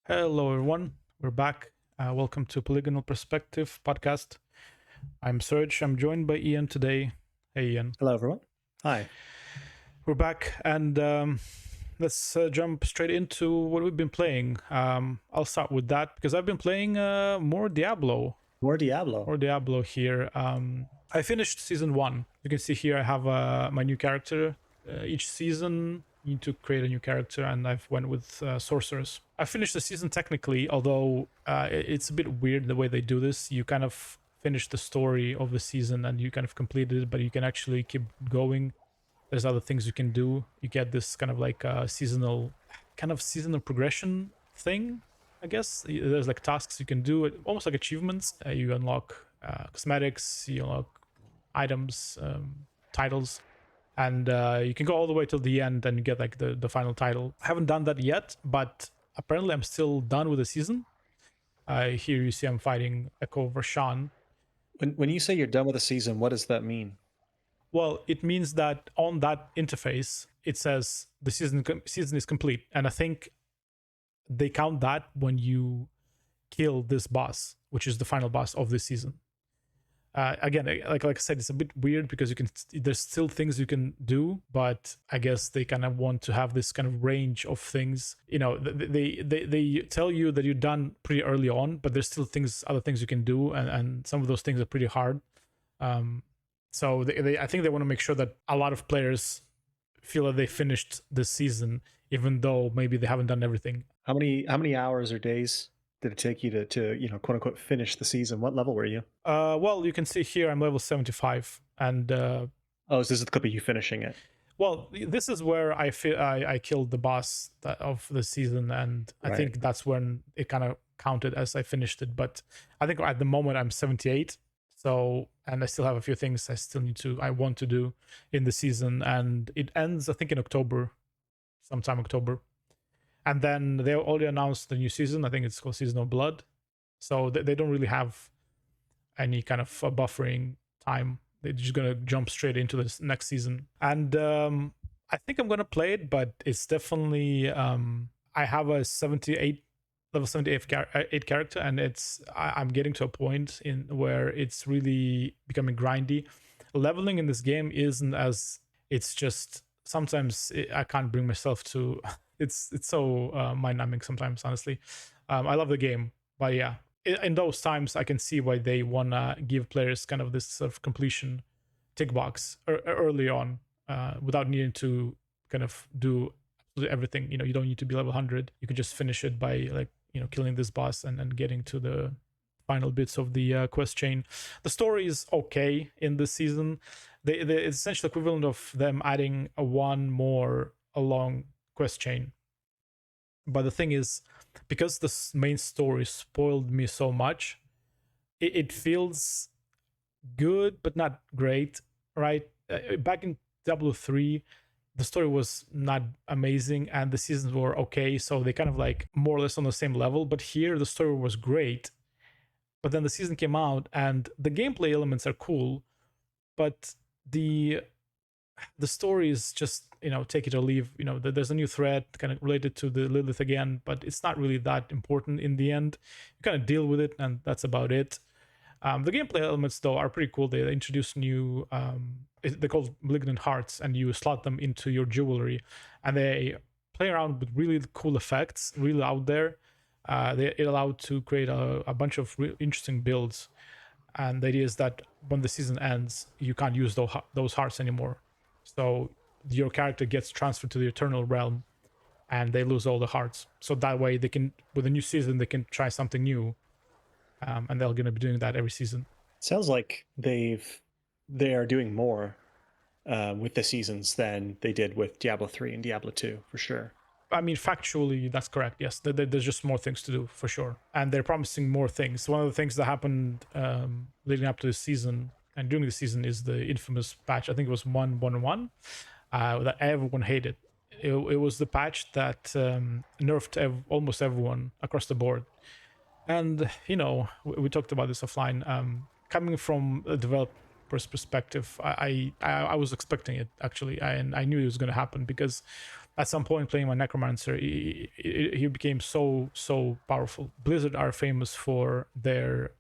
Hello, everyone. We're back. Welcome to Polygonal Perspective podcast. I'm Serge. I'm joined by Ian today. Hey, Ian. Hello, everyone. Hi. We're back, and let's jump straight into what we've been playing. I'll start with that because I've been playing more Diablo. More Diablo. More Diablo here. I finished season 1. You can see here I have my new character. Each season you need to create a new character, and I've went with sorcerers. I finished the season technically, although it's a bit weird the way they do this. You kind of finish the story of the season and you kind of completed it, but you can actually keep going. There's other things you can do. You get this kind of like seasonal progression thing, I guess. There's like tasks you can do, almost like achievements. You unlock cosmetics, you unlock items, titles, and you can go all the way till the end and you get like the final title. I haven't done that yet, but apparently I'm still done with the season. Here you see I'm fighting Echo Vershan. When you say you're done with the season, what does that mean? Well, it means that on that interface it says the season is complete, and I think they count that when you kill this boss, which is the final boss of this season. Again, like I said, it's a bit weird because there's still things you can do, but I guess they kind of want to have this kind of range of things. You know, they tell you that you're done pretty early on, but there's still other things you can do, and some of those things are pretty hard. So I think they want to make sure that a lot of players feel that they finished this season, even though maybe they haven't done everything. How many hours or days did it take you to quote unquote finish the season? What level were you? Well, you can see here I'm level 75, and oh, is this the clip of you finishing it? Well, this is where I feel I killed the boss of the season, and I think that's when it kind of counted as I finished it. But I think at the moment I'm 78, so, and I still have a few things I want to do in the season, and it ends I think in October, sometime October. And then they already announced the new season. I think it's called Season of Blood. So they don't really have any kind of buffering time. They're just going to jump straight into this next season. And I think I'm going to play it, but it's definitely... I have a level 78 character, and I'm getting to a point in where it's really becoming grindy. Leveling in this game isn't as... It's just... Sometimes I can't bring myself to... It's so mind-numbing sometimes, honestly. I love the game, but yeah, in those times I can see why they want to give players kind of this sort of completion tick box early on, without needing to kind of do everything. You know, you don't need to be level 100. You can just finish it by, like, you know, killing this boss and getting to the final bits of the quest chain. The story is okay in this season. The essential equivalent of them adding one more along quest chain. But the thing is, because the main story spoiled me so much, it feels good but not great, right? Back in Diablo 3, the story was not amazing and the seasons were okay, so they kind of like more or less on the same level. But here the story was great, but then the season came out and the gameplay elements are cool, but the story is just, you know, take it or leave. You know, there's a new thread kind of related to the Lilith again, but it's not really that important in the end. You kind of deal with it and that's about it. The gameplay elements though are pretty cool. They introduce new they're called malignant hearts, and you slot them into your jewelry, and they play around with really cool effects, really out there. It allowed to create a bunch of interesting builds, and the idea is that when the season ends you can't use those hearts anymore. So your character gets transferred to the Eternal Realm and they lose all the hearts. So that way they can, with a new season, they can try something new. And they're going to be doing that every season. Sounds like they are doing more with the seasons than they did with Diablo 3 and Diablo 2, for sure. I mean, factually, that's correct. Yes, there's just more things to do, for sure. And they're promising more things. One of the things that happened leading up to this season and during the season is the infamous patch. I think it was 1.1.1 that everyone hated. It was the patch that nerfed almost everyone across the board. And, you know, we talked about this offline. Coming from a developer's perspective, I was expecting it, actually. And I knew it was going to happen because at some point playing my necromancer, he became so powerful. Blizzard are famous for their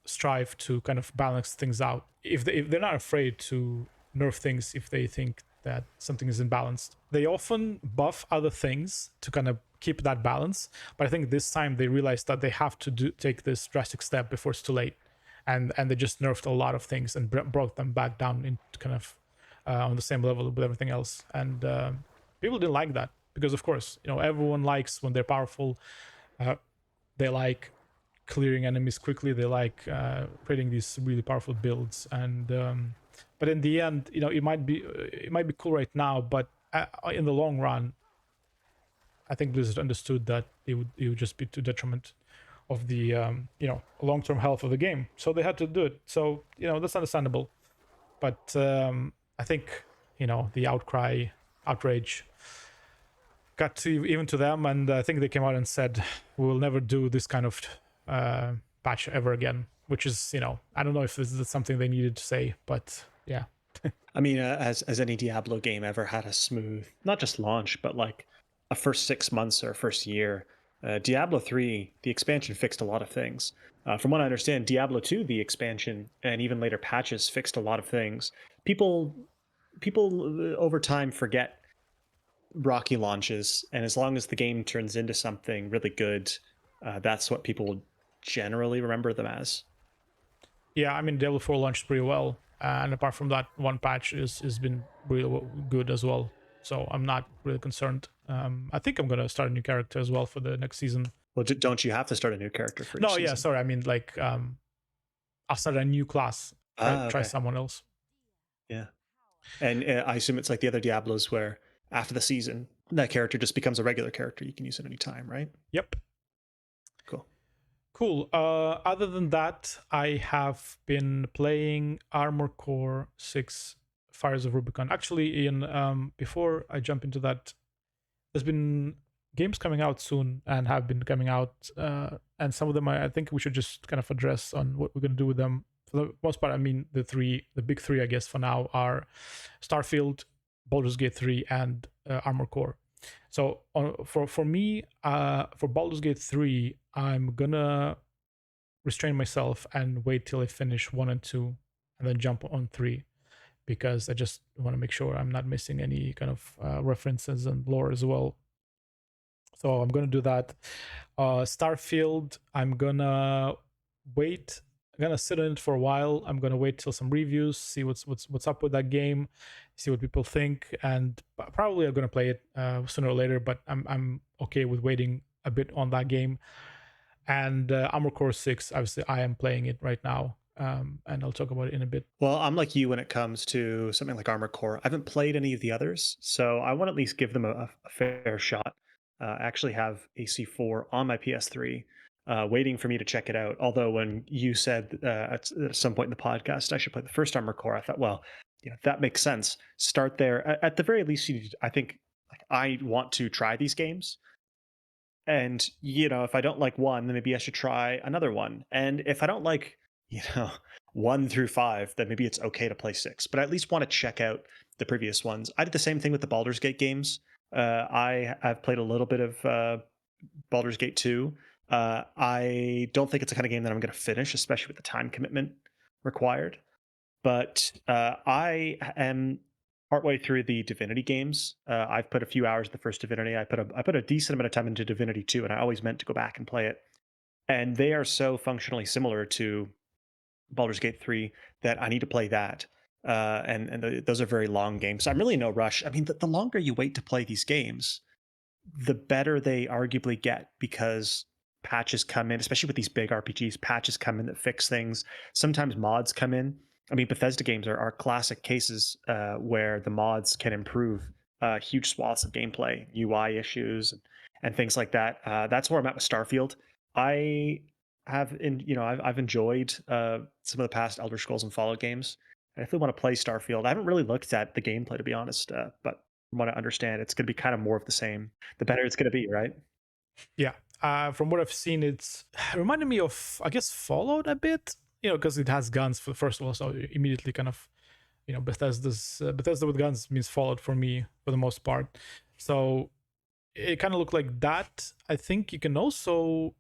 strive to kind of balance things out. If they're not afraid to nerf things if they think that something is imbalanced, they often buff other things to kind of keep that balance. But I think this time they realized that they have to take this drastic step before it's too late, and they just nerfed a lot of things and brought them back down into kind of on the same level with everything else. And people didn't like that because, of course, everyone likes when they're powerful. They like clearing enemies quickly. They like creating these really powerful builds. And but in the end, it might be cool right now, but in the long run, I think Blizzard understood that it would just be to detriment of the long-term health of the game, so they had to do it. So that's understandable, but I think the outrage got to even to them, and I think they came out and said we will never do this kind of patch ever again, which is I don't know if this is something they needed to say, but yeah. I mean, has any Diablo game ever had a smooth, not just launch, but like a first 6 months or first year? Diablo 3, the expansion fixed a lot of things. From what I understand, Diablo 2, the expansion and even later patches fixed a lot of things. People over time forget rocky launches, and as long as the game turns into something really good, that's what people generally remember them as. Yeah, I mean, Diablo 4 launched pretty well, and apart from that, one patch has been really good as well. So I'm not really concerned. I think I'm gonna start a new character as well for the next season. Well, don't you have to start a new character for each season? Yeah, sorry. I mean, like, I'll start a new class. Try someone else. Yeah, and I assume it's like the other Diablos, where after the season, that character just becomes a regular character. You can use it anytime, right? Yep. Cool. Other than that, I have been playing Armoured Core 6 Fires of Rubicon. Actually, Ian, before I jump into that, there's been games coming out soon and have been coming out, and some of them I think we should just kind of address on what we're going to do with them. For the most part, I mean, the big three, I guess, for now are Starfield, Baldur's Gate 3, and Armoured Core. So for me, for Baldur's Gate 3, I'm gonna restrain myself and wait till I finish 1 and 2 and then jump on 3, because I just want to make sure I'm not missing any kind of references and lore as well. So I'm gonna do that. Starfield, I'm gonna wait. I'm gonna sit on it for a while. I'm gonna wait till some reviews, see what's up with that game, see what people think, and probably I'm gonna play it sooner or later. But I'm okay with waiting a bit on that game. And Armoured Core 6, obviously, I am playing it right now, and I'll talk about it in a bit. Well, I'm like you when it comes to something like Armoured Core. I haven't played any of the others, so I want to at least give them a fair shot. I actually have AC4 on my PS3, waiting for me to check it out. Although when you said at some point in the podcast I should play the first Armoured Core, I thought, well, that makes sense. Start there. At the very least, I think I want to try these games. And if I don't like one, then maybe I should try another one. And if I don't like 1 through 5, then maybe it's okay to play 6. But I at least want to check out the previous ones. I did the same thing with the Baldur's Gate games. I've played a little bit of Baldur's Gate 2. I don't think it's the kind of game that I'm going to finish, especially with the time commitment required. But I am partway through the Divinity games. I've put a few hours in the first Divinity. I put a decent amount of time into Divinity 2, and I always meant to go back and play it. And they are so functionally similar to Baldur's Gate 3 that I need to play that. Those are very long games. I'm really in no rush. I mean, the longer you wait to play these games, the better they arguably get, because patches come in, especially with these big RPGs, patches come in that fix things. Sometimes mods come in. I mean, Bethesda games are classic cases where the mods can improve huge swaths of gameplay, UI issues, and things like that. That's where I'm at with Starfield. I've enjoyed some of the past Elder Scrolls and Fallout games. I definitely want to play Starfield. I haven't really looked at the gameplay, to be honest, but from what I understand, it's going to be kind of more of the same. The better it's going to be, right? Yeah. From what I've seen, it reminded me of, I guess, Fallout a bit. Because it has guns for first of all, so immediately kind of, Bethesda with guns means Fallout for me for the most part. So it kind of looked like that. I think you can also,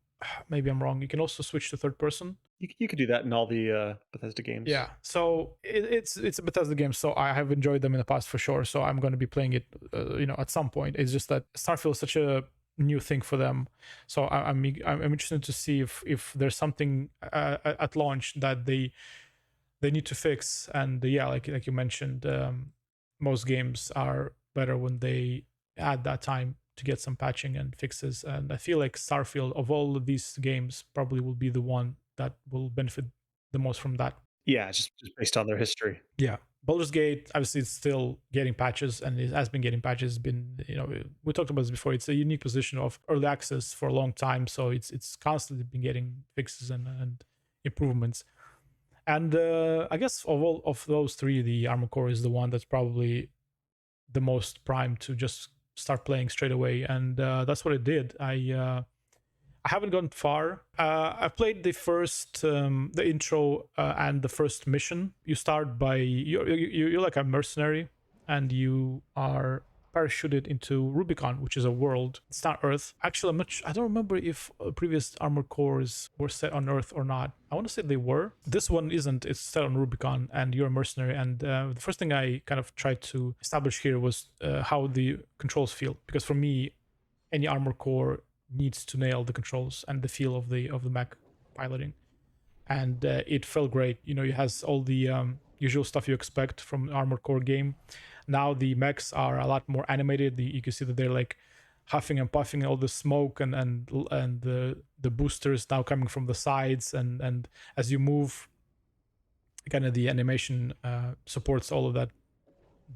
maybe I'm wrong, you can also switch to third person. You could do that in all the Bethesda games. Yeah, so it's a Bethesda game, so I have enjoyed them in the past for sure. So I'm going to be playing it, at some point. It's just that Starfield is such a new thing for them, so I'm interested to see if there's something at launch that they need to fix. And yeah, like you mentioned, most games are better when they add that time to get some patching and fixes. And I feel like Starfield, of all of these games, probably will be the one that will benefit the most from that. Yeah, just based on their history. Yeah. Baldur's Gate, obviously, it's still getting patches, and it has been getting patches. Been, we talked about this before. It's a unique position of early access for a long time, so it's constantly been getting fixes and improvements. And I guess of all of those three, the Armoured Core is the one that's probably the most primed to just start playing straight away, and that's what I did. I haven't gone far. I played the intro and the first mission. You start by you're like a mercenary, and you are parachuted into Rubicon, which is a world. It's not Earth. Actually, I don't remember if previous Armored Cores were set on Earth or not. I want to say they were. This one isn't. It's set on Rubicon, and you're a mercenary. And the first thing I kind of tried to establish here was how the controls feel, because for me, any Armored Core needs to nail the controls and the feel of the mech piloting, and it felt great. It has all the usual stuff you expect from an Armored Core game. Now the mechs are a lot more animated. You can see that they're like huffing and puffing all the smoke, and the boosters now coming from the sides, and as you move, kind of the animation supports all of that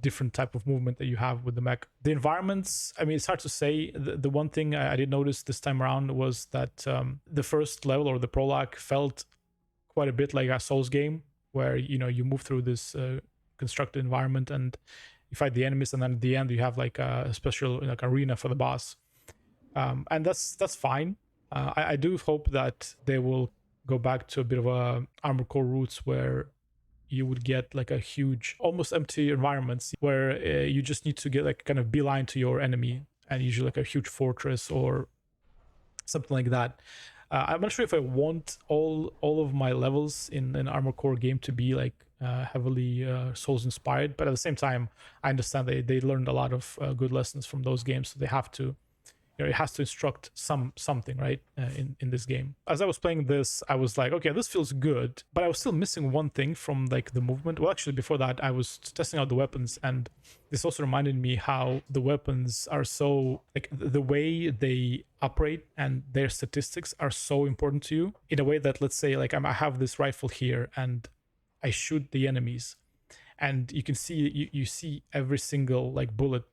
different type of movement that you have with the mech. The environments, I mean, it's hard to say. The one thing I did notice this time around was that the first level, or the prologue, felt quite a bit like a Souls game, where you move through this constructed environment and you fight the enemies, and then at the end you have like a special like arena for the boss, and that's fine. I do hope that they will go back to a bit of a Armored Core roots, where you would get like a huge, almost empty environments where you just need to get like kind of beeline to your enemy, and usually like a huge fortress or something like that. I'm not sure if I want all of my levels in an Armored Core game to be like heavily Souls inspired, but at the same time, I understand they learned a lot of good lessons from those games, so they have to, it has to instruct something, right, in this game. As I was playing this, I was like, okay, this feels good, but I was still missing one thing from like the movement. Well, actually, before that, I was testing out the weapons, and this also reminded me how the weapons are so, like, the way they operate and their statistics are so important to you, in a way that, let's say, like, I have this rifle here and I shoot the enemies, and you can see you see every single like bullet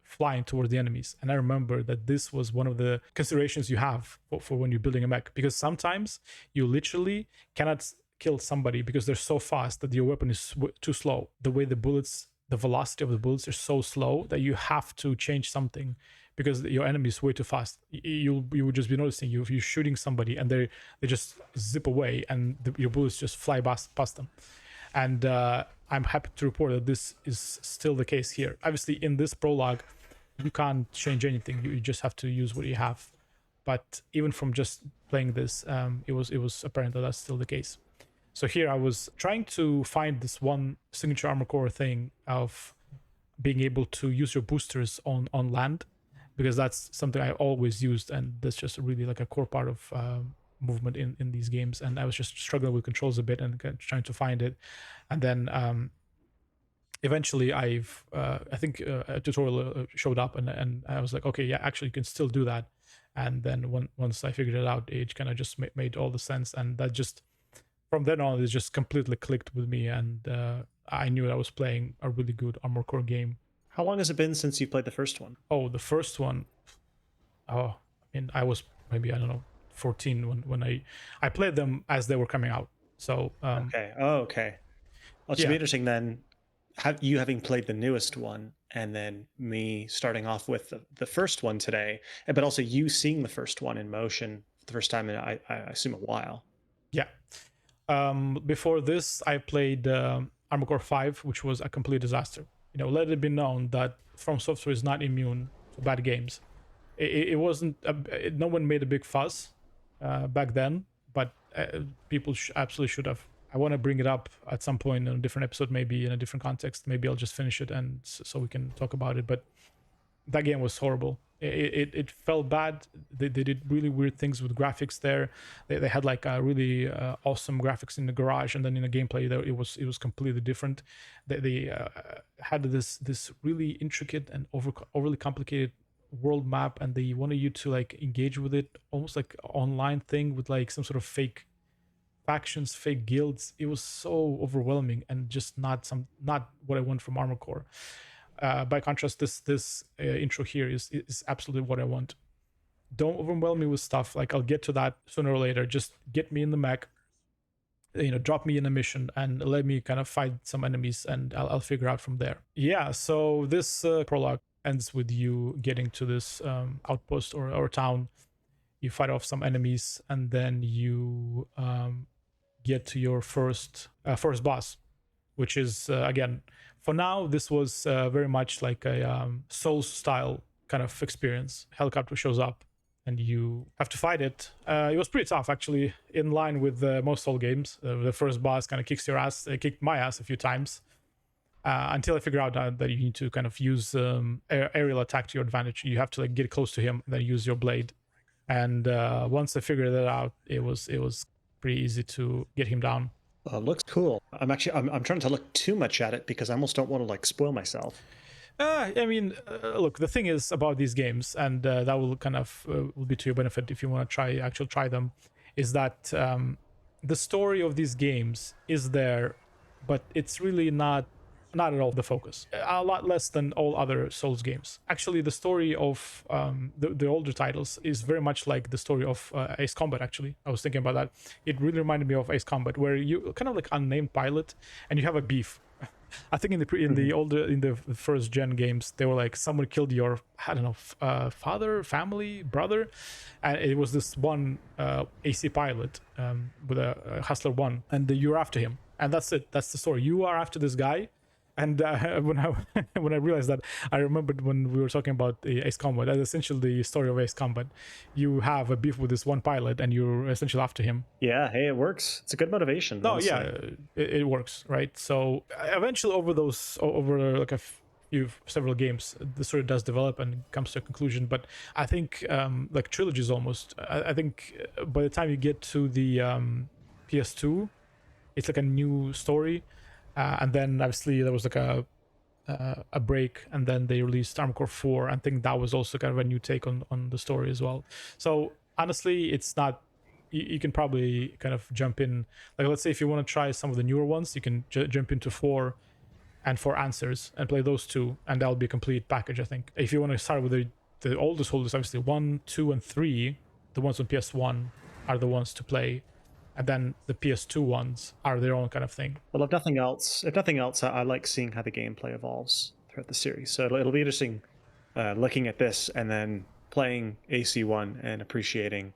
flying toward the enemies. And I remember that this was one of the considerations you have for when you're building a mech, because sometimes you literally cannot kill somebody because they're so fast that your weapon is too slow. The way the velocity of the bullets are so slow that you have to change something, because your enemy is way too fast. You would just be noticing, you're shooting somebody and they just zip away, and your bullets just fly past them. And I'm happy to report that this is still the case here. Obviously, in this prologue, you can't change anything. You just have to use what you have. But even from just playing this, it was apparent that that's still the case. So here I was trying to find this one signature Armored Core thing of being able to use your boosters on land, because that's something I always used, and that's just really like a core part of movement in these games. And I was just struggling with controls a bit and trying to find it. And then eventually I think a tutorial showed up, and I was like, okay, yeah, actually you can still do that. And then once I figured it out, it kind of just made all the sense, and that just, from then on, it just completely clicked with me, and I knew I was playing a really good Armored Core game. How long has it been since you played the first one? Oh, the first one, I mean, I was maybe, I don't know, 14 when I played them as they were coming out. So okay. Oh, okay. Well, it should be interesting then, having played the newest one, and then me starting off with the first one today, but also you seeing the first one in motion for the first time in I assume a while. Yeah. Before this, I played Armored Core 5, which was a complete disaster. Let it be known that From Software is not immune bad games. It wasn't no one made a big fuss back then, but people absolutely should have. I want to bring it up at some point in a different episode, maybe in a different context. Maybe I'll just finish it and so we can talk about it. But that game was horrible. It felt bad. They did really weird things with graphics there. They had like a really awesome graphics in the garage, and then in the gameplay there it was completely different. They had this really intricate and overly complicated world map, and they wanted you to like engage with it almost like online thing with like some sort of fake factions, fake guilds. It was so overwhelming and just not what I want from Armored Core. By contrast, this intro here is absolutely what I want. Don't overwhelm me with stuff. Like I'll get to that sooner or later. Just get me in the mech, drop me in a mission and let me kind of fight some enemies, and I'll figure out from there. Yeah. So this prologue ends with you getting to this outpost or town. You fight off some enemies, and then you get to your first boss, which is again, for now this was very much like a Souls style kind of experience. Helicopter shows up and you have to fight it. It was pretty tough, actually, in line with most Soul games. The first boss kind of kicks your ass. It kicked my ass a few times until I figure out that you need to kind of use aerial attack to your advantage. You have to like get close to him, then use your blade. And once I figured that out, it was pretty easy to get him down. Looks cool. I'm trying to look too much at it because I almost don't want to like spoil myself. I mean, look, the thing is about these games, and that will kind of will be to your benefit if you want to try them, is that the story of these games is there, but it's really not at all the focus. A lot less than all other Souls games. Actually, the story of the older titles is very much like the story of Ace Combat. Actually, I was thinking about that. It really reminded me of Ace Combat, where you kind of like unnamed pilot, and you have a beef. I think in the first gen games, they were like someone killed your, I don't know, father, family, brother, and it was this one AC pilot with a Hustler 1, and you're after him, and that's it. That's the story. You are after this guy. And when I realized that, I remembered when we were talking about the Ace Combat. That's essentially the story of Ace Combat. You have a beef with this one pilot, and you're essentially after him. Yeah, hey, it works. It's a good motivation. No, honestly. Yeah, it works, right? So eventually, over like several games, the story does develop and comes to a conclusion. But I think like trilogies almost. I think by the time you get to the PS2, it's like a new story. And then obviously there was like a break, and then they released Armoured Core 4. I think that was also kind of a new take on the story as well. So honestly, it's not. You can probably kind of jump in. Like let's say if you want to try some of the newer ones, you can jump into 4 and 4 Answers and play those two, and that'll be a complete package. I think if you want to start with the oldest holders, obviously 1, 2, and 3, the ones on PS1 are the ones to play. And then the PS2 ones are their own kind of thing. Well, if nothing else, I like seeing how the gameplay evolves throughout the series. So it'll be interesting looking at this and then playing AC1 and appreciating,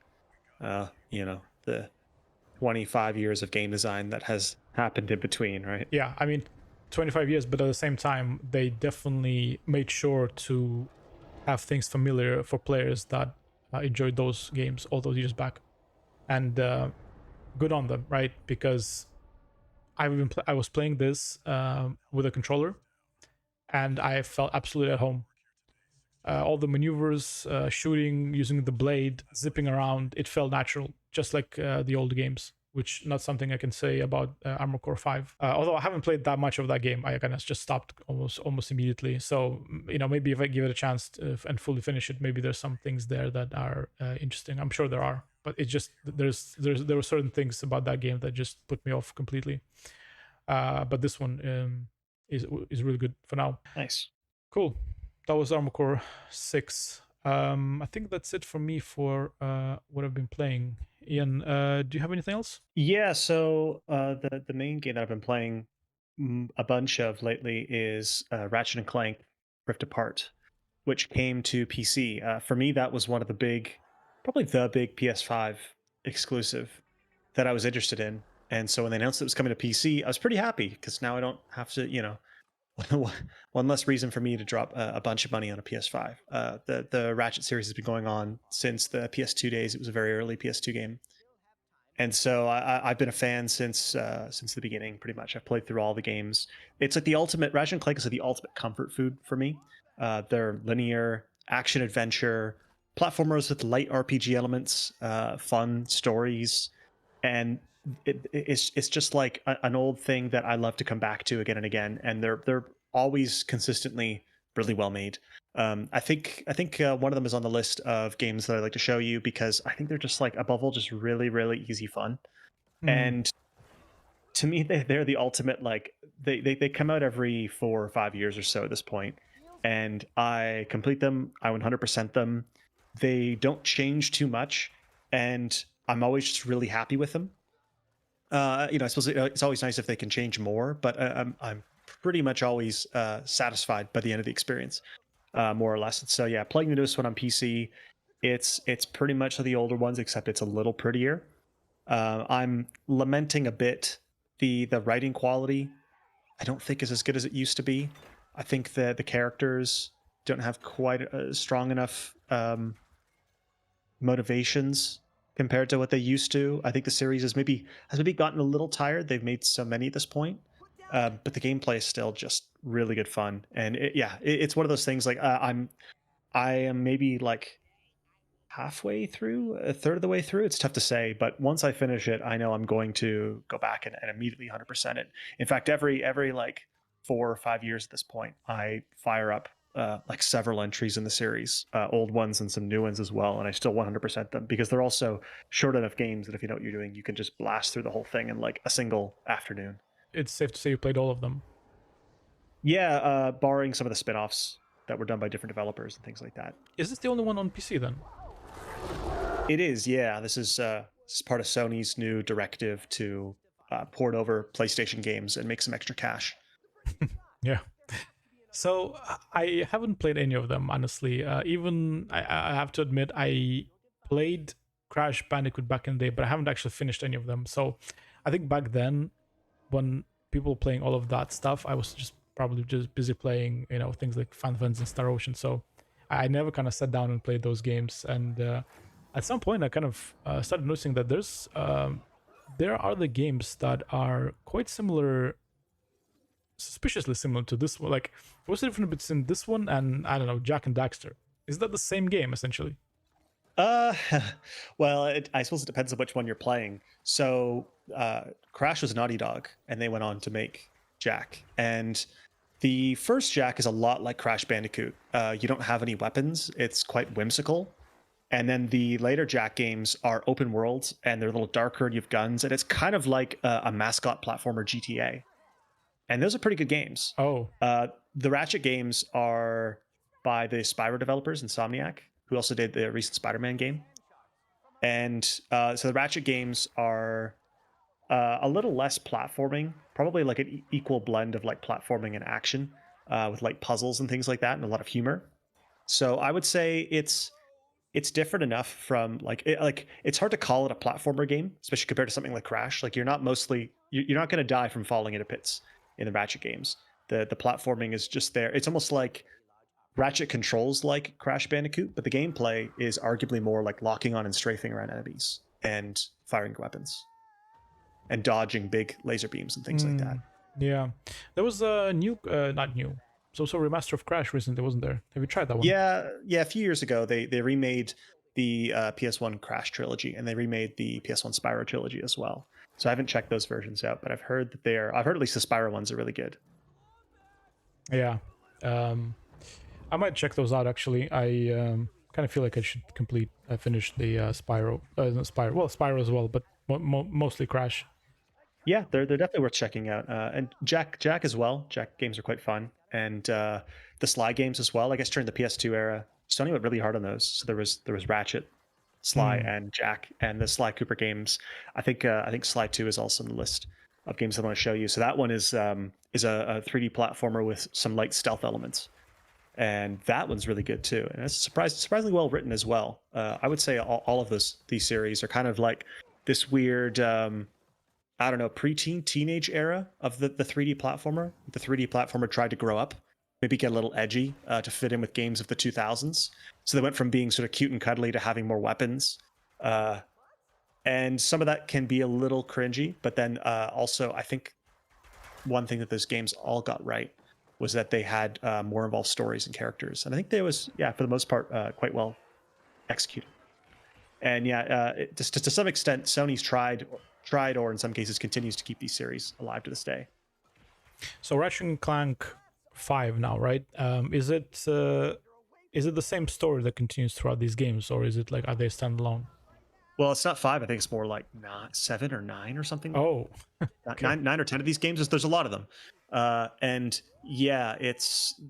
the 25 years of game design that has happened in between, right? Yeah, I mean, 25 years, but at the same time, they definitely made sure to have things familiar for players that enjoyed those games all those years back. And good on them, right? Because I was playing this with a controller, and I felt absolutely at home. All the maneuvers, shooting, using the blade, zipping around, it felt natural, just like the old games, which not something I can say about Armored Core 5. Although I haven't played that much of that game, I kind of just stopped almost immediately. So, maybe if I give it a chance and fully finish it, maybe there's some things there that are interesting. I'm sure there are. But it just there were certain things about that game that just put me off completely. But this one is really good for now. Nice, cool. That was Armored Core 6. I think that's it for me for what I've been playing. Ian, do you have anything else? Yeah. So the main game that I've been playing a bunch of lately is Ratchet and Clank Rift Apart, which came to PC. For me, that was one of probably the big PS5 exclusive that I was interested in. And so when they announced it was coming to PC, I was pretty happy because now I don't have to, one less reason for me to drop a bunch of money on a PS5. The Ratchet series has been going on since the PS2 days. It was a very early PS2 game, and so I've been a fan since the beginning. Pretty much, I've played through all the games. It's like the ultimate Ratchet and Clank is like the ultimate comfort food for me. They're linear action adventure platformers with light RPG elements, fun stories, and it's just like an old thing that I love to come back to again and again. And they're always consistently really well made. I think one of them is on the list of games that I like to show you because I think they're just like above all just really really easy fun. Hmm. And to me, they're the ultimate like they come out every 4 or 5 years or so at this point, and I complete them. I 100% them. They don't change too much, and I'm always just really happy with them. I suppose it's always nice if they can change more, but I'm pretty much always satisfied by the end of the experience, more or less. So yeah, playing the newest one on PC, it's pretty much the older ones, except it's a little prettier. I'm lamenting a bit the writing quality. I don't think is as good as it used to be. I think that the characters don't have quite strong enough motivations compared to what they used to. I think the series has maybe gotten a little tired. They've made so many at this point, but the gameplay is still just really good fun. And it's one of those things like I am maybe like halfway through, a third of the way through. It's tough to say, but once I finish it, I know I'm going to go back and immediately 100% it. In fact, every like 4 or 5 years at this point, I fire up like several entries in the series, old ones and some new ones as well, and I still 100% them because they're also short enough games that if you know what you're doing, you can just blast through the whole thing in like a single afternoon. It's safe to say you played all of them. Yeah, barring some of the spin-offs that were done by different developers and things like that. Is this the only one on PC then? It is, yeah. This is part of Sony's new directive to port over PlayStation games and make some extra cash. Yeah. So I haven't played any of them, honestly. Even I have to admit, I played Crash Bandicoot back in the day, but I haven't actually finished any of them. So I think back then, when people were playing all of that stuff, I was just probably just busy playing, things like Final Fantasy and Star Ocean. So I never kind of sat down and played those games. And at some point, I kind of started noticing that there are the games that are quite similar, suspiciously similar to this one. Like, what's the difference between this one and I don't know, Jack and Daxter? Is that the same game essentially? Uh, well, I suppose it depends on which one you're playing. So, Crash was Naughty Dog, and they went on to make Jack. And the first Jack is a lot like Crash Bandicoot. You don't have any weapons; it's quite whimsical. And then the later Jack games are open worlds, and they're a little darker, and you have guns, and it's kind of like a mascot platformer GTA. And those are pretty good games. Oh, The Ratchet games are by the Spyro developers, Insomniac, who also did the recent Spider-Man game. And so the Ratchet games are a little less platforming, probably like an equal blend of like platforming and action, with like puzzles and things like that, and a lot of humor. So I would say it's different enough from like it's hard to call it a platformer game, especially compared to something like Crash. Like you're not going to die from falling into pits in the Ratchet games. The platforming is just there. It's almost like Ratchet controls like Crash Bandicoot, but the gameplay is arguably more like locking on and strafing around enemies and firing weapons and dodging big laser beams and things like that. yeah. There was a new, not new, so remaster of Crash recently, wasn't there? Have you tried that one? Yeah. A few years ago, they remade the PS1 Crash trilogy and they remade the PS1 Spyro trilogy as well. So I haven't checked those versions out, but I've heard that I've heard at least the Spyro ones are really good. Yeah. I might check those out actually. I kind of feel like I should finish the Spyro, not Spyro, well, Spyro as well, but mostly Crash. Yeah, they're definitely worth checking out. And Jack as well. Jack games are quite fun, and the Sly games as well. I guess during the PS2 era, Sony went really hard on those. So there was Ratchet, Sly, Hmm. and Jack, and the Sly Cooper games. I think Sly 2 is also on the list of games I want to show you. So that one is a 3D platformer with some light stealth elements, and that one's really good too. And it's surprisingly well written as well. I would say all of these series are kind of like this weird. I don't know, preteen, teenage era of the 3D platformer. The 3D platformer tried to grow up, maybe get a little edgy to fit in with games of the 2000s. So they went from being sort of cute and cuddly to having more weapons. Uh, and some of that can be a little cringy, but then also I think one thing that those games all got right was that they had more involved stories and characters. And I think they was, yeah, for the most part, quite well executed. And yeah, just to some extent, Sony's tried, or in some cases continues to keep these series alive to this day. So Ratchet and Clank 5 now, right? Is it the same story that continues throughout these games, or is it like, are they standalone? Well, it's not 5. I think it's more like 7 or 9 or something. Oh, okay. 9 or 10 of these games. There's a lot of them. And yeah,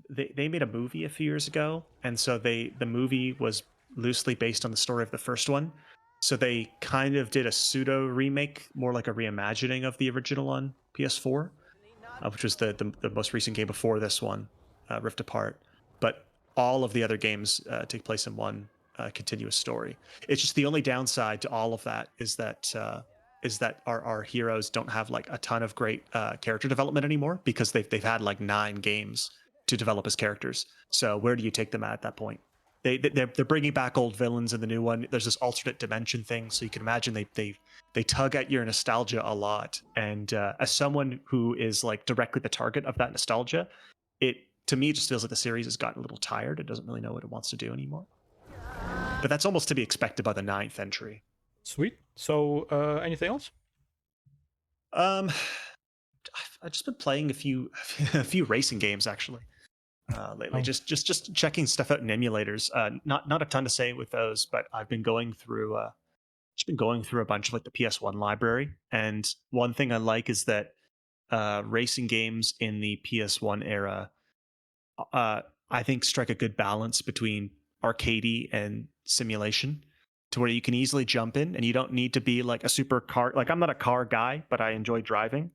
they made a movie a few years ago, and so the movie was loosely based on the story of the first one. So they kind of did a pseudo remake, more like a reimagining of the original on PS4, which was the most recent game before this one, Rift Apart. But all of the other games take place in one continuous story. It's just the only downside to all of that is that our heroes don't have like a ton of great character development anymore, because they've had like 9 games to develop as characters. So where do you take them at that point? They're bringing back old villains in the new one. There's this alternate dimension thing, so you can imagine they tug at your nostalgia a lot. And as someone who is like directly the target of that nostalgia, it to me just feels like the series has gotten a little tired. It doesn't really know what it wants to do anymore. But that's almost to be expected by the 9th entry. Sweet. So anything else? I've just been playing a few racing games actually lately. Oh. Just checking stuff out in emulators. Not a ton to say with those, but I've been going through a bunch of like the PS1 library. And one thing I like is that racing games in the PS1 era, I think, strike a good balance between arcadey and simulation, to where you can easily jump in and you don't need to be like a super car. Like, I'm not a car guy, but I enjoy driving.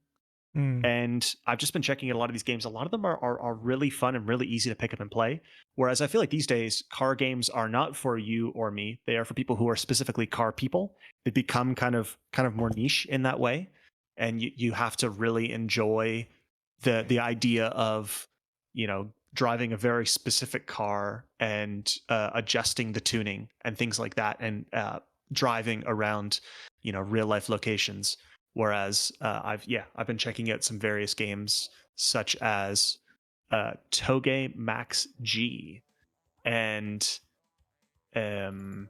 And I've just been checking out a lot of these games. A lot of them are really fun and really easy to pick up and play. Whereas I feel like these days, car games are not for you or me. They are for people who are specifically car people. They become kind of more niche in that way. And you have to really enjoy the idea of, driving a very specific car and adjusting the tuning and things like that, and driving around, real life locations. Whereas I've been checking out some various games such as Toge Max G and Naniwa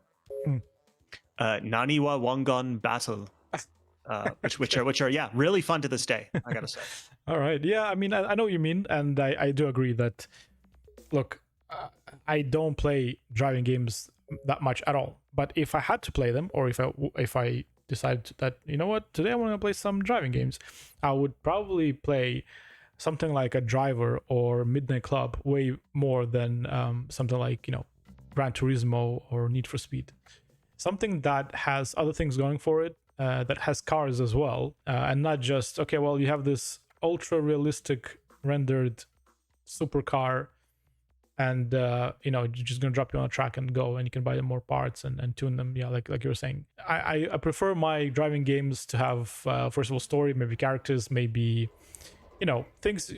Wangon Battle, which are really fun to this day, I gotta say. All right. Yeah, I mean, I know what you mean, and I do agree that, look, I don't play driving games that much at all. But if I had to play them, or if I decide that, you know what, today I want to play some driving games, I would probably play something like a Driver or Midnight Club way more than something like, Gran Turismo or Need for Speed. Something that has other things going for it, that has cars as well, and not just, okay, well, you have this ultra realistic rendered supercar, and you're just gonna drop you on a track and go, and you can buy them more parts and tune them. Yeah, like you were saying, I prefer my driving games to have first of all story, maybe characters, maybe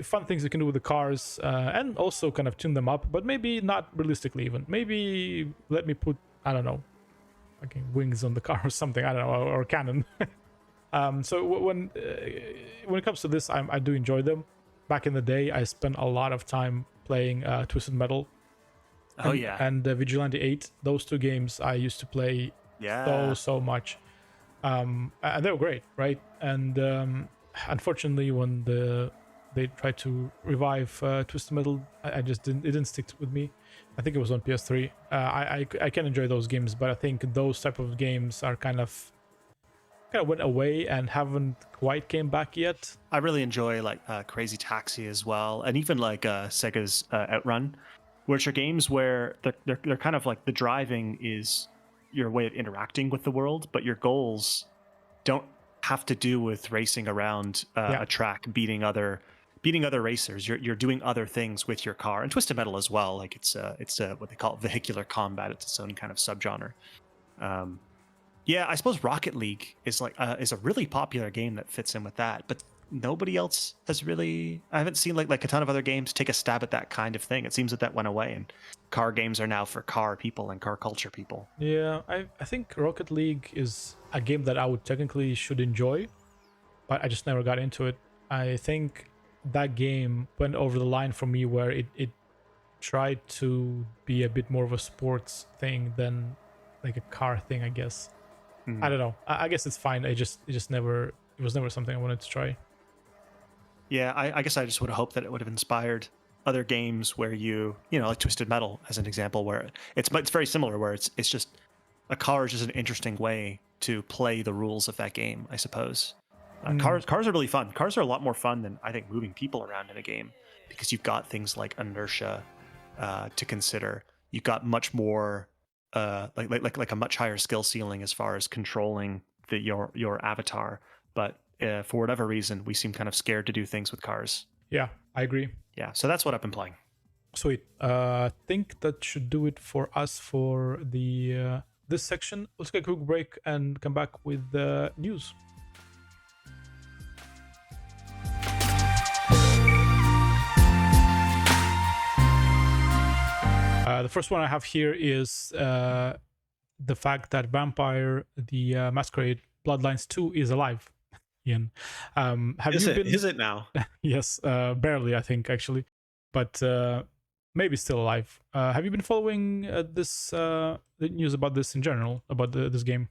fun things you can do with the cars, and also kind of tune them up, but maybe not realistically. Even maybe let me put, I don't know, like wings on the car or something, I don't know, or cannon. So when it comes to this, I do enjoy them. Back in the day, I spent a lot of time playing Twisted Metal. And Vigilante 8. Those two games I used to play so much. And they were great, right? And unfortunately, when they tried to revive Twisted Metal, it didn't stick with me. I think it was on PS3. I can enjoy those games, but I think those type of games are kind of went away and haven't quite came back yet. I really enjoy like Crazy Taxi as well, and even like Sega's Outrun, which are games where they're kind of like, the driving is your way of interacting with the world, but your goals don't have to do with racing around a track, beating other racers. You're doing other things with your car. And Twisted Metal as well, like it's what they call vehicular combat. It's its own kind of subgenre. Yeah, I suppose Rocket League is is a really popular game that fits in with that, but nobody else has really. I haven't seen like a ton of other games take a stab at that kind of thing. It seems that went away, and car games are now for car people and car culture people. Yeah, I think Rocket League is a game that I would technically should enjoy, but I just never got into it. I think that game went over the line for me where it tried to be a bit more of a sports thing than like a car thing, I guess. I don't know. I guess it's fine. It was never something I wanted to try. Yeah, I guess I just would have hoped that it would have inspired other games where like Twisted Metal as an example, where it's very similar, where it's just a car is just an interesting way to play the rules of that game, I suppose. Cars are really fun. Cars are a lot more fun than I think moving people around in a game, because you've got things like inertia to consider. You've got much more like a much higher skill ceiling as far as controlling your avatar. But for whatever reason, we seem kind of scared to do things with cars. Yeah, I agree. Yeah, so that's what I've been playing. Sweet. I think that should do it for us for the this section. Let's take a quick break and come back with the news. The first one I have here is the fact that Vampire the Masquerade Bloodlines 2 is alive. Ian, Is it now? Yes, barely, I think, actually, but maybe still alive. Have you been following the news about this in general, about this game?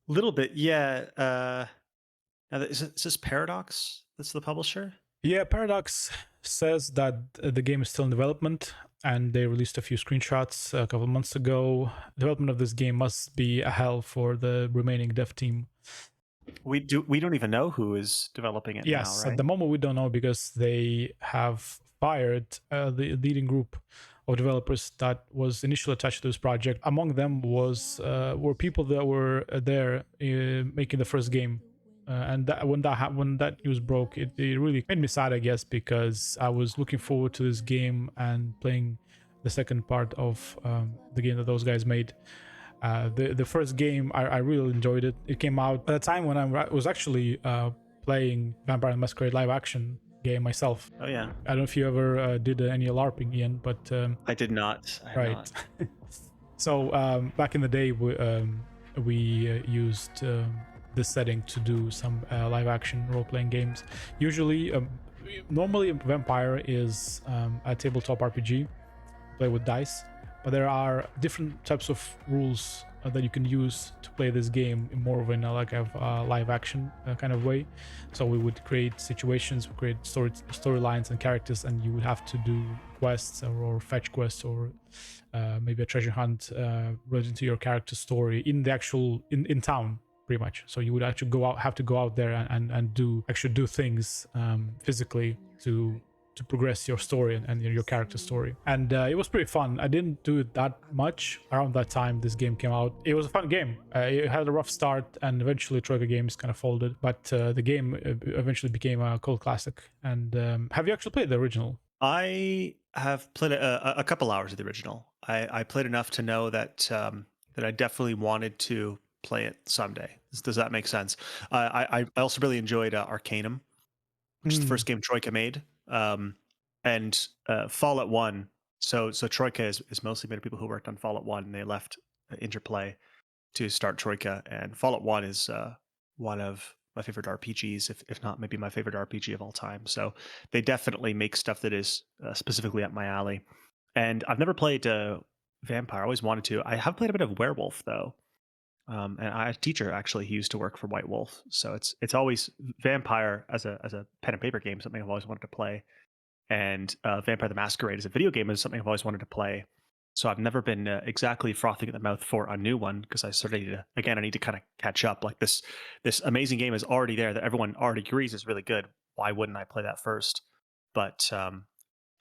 A little bit, yeah. Is this Paradox? That's the publisher? Yeah, Paradox says that the game is still in development, and they released a few screenshots a couple of months ago. Development of this game must be a hell for the remaining dev team. We don't even know who is developing it now, right? At the moment we don't know, because they have fired the leading group of developers that was initially attached to this project. Among them were people that were there making the first game. And when that news broke, it really made me sad, I guess, because I was looking forward to this game and playing the second part of the game that those guys made. The first game, I really enjoyed it. It came out at a time when I was actually playing Vampire the Masquerade live action game myself. Oh yeah. I don't know if you ever did any LARPing, Ian, but I did not. Right. So back in the day, we used this setting to do some live action role-playing games. Usually, normally Vampire is a tabletop RPG, play with dice, but there are different types of rules that you can use to play this game in more of a live action kind of way. So we would create situations, we create storylines and characters, and you would have to do quests or fetch quests, or maybe a treasure hunt related to your character's story in the actual in town, pretty much. So you would actually have to go out there and do things physically to progress your story and your character story. And it was pretty fun. I didn't do it that much around that time this game came out. It was a fun game. It had a rough start, and eventually Troika Games kind of folded, but the game eventually became a cult classic. And have you actually played the original? I have played a couple hours of the original. I played enough to know that that I definitely wanted to play it someday. Does that make sense? I also really enjoyed Arcanum, which is the first game Troika made, and Fallout 1. So Troika is mostly made of people who worked on Fallout 1, and they left Interplay to start Troika. And Fallout 1 is one of my favorite RPGs, if not maybe my favorite RPG of all time. So they definitely make stuff that is specifically up my alley. And I've never played Vampire. I always wanted to. I have played a bit of Werewolf though. And I had a teacher actually who used to work for White Wolf, so it's always Vampire as a pen and paper game, something I've always wanted to play, and Vampire the Masquerade as a video game is something I've always wanted to play. So I've never been exactly frothing at the mouth for a new one, because I sort of I need to kind of catch up. Like this amazing game is already there that everyone already agrees is really good. Why wouldn't I play that first? But I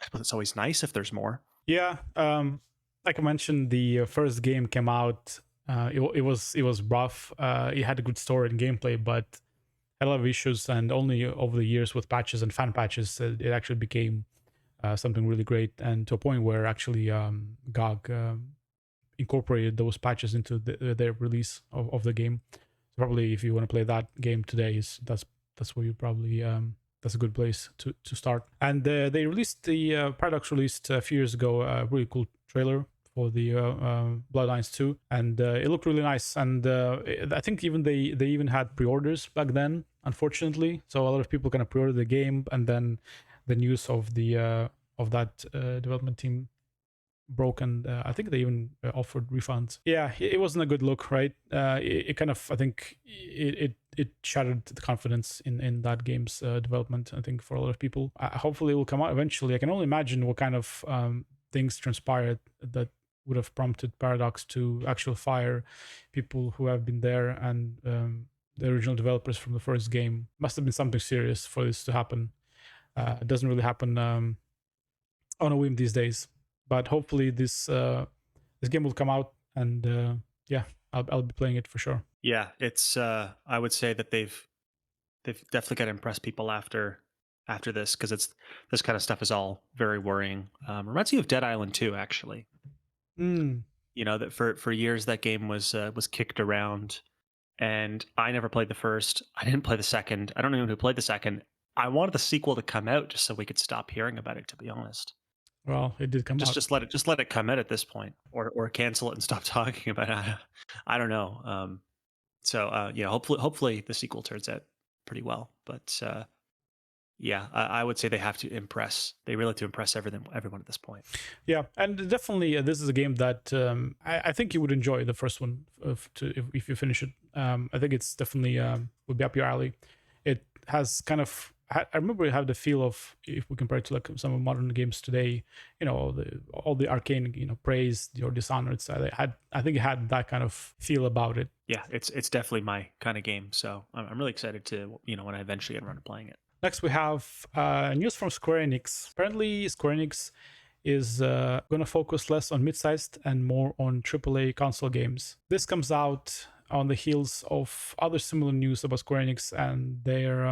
suppose it's always nice if there's more. Yeah, like I mentioned, the first game came out. It was rough. It had a good story and gameplay, but had a lot of issues. And only over the years, with patches and fan patches, it actually became something really great. And to a point where actually GOG incorporated those patches into their release of the game. So probably if you want to play that game today, that's where you probably that's a good place to start. And they released Paradox released a few years ago a really cool trailer for the Bloodlines 2, and it looked really nice. And I think even they even had pre-orders back then, unfortunately. So a lot of people kind of pre-ordered the game, and then the news of that development team broke, and I think they even offered refunds. Yeah, it wasn't a good look, right? It kind of, I think it shattered the confidence in that game's development, I think, for a lot of people. Hopefully it will come out eventually. I can only imagine what kind of things transpired that would have prompted Paradox to actually fire people who have been there, and the original developers from the first game. Must have been something serious for this to happen. It doesn't really happen on a whim these days, but hopefully this game will come out, and yeah, I'll be playing it for sure. Yeah, it's I would say that they've definitely got to impress people after this, because it's this kind of stuff is all very worrying. Reminds me of Dead Island 2, actually. You know, that for years that game was kicked around, and I never played the first. I didn't play the second. I don't know who played the second. I wanted the sequel to come out just so we could stop hearing about it, to be honest. Well, it did come out. Just let it come out at this point, or cancel it and stop talking about it. I don't know. So yeah, hopefully the sequel turns out pretty well. But yeah, I would say they have to impress. They really have to impress everyone at this point. Yeah, and definitely this is a game that I think you would enjoy the first one if you finish it. I think it's definitely would be up your alley. It has kind of, I remember it had the feel of, if we compare it to like some of modern games today, you know, all the arcane, you know, praise or Dishonored. So I think it had that kind of feel about it. Yeah, it's definitely my kind of game. So I'm really excited to, you know, when I eventually get around to playing it. Next, we have news from Square Enix. Apparently, Square Enix is going to focus less on mid-sized and more on AAA console games. This comes out on the heels of other similar news about Square Enix and their,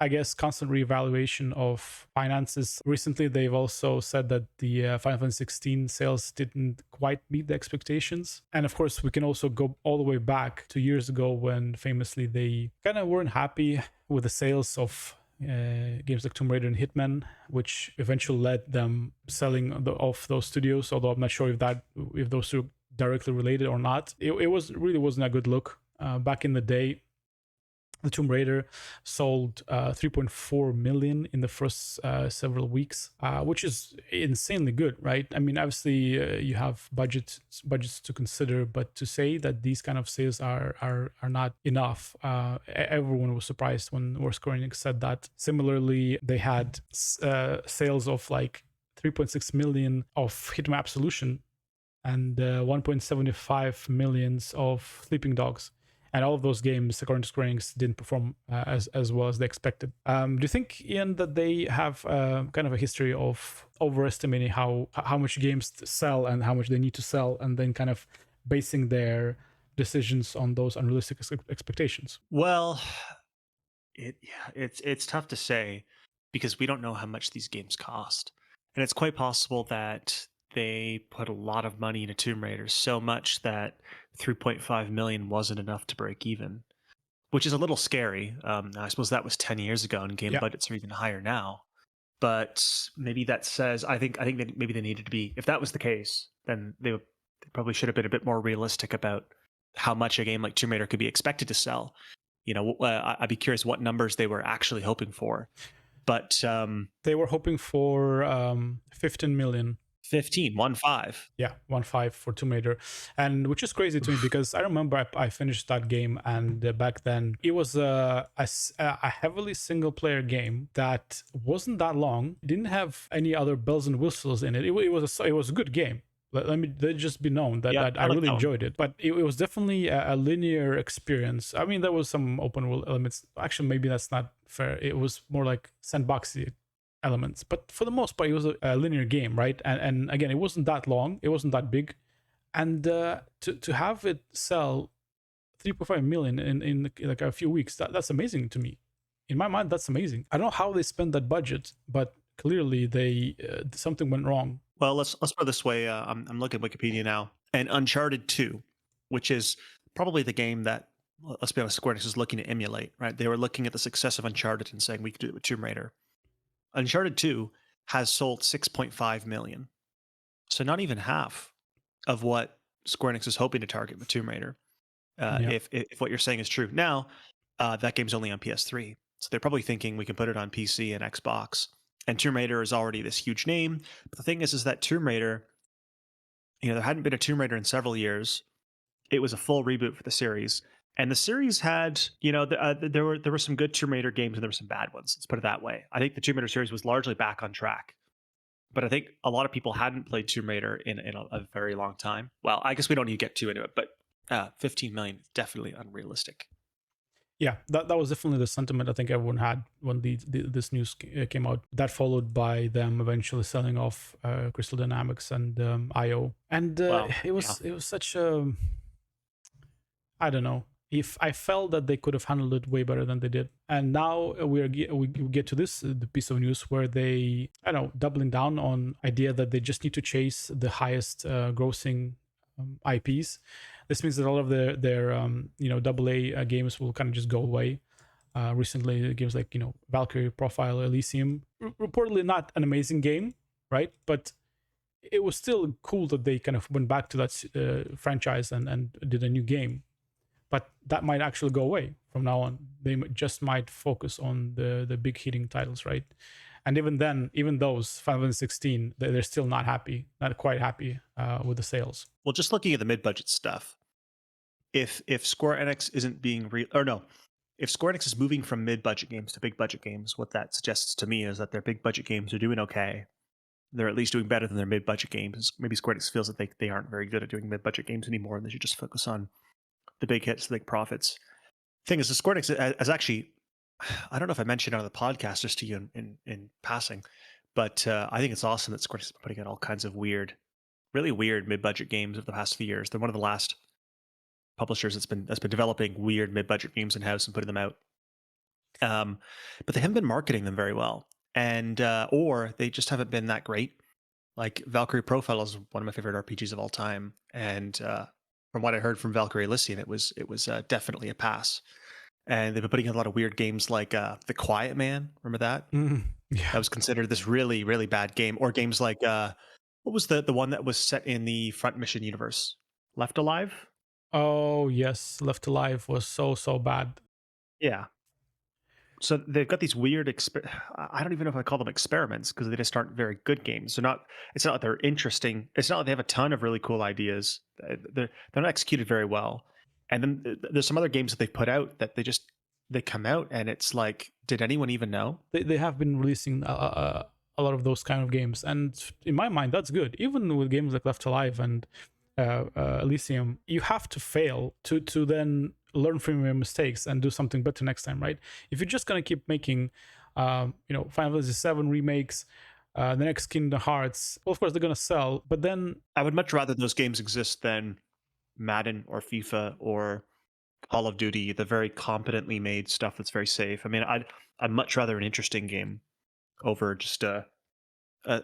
I guess, constant reevaluation of finances. Recently, they've also said that the Final Fantasy 16 sales didn't quite meet the expectations. And of course, we can also go all the way back 2 years ago when famously they kind of weren't happy with the sales of games like Tomb Raider and Hitman, which eventually led them selling off those studios. Although I'm not sure if those two directly related or not. It really wasn't a good look. Back in the day, the Tomb Raider sold 3.4 million in the first several weeks, which is insanely good, right? I mean, obviously you have budgets to consider, but to say that these kind of sales are not enough, everyone was surprised when Square Enix said that. Similarly, they had sales of like 3.6 million of Hitman Absolution and 1.75 millions of Sleeping Dogs. And all of those games, according to Square Enix, didn't perform as well as they expected. Do you think, Ian, that they have kind of a history of overestimating how much games sell and how much they need to sell, and then kind of basing their decisions on those unrealistic expectations? Well, it's tough to say because we don't know how much these games cost, and it's quite possible that they put a lot of money into Tomb Raider, so much that 3.5 million wasn't enough to break even, which is a little scary. I suppose that was 10 years ago, and game budgets are even higher now. But maybe that says, I think that maybe they needed to be, if that was the case, then they probably should have been a bit more realistic about how much a game like Tomb Raider could be expected to sell. You know, I'd be curious what numbers they were actually hoping for. But they were hoping for 15 million. 15. Yeah, 1.5 for Tomb Raider, and which is crazy to me because I remember I finished that game, and back then it was a heavily single player game that wasn't that long. It didn't have any other bells and whistles in it. It was a good game. Let it just be known that I really enjoyed it, but it was definitely a linear experience. I mean, there was some open world elements. Actually, maybe that's not fair. It was more like sandboxy elements, but for the most part it was a linear game, right? And again, it wasn't that long, it wasn't that big, and to have it sell 3.5 million in like a few weeks, that's amazing to me. In my mind, that's amazing. I don't know how they spent that budget, but clearly they something went wrong. Well, let's put it this way. I'm looking at Wikipedia now, and Uncharted 2, which is probably the game that, let's be honest, Square Enix is looking to emulate, right? They were looking at the success of Uncharted and saying we could do it with Tomb Raider. Uncharted 2 has sold 6.5 million. So not even half of what Square Enix is hoping to target with Tomb Raider. If what you're saying is true. Now, that game's only on PS3. So they're probably thinking we can put it on PC and Xbox. And Tomb Raider is already this huge name. But the thing is that Tomb Raider, there hadn't been a Tomb Raider in several years. It was a full reboot for the series. And the series had, there were some good Tomb Raider games and there were some bad ones. Let's put it that way. I think the Tomb Raider series was largely back on track. But I think a lot of people hadn't played Tomb Raider in a very long time. Well, I guess we don't need to get too into it, but 15 million is definitely unrealistic. Yeah, that was definitely the sentiment I think everyone had when this news came out. That followed by them eventually selling off Crystal Dynamics and IO, and it was such a, I don't know. If I felt that they could have handled it way better than they did, and now we get to this the piece of news where they, I don't know, doubling down on idea that they just need to chase the highest grossing IPs. This means that all of their AA games will kind of just go away. Recently, games like Valkyrie Profile, Elysium, reportedly not an amazing game, right? But it was still cool that they kind of went back to that franchise and did a new game. But that might actually go away from now on. They just might focus on the big hitting titles, right? And even then, even those Final Fantasy 16, they're still not quite happy with the sales. Well, just looking at the mid-budget stuff, if Square Enix isn't being if Square Enix is moving from mid-budget games to big-budget games, what that suggests to me is that their big-budget games are doing okay. They're at least doing better than their mid-budget games. Maybe Square Enix feels that they aren't very good at doing mid-budget games anymore, and they should just focus on the big hits, the big profits. Thing is, the Square Enix has actually, I don't know if I mentioned it on the podcast just to you in passing, but I think it's awesome that Square Enix is putting out all kinds of really weird mid-budget games over the past few years. They're one of the last publishers that's been developing weird mid-budget games in-house and putting them out. But they haven't been marketing them very well, and or they just haven't been that great. Like Valkyrie Profile is one of my favorite RPGs of all time, and from what I heard from Valkyrie Elysium, it was definitely a pass. And they've been putting in a lot of weird games like The Quiet Man. Remember that? Yeah. That was considered this really, really bad game. Or games like what was the one that was set in the Front Mission universe? Left Alive? Oh yes, Left Alive was so bad. Yeah. So they've got these weird I don't even know if I call them experiments because they just aren't very good games. It's not like they're interesting. It's not like they have a ton of really cool ideas. They're not executed very well. And then there's some other games that they've put out that they come out and it's like, did anyone even know? They have been releasing a lot of those kind of games, and in my mind, that's good. Even with games like Left Alive and Elysium, you have to fail to then learn from your mistakes and do something better next time, right? If you're just gonna keep making Final Fantasy 7 remakes, the next Kingdom Hearts, well, of course they're gonna sell, but then I would much rather those games exist than Madden or FIFA or Call of Duty, the very competently made stuff that's very safe. I mean, I'd much rather an interesting game over just a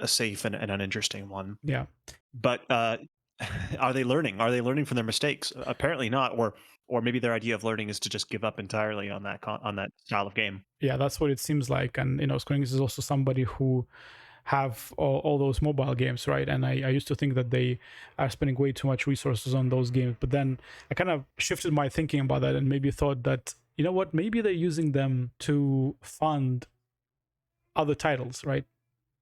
safe and an uninteresting one. Yeah. But are they learning? Are they learning from their mistakes? Apparently not. Or maybe their idea of learning is to just give up entirely on that style of game. Yeah, that's what it seems like. And Square Enix is also somebody who have all those mobile games, right? And I used to think that they are spending way too much resources on those games, but then I kind of shifted my thinking about that and maybe thought that, you know what, maybe they're using them to fund other titles, right?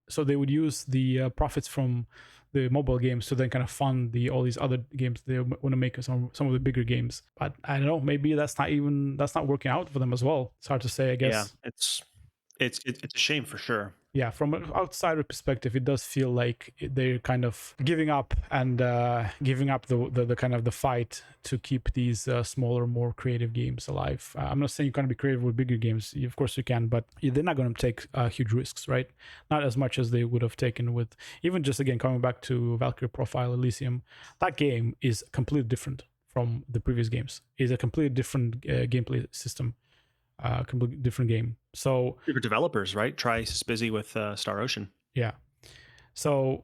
So they would use the profits from the mobile games to then kind of fund all these other games they want to make, some of the bigger games. But I don't know, maybe that's not working out for them as well. It's hard to say, I guess. Yeah, it's a shame for sure. Yeah, from an outsider perspective, it does feel like they're kind of giving up and giving up the kind of the fight to keep these smaller, more creative games alive. I'm not saying you can't be creative with bigger games. Of course you can, but they're not going to take huge risks, right? Not as much as they would have taken with, even just again coming back to Valkyrie Profile Elysium. That game is completely different from the previous games. It's a completely different gameplay system. Completely different game. So for developers, right? Trice is busy with Star Ocean. Yeah. So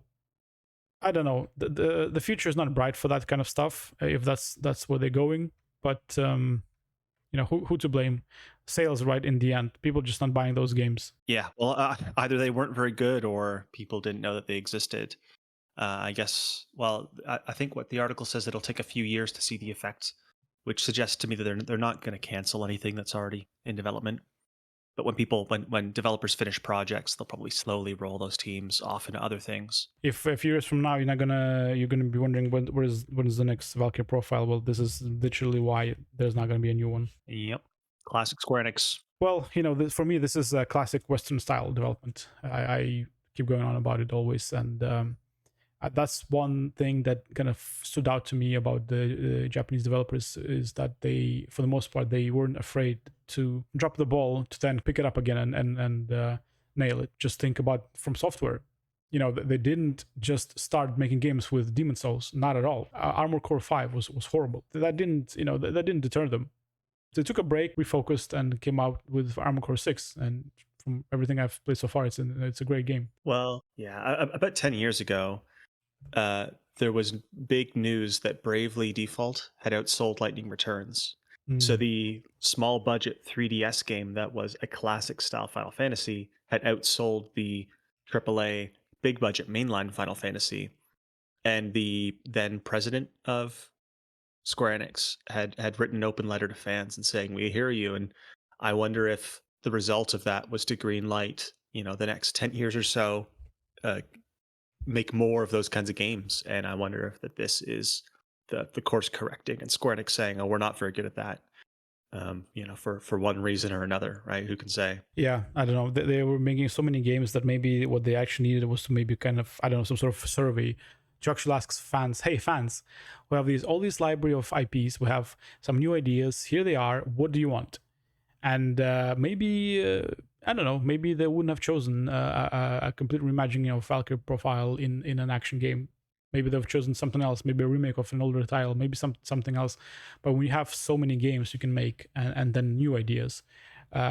I don't know. The future is not bright for that kind of stuff, if that's where they're going. But who to blame? Sales, right? In the end, people just not buying those games. Yeah, well, either they weren't very good or people didn't know that they existed. I guess. Well, I think what the article says, it'll take a few years to see the effect, which suggests to me that they're not going to cancel anything that's already in development. But when developers finish projects, they'll probably slowly roll those teams off into other things. If a few years from now you're gonna be wondering when is the next Valkyrie profile, well, this is literally why there's not gonna be a new one. Yep, classic Square Enix. Well, for me, this is a classic Western style development. I keep going on about it always, and that's one thing that kind of stood out to me about the Japanese developers, is that they, for the most part, they weren't afraid to drop the ball to then pick it up again and nail it. Just think about From Software. They didn't just start making games with Demon Souls, not at all. Armoured Core 5 was horrible. That didn't deter them. They took a break, refocused, and came out with Armoured Core 6. And from everything I've played so far, it's a great game. Well, yeah, about 10 years ago, there was big news that Bravely Default had outsold Lightning Returns. So the small budget 3DS game that was a classic style Final Fantasy had outsold the AAA big budget mainline Final Fantasy. And the then president of Square Enix had written an open letter to fans and saying, "We hear you." And I wonder if the result of that was to green light, the next 10 years or so, make more of those kinds of games. And I wonder if that this is the course correcting, and Square Enix saying, "Oh, we're not very good at that," for one reason or another, right? Who can say? Yeah, I don't know. They were making so many games that maybe what they actually needed was to maybe kind of, I don't know, some sort of survey to actually ask fans, "Hey, fans, we have all these library of IPs. We have some new ideas. Here they are. What do you want?" And maybe I don't know. Maybe they wouldn't have chosen a complete reimagining of Valkyrie profile in an action game. Maybe they've chosen something else. Maybe a remake of an older title. Maybe something else. But when you have so many games you can make, and then new ideas,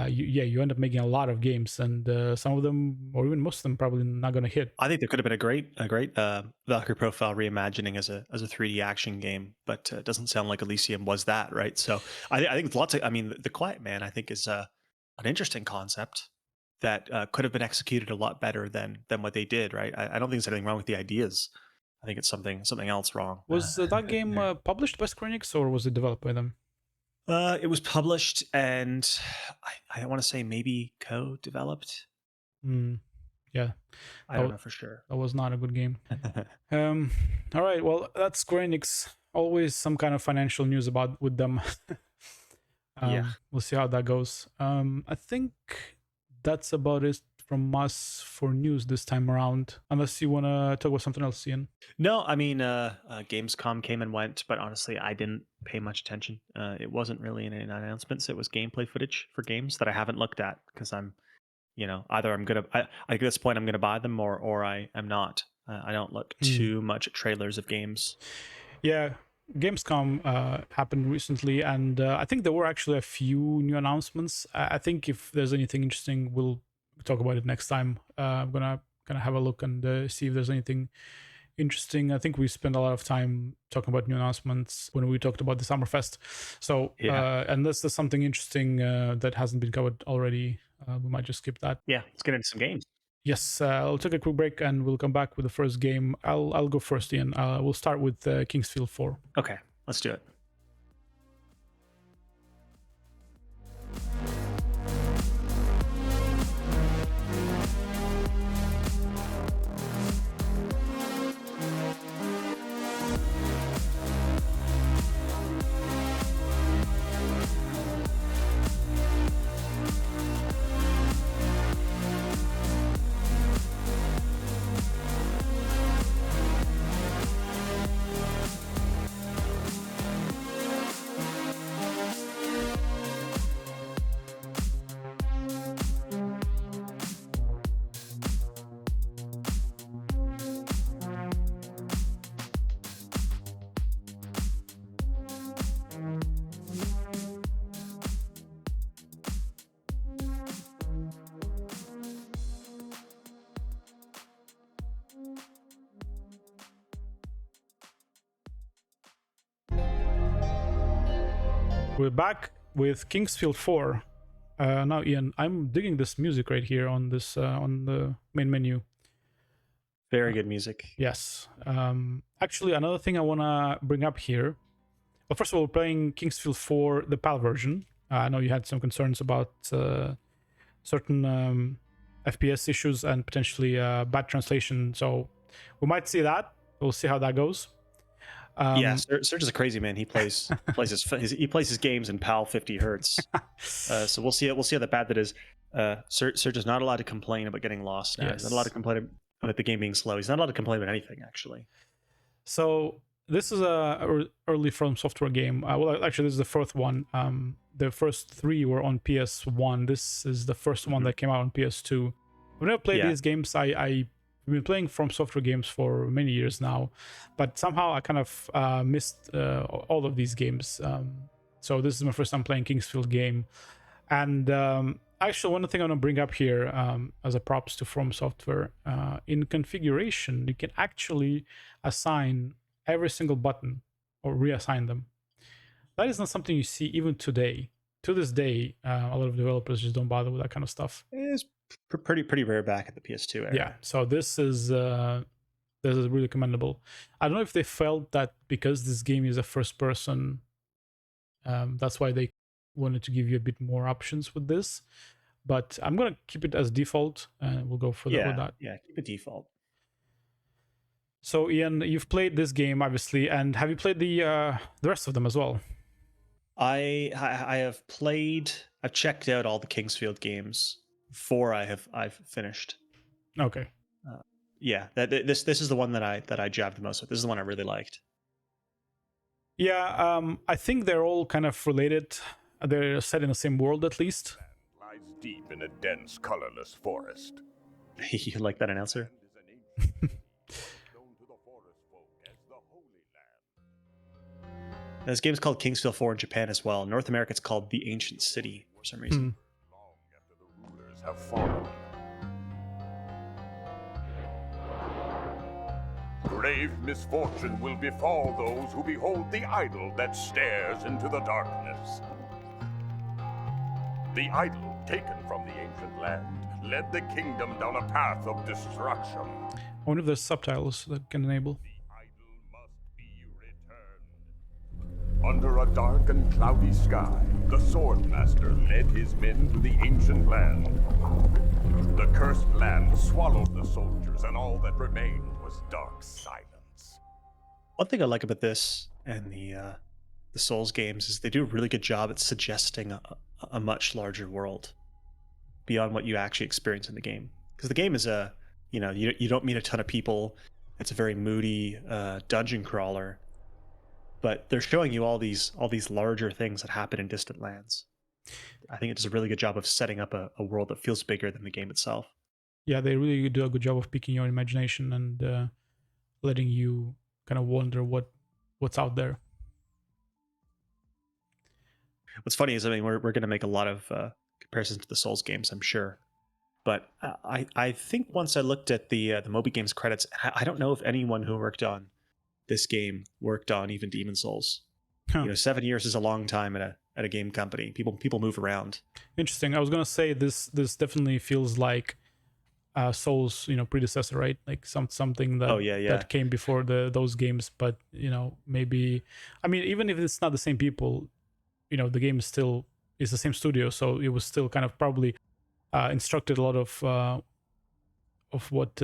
you end up making a lot of games, and some of them, or even most of them, probably not going to hit. I think there could have been a great Valkyrie profile reimagining as a 3D action game, but it doesn't sound like Elysium was that, right? So I think lots of, the Quiet Man, I think, is an interesting concept that could have been executed a lot better than what they did, right? I don't think there's anything wrong with the ideas. I think it's something else wrong. Was that game published by Square Enix, or was it developed by them? It was published, and I want to say maybe co-developed. Yeah, I don't know for sure. That was not a good game. All right, well, that's Square Enix. Always some kind of financial news with them. Yeah, we'll see how that goes. I think that's about it from us for news this time around, unless you want to talk about something else, Ian. No, Gamescom came and went, but honestly, I didn't pay much attention. It wasn't really any announcements. It was gameplay footage for games that I haven't looked at, because I'm, either at this point I'm gonna buy them, or I am not. I don't look too much at trailers of games. Yeah, Gamescom happened recently, and I think there were actually a few new announcements. I think if there's anything interesting, we'll talk about it next time. I'm gonna kind of have a look and see if there's anything interesting. I think we spent a lot of time talking about new announcements when we talked about the Summerfest. So unless there's something interesting that hasn't been covered already, we might just skip that. Yeah, let's get into some games. Yes, I'll take a quick break and we'll come back with the first game. I'll go first, Ian. We'll start with Kingsfield 4. Okay, let's do it. We're back with Kingsfield 4. Now, Ian, I'm digging this music right here on this on the main menu. Very good music. Yes. Actually, another thing I want to bring up here. Well, first of all, we're playing Kingsfield 4, the PAL version. I know you had some concerns about certain FPS issues and potentially bad translation. So we might see that. We'll see how that goes. Yeah, Serge is a crazy man. He plays his games in PAL 50 hertz. So we'll see how the bad that is. Serge is not allowed to complain about getting lost now. He's not allowed to complain about the game being slow. He's not allowed to complain about anything, actually. So this is a early From Software game. Well, actually, this is the fourth one. The first three were on PS1. This is the first one that came out on PS2. I've never played these games. I've been playing From Software games for many years now, but somehow I kind of missed all of these games. So this is my first time playing Kingsfield game. And actually, one thing I want to bring up here as a props to From Software, in configuration, you can actually assign every single button or reassign them. That is not something you see even today. To this day, a lot of developers just don't bother with that kind of stuff. It's pretty rare back at the PS2 era. Yeah, so this is really commendable. I don't know if they felt that because this game is a first person, that's why they wanted to give you a bit more options with this. But I'm gonna keep it as default, and we'll go further with that. Yeah, keep it default. So Ian, you've played this game obviously, and have you played the rest of them as well? I have played. I've checked out all the Kingsfield games. 4 I've finished. Okay. Yeah, this is the one that I jabbed the most with. This is the one I really liked. Yeah, I think they're all kind of related. They're set in the same world at least. Lies deep in a dense, colorless forest. You like that announcer? This game's called Kingsfield 4 in Japan as well. In North America, it's called The Ancient City for some reason. Long after the rulers have fallen. Grave misfortune will befall those who behold the idol that stares into the darkness. The idol, taken from the ancient land, led the kingdom down a path of destruction. I wonder if there's subtitles that can enable. The idol must be returned. Under a dark and cloudy sky, the Swordmaster led his men to the ancient land. The cursed land swallowed the soldiers, and all that remained was dark silence. One thing I like about this and the Souls games is they do a really good job at suggesting a much larger world beyond what you actually experience in the game. Because the game is you don't meet a ton of people. It's a very moody dungeon crawler, but they're showing you all these larger things that happen in distant lands. I think it does a really good job of setting up a world that feels bigger than the game itself. Yeah, they really do a good job of piquing your imagination and letting you kind of wonder what's out there. What's funny is, I mean, we're going to make a lot of comparisons to the Souls games, I'm sure. But I think once I looked at the Moby Games credits, I don't know if anyone who worked on this game worked on even Demon Souls. Huh. 7 years is a long time at a game company. People move around. Interesting. I was gonna say this definitely feels like Souls, predecessor, right? Like something that that came before those games. But maybe, I mean, even if it's not the same people, the game is the same studio, so it was still kind of probably instructed a lot of what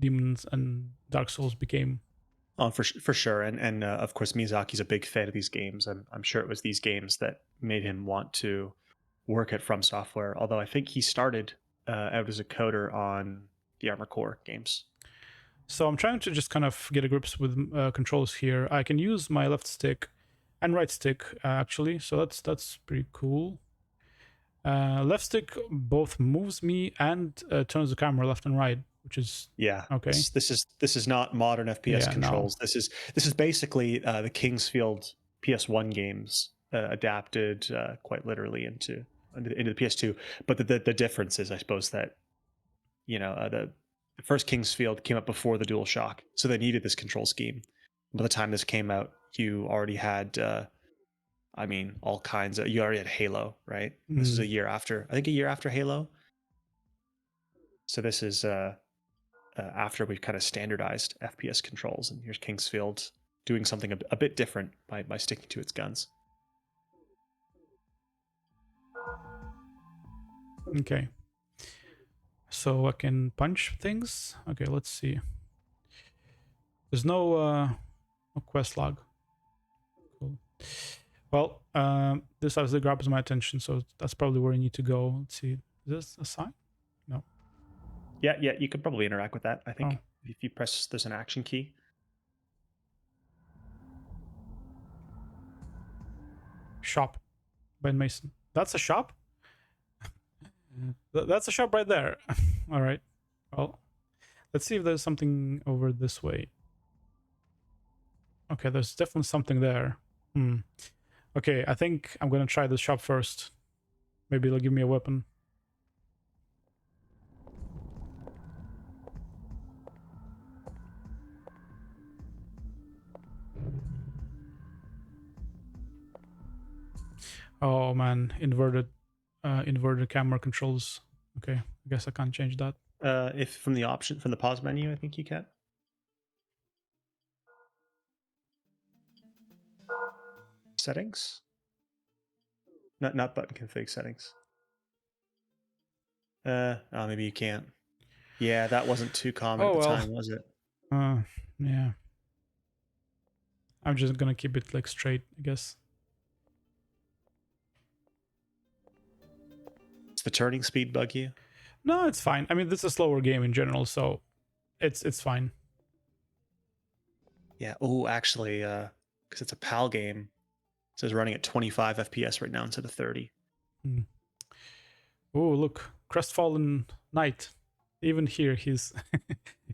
Demons and Dark Souls became. Oh, for sure, and of course Miyazaki's a big fan of these games. I'm sure it was these games that made him want to work at From Software. Although I think he started out as a coder on the Armoured Core games. So I'm trying to just kind of get a grips with controls here. I can use my left stick and right stick actually, so that's pretty cool. Left stick both moves me and turns the camera left and right, which is okay. This is not modern FPS controls. No. This is basically the Kingsfield PS1 games adapted quite literally into the PS2. But the difference is, I suppose, that the first Kingsfield came up before the DualShock, so they needed this control scheme. By the time this came out, you already had I mean, all kinds of. You already had Halo, right? This is a year after. I think a year after Halo. So this is after we've kind of standardized FPS controls, and here's Kingsfield doing something a bit different by sticking to its guns. Okay. So I can punch things. Okay, let's see. There's no quest log. Cool. Well, this obviously grabs my attention, so that's probably where I need to go. Let's see. Is this a sign? No. Yeah, you could probably interact with that. I think if you press, there's an action key. Shop, Ben Mason. That's a shop? That's a shop right there. All right. Well, let's see if there's something over this way. Okay, there's definitely something there. Okay, I think I'm gonna try this shop first. Maybe it'll give me a weapon. Oh man, inverted camera controls. Okay, I guess I can't change that. If from the pause menu, I think you can. Settings? Not button config settings. Maybe you can't. Yeah, that wasn't too common at the time, was it? Yeah. I'm just gonna keep it like straight, I guess. Does the turning speed bug you? No, it's fine. I mean, this is a slower game in general, so it's fine. Yeah. Oh, actually, because it's a PAL game, it says running at 25 FPS right now instead of 30. Oh, look, crestfallen knight. Even here, he's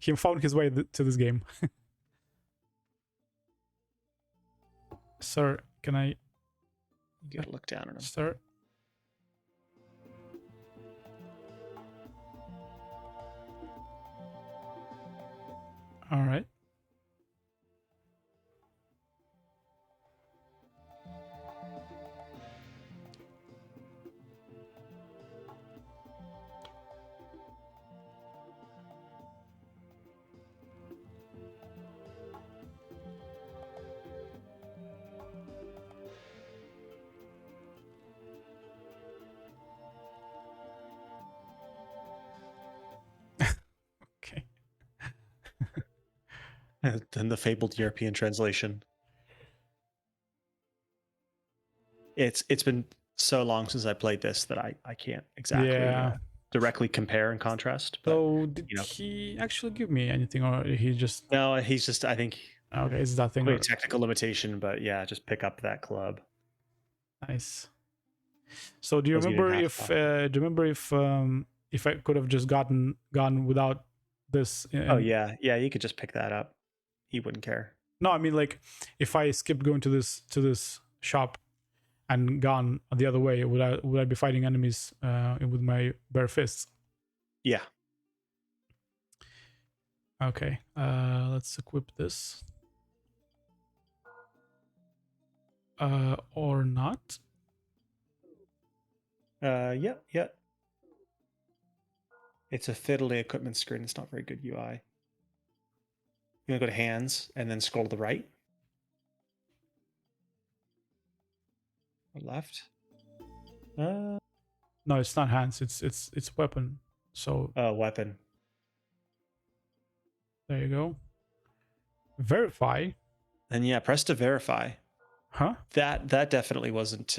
he found his way to this game. Sir, can I? You gotta look down on him. Sir. All right. Okay. Then the fabled European translation. It's been so long since I played this that I can't exactly directly compare and contrast. But, so did he actually give me anything, or he just? No, he's just. I think. Okay, it's that thing. Probably a technical limitation, but yeah, just pick up that club. Nice. So do you remember if I could have just gone without this? Oh yeah, you could just pick that up. He wouldn't care. No, I mean, like, if I skipped going to this shop and gone the other way, would I be fighting enemies with my bare fists? Yeah. Okay. Let's equip this. Or not? Yeah. It's a fiddly equipment screen. It's not very good UI. You're gonna go to hands and then scroll to the right. Or left. No, it's not hands. It's weapon. So. Weapon. There you go. Verify. And yeah, press to verify. Huh? That definitely wasn't.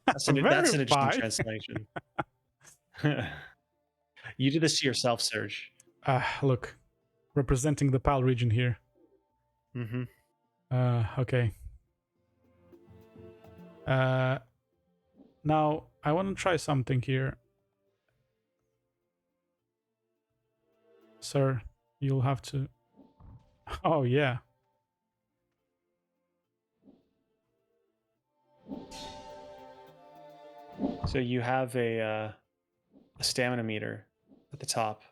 That's an interesting translation. You did this to yourself, Serge. Look, representing the PAL region here. Mm-hmm. Okay. Now I want to try something here, sir. You'll have to. Oh yeah. So you have a stamina meter at the top.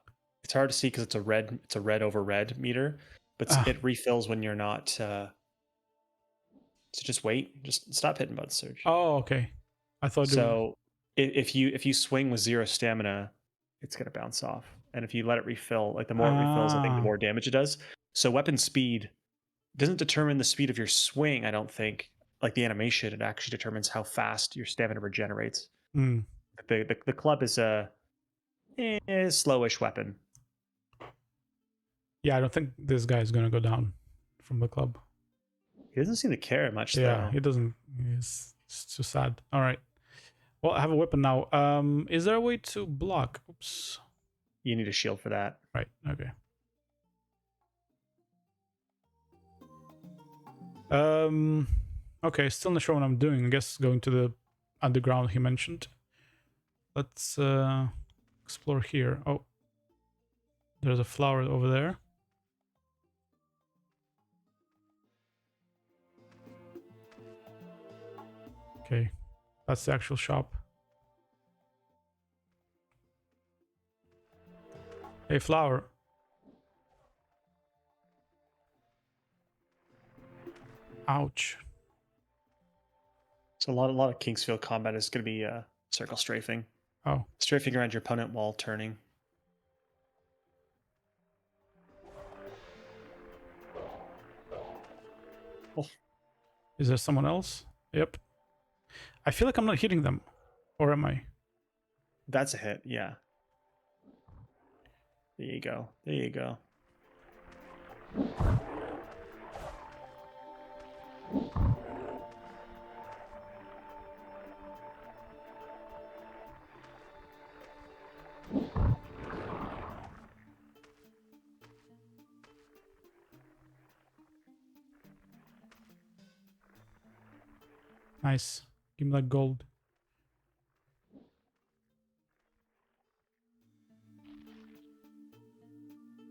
It's hard to see because it's a red over red meter, but it refills when you're not So just wait. Just stop hitting button surge. Oh, okay. I thought. So if you swing with 0 stamina, it's gonna bounce off. And if you let it refill, like the more it refills, I think the more damage it does. So weapon speed doesn't determine the speed of your swing, I don't think. Like the animation, it actually determines how fast your stamina regenerates. Mm. The club is a slowish weapon. Yeah, I don't think this guy is gonna go down from the club. He doesn't seem to care much, Yeah, though. he doesn't. It's too sad. All right. Well, I have a weapon now. Is there a way to block? Oops. You need a shield for that. Right. Okay. Okay. Still not sure what I'm doing. I guess going to the underground he mentioned. Let's explore here. Oh, there's a flower over there. Okay, that's the actual shop. Hey, flower. Ouch. So a lot of Kingsfield combat is going to be circle strafing. Oh. Strafing around your opponent while turning. Oh. Is there someone else? Yep. I feel like I'm not hitting them. Or am I? That's a hit, yeah. There you go. There you go. Nice. Give me that gold.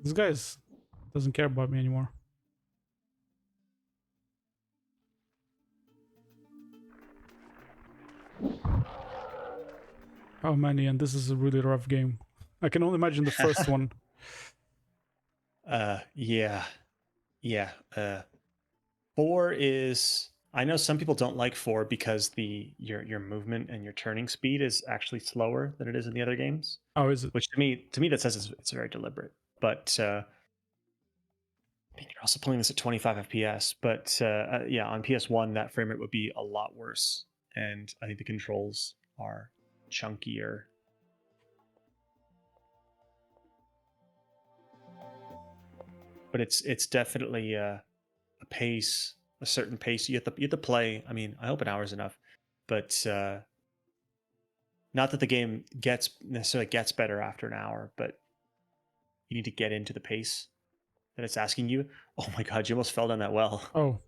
This guy doesn't care about me anymore. How many? And this is a really rough game. I can only imagine the first one. Yeah. 4 is... I know some people don't like 4 because your movement and your turning speed is actually slower than it is in the other games. Oh, is it? Which to me that says it's very deliberate. But I mean, you're also playing this at 25 FPS. But yeah, on PS1 that frame rate would be a lot worse, and I think the controls are chunkier. But it's definitely a pace. A certain pace you have to play. I mean, I hope an hour is enough, but not that the game necessarily gets better after an hour, but you need to get into the pace that it's asking you. Oh my god, you almost fell down that well. Oh.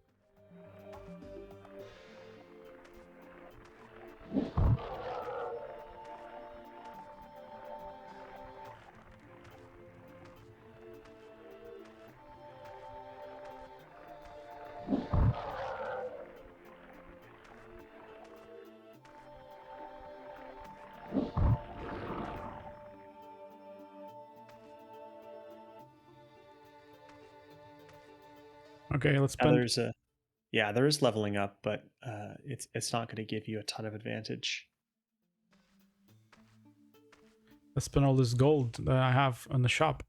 Okay, let's spend... there is leveling up, but it's not going to give you a ton of advantage. Let's spend all this gold that I have in the shop.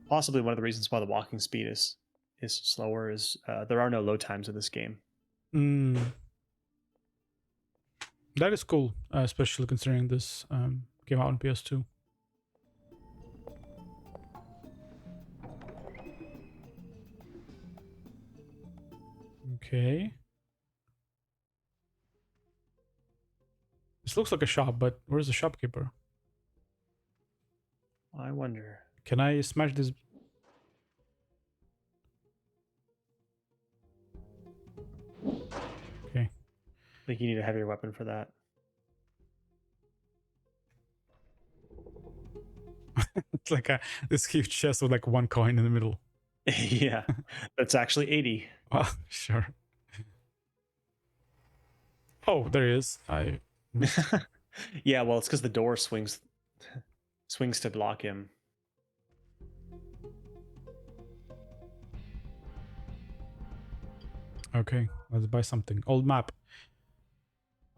Possibly one of the reasons why the walking speed is slower is there are no load times in this game. That is cool, especially considering this came out on PS2. Okay. This looks like a shop, but where's the shopkeeper? I wonder. Can I smash this? Okay. I think you need a heavier weapon for that. It's like this huge chest with like one coin in the middle. Yeah, that's actually 80. Well, sure. Oh, there he is. Yeah, well, it's because the door swings to block him. Okay, let's buy something. Old map.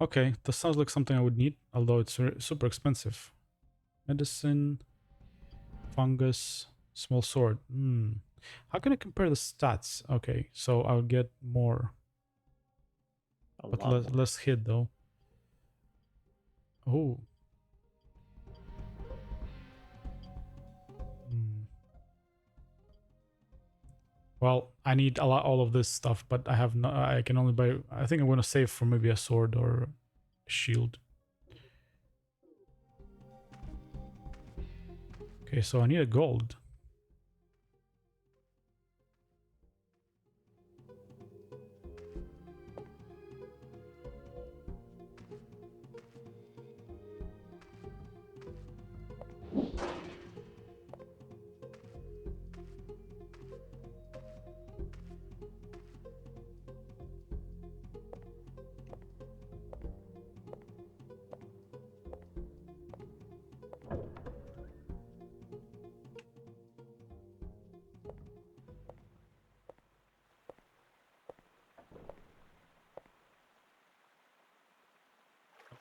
Okay, that sounds like something I would need, although it's super expensive. Medicine, fungus, small sword. How can I compare the stats? Okay, so I'll get more, A but lot more. less hit though. Oh. Well, I need all of this stuff, but I have no. I can only buy. I think I'm gonna save for maybe a sword or a shield. Okay, so I need a gold.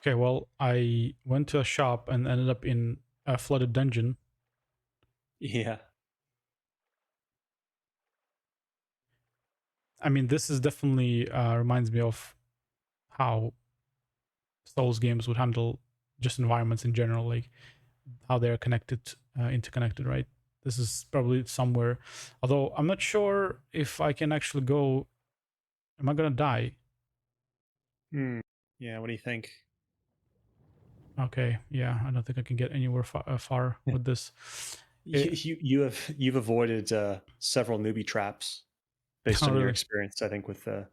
Okay, well, I went to a shop and ended up in a flooded dungeon. Yeah. I mean, this is definitely reminds me of how Souls games would handle just environments in general, like how they're connected, interconnected, right? This is probably somewhere, although I'm not sure if I can actually go. Am I gonna die? Yeah, what do you think? Okay, yeah, I don't think I can get anywhere far with this. You've avoided several newbie traps based Oh, on your really? experience, I think, with the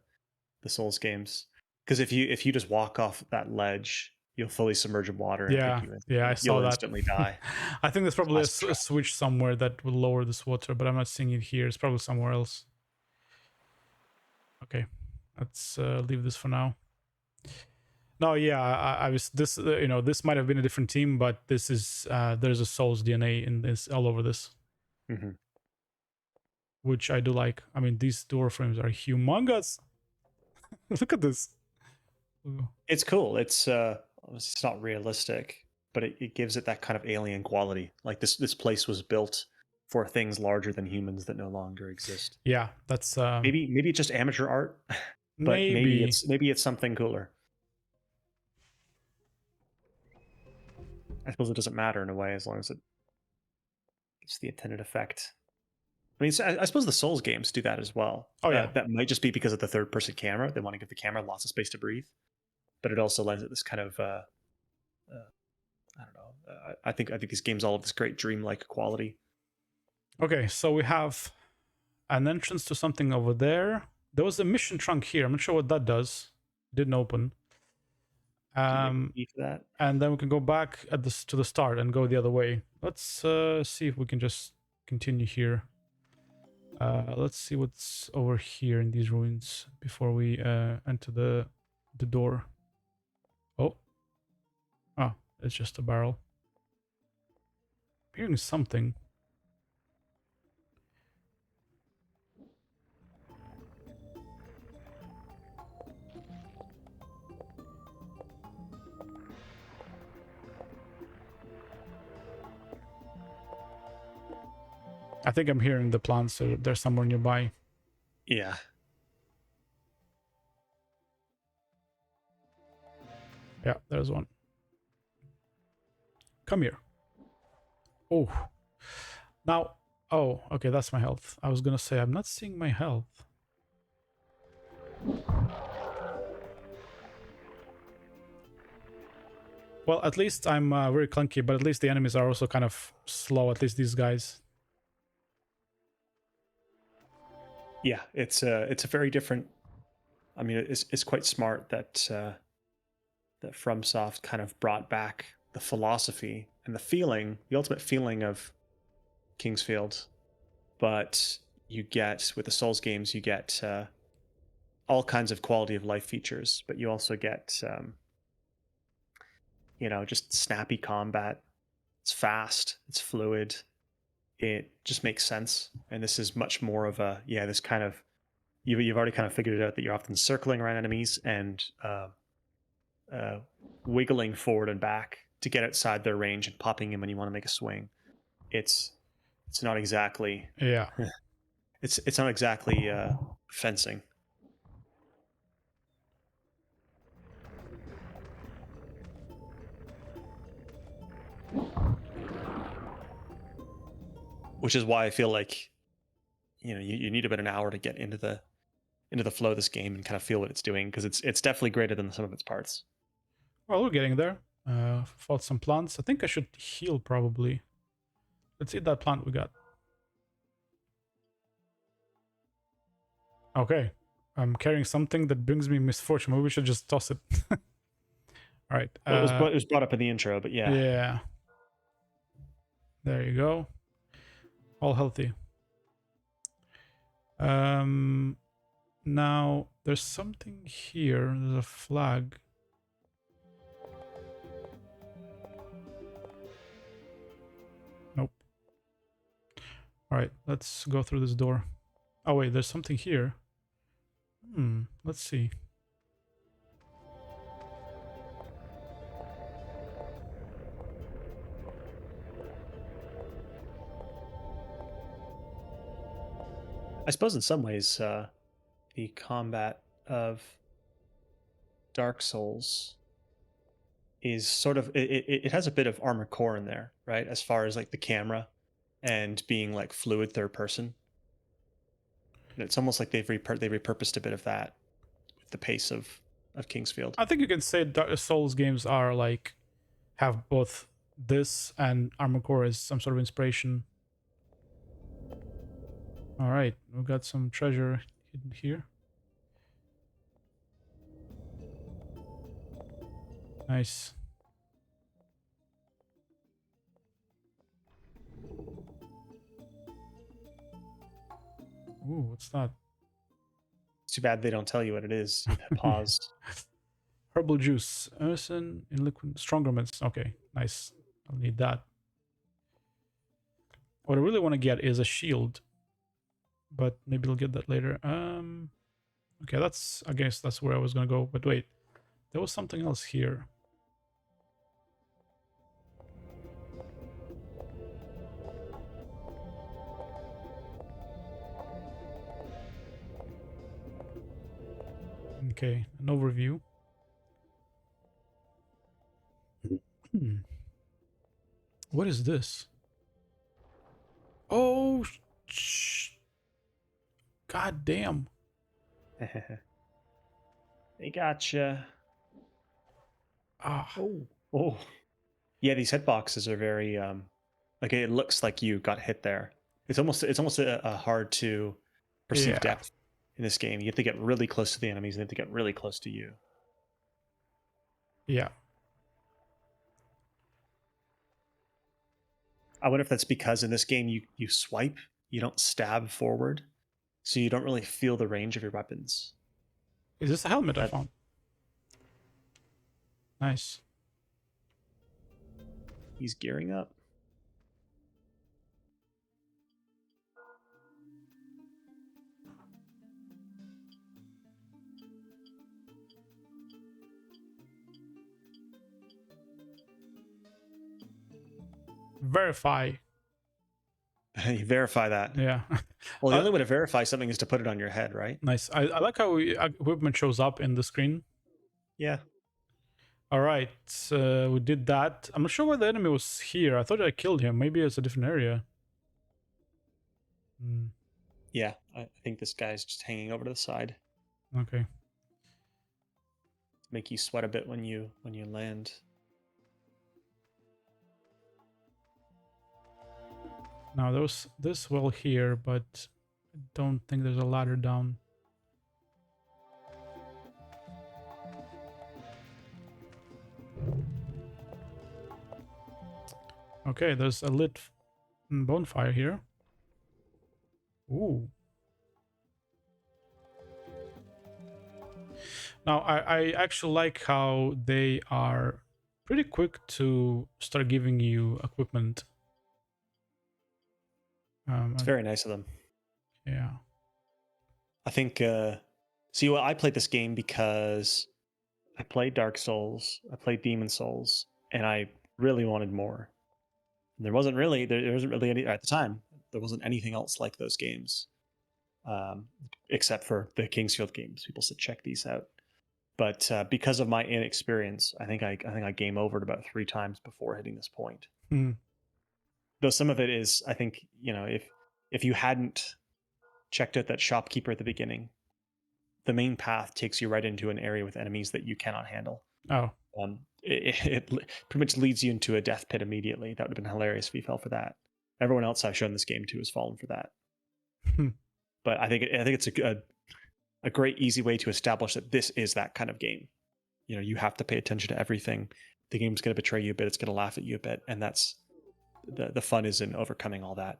Souls games. Because if you just walk off that ledge, you'll fully submerge in water, and I think Yeah, yeah, I saw you'll that. instantly die. I think there's probably Classic a trap. switch somewhere that will lower this water, but I'm not seeing it here. It's probably somewhere else. Okay, let's leave this for now. No, yeah, I was this. This might have been a different team, but this is there's a Souls DNA in this all over this, Mm-hmm. which I do like. I mean, these door frames are humongous. Look at this. Ooh. It's cool. Obviously it's not realistic, but it gives it that kind of alien quality. Like this place was built for things larger than humans that no longer exist. Yeah, that's Maybe it's just amateur art, but maybe. maybe it's something cooler. I suppose it doesn't matter in a way as long as it's the intended effect. I mean, I suppose the Souls games do that as well. Oh yeah, That might just be because of the third-person camera. They want to give the camera lots of space to breathe, but it also lends it this kind of I don't know. I think these games all have this great dreamlike quality. okay. So we have an entrance to something over there. There was a mission trunk here. I'm not sure what that does. It didn't open. Can you for that? And then we can go back at this to the start and go the other way. Let's see if we can just continue here. Let's see what's over here in these ruins before we enter the door. Oh, it's just a barrel. I'm hearing something. I think I'm hearing the plants, so they're somewhere nearby. Yeah. Yeah, there's one. Come here. Oh. Now, oh, okay, that's my health. I was gonna say, I'm not seeing my health. Well, at least I'm very clunky, but at least the enemies are also kind of slow, at least these guys. Yeah, it's a very different. I mean, it's quite smart that that FromSoft kind of brought back the philosophy and the feeling, the ultimate feeling of Kingsfield, but you get with the Souls games, you get all kinds of quality of life features, but you also get just snappy combat. It's fast, it's fluid, it just makes sense. And this is much more of this kind of you've already kind of figured it out that you're often circling around enemies and wiggling forward and back to get outside their range and popping in when you want to make a swing. It's not exactly Yeah. it's not exactly fencing. Which is why I feel like you need about an hour to get into the flow of this game and kind of feel what it's doing, because it's definitely greater than some of its parts. Well, we're getting there. Fought some plants. I think I should heal probably. Let's eat that plant we got. Okay. I'm carrying something that brings me misfortune. Maybe we should just toss it. All right. Well, it was brought up in the intro, but yeah. Yeah. There you go. All healthy. Now there's something here. There's a flag. Nope. All right, let's go through this door. Oh wait, there's something here. Let's see. I suppose in some ways, the combat of Dark Souls is sort of it has a bit of Armored Core in there, right? As far as like the camera and being like fluid third person. And it's almost like they repurposed a bit of that with the pace of Kingsfield. I think you can say Dark Souls games are like have both this and Armored Core as some sort of inspiration. All right, we've got some treasure hidden here. Nice. Ooh, what's that? It's too bad they don't tell you what it is. You pause. Herbal juice. Earthen in liquid. Stronger medicine. Okay, nice. I'll need that. What I really want to get is a shield. But maybe I'll get that later. Okay, I guess that's where I was gonna go. But wait, there was something else here. Okay, an overview. What is this? Oh, God damn. They gotcha. Ah. Oh. Yeah, these hitboxes are very like it looks like you got hit there. It's almost a hard to perceive depth in this game. You have to get really close to the enemies and they have to get really close to you. Yeah. I wonder if that's because in this game you swipe, you don't stab forward, so you don't really feel the range of your weapons. Is this a helmet I found? Nice. He's gearing up. Verify. You verify that. Yeah. Well, the only way to verify something is to put it on your head, right? Nice. I like how equipment shows up in the screen. Yeah. All right. We did that. I'm not sure why the enemy was here. I thought I killed him. Maybe it's a different area. Yeah, I think this guy's just hanging over to the side. Okay. Make you sweat a bit when you land. Now there's this well here, but I don't think there's a ladder down. Okay, there's a lit bonfire here. Ooh. Now I actually like how they are pretty quick to start giving you equipment. It's very nice of them. Yeah. I think I played this game because I played Dark Souls, I played Demon Souls, and I really wanted more. And there wasn't really any at the time. There wasn't anything else like those games, um, except for the Kingsfield games. People said check these out, but because of my inexperience, I think I game overed about 3 times before hitting this point. Hmm. Though some of it is, I think, if you hadn't checked out that shopkeeper at the beginning, the main path takes you right into an area with enemies that you cannot handle. Oh, It pretty much leads you into a death pit immediately. That would have been hilarious if you fell for that. Everyone else I've shown this game to has fallen for that. Hmm. But I think it's a great easy way to establish that this is that kind of game. You have to pay attention to everything. The game's going to betray you a bit. It's going to laugh at you a bit, and that's the fun is in overcoming all that,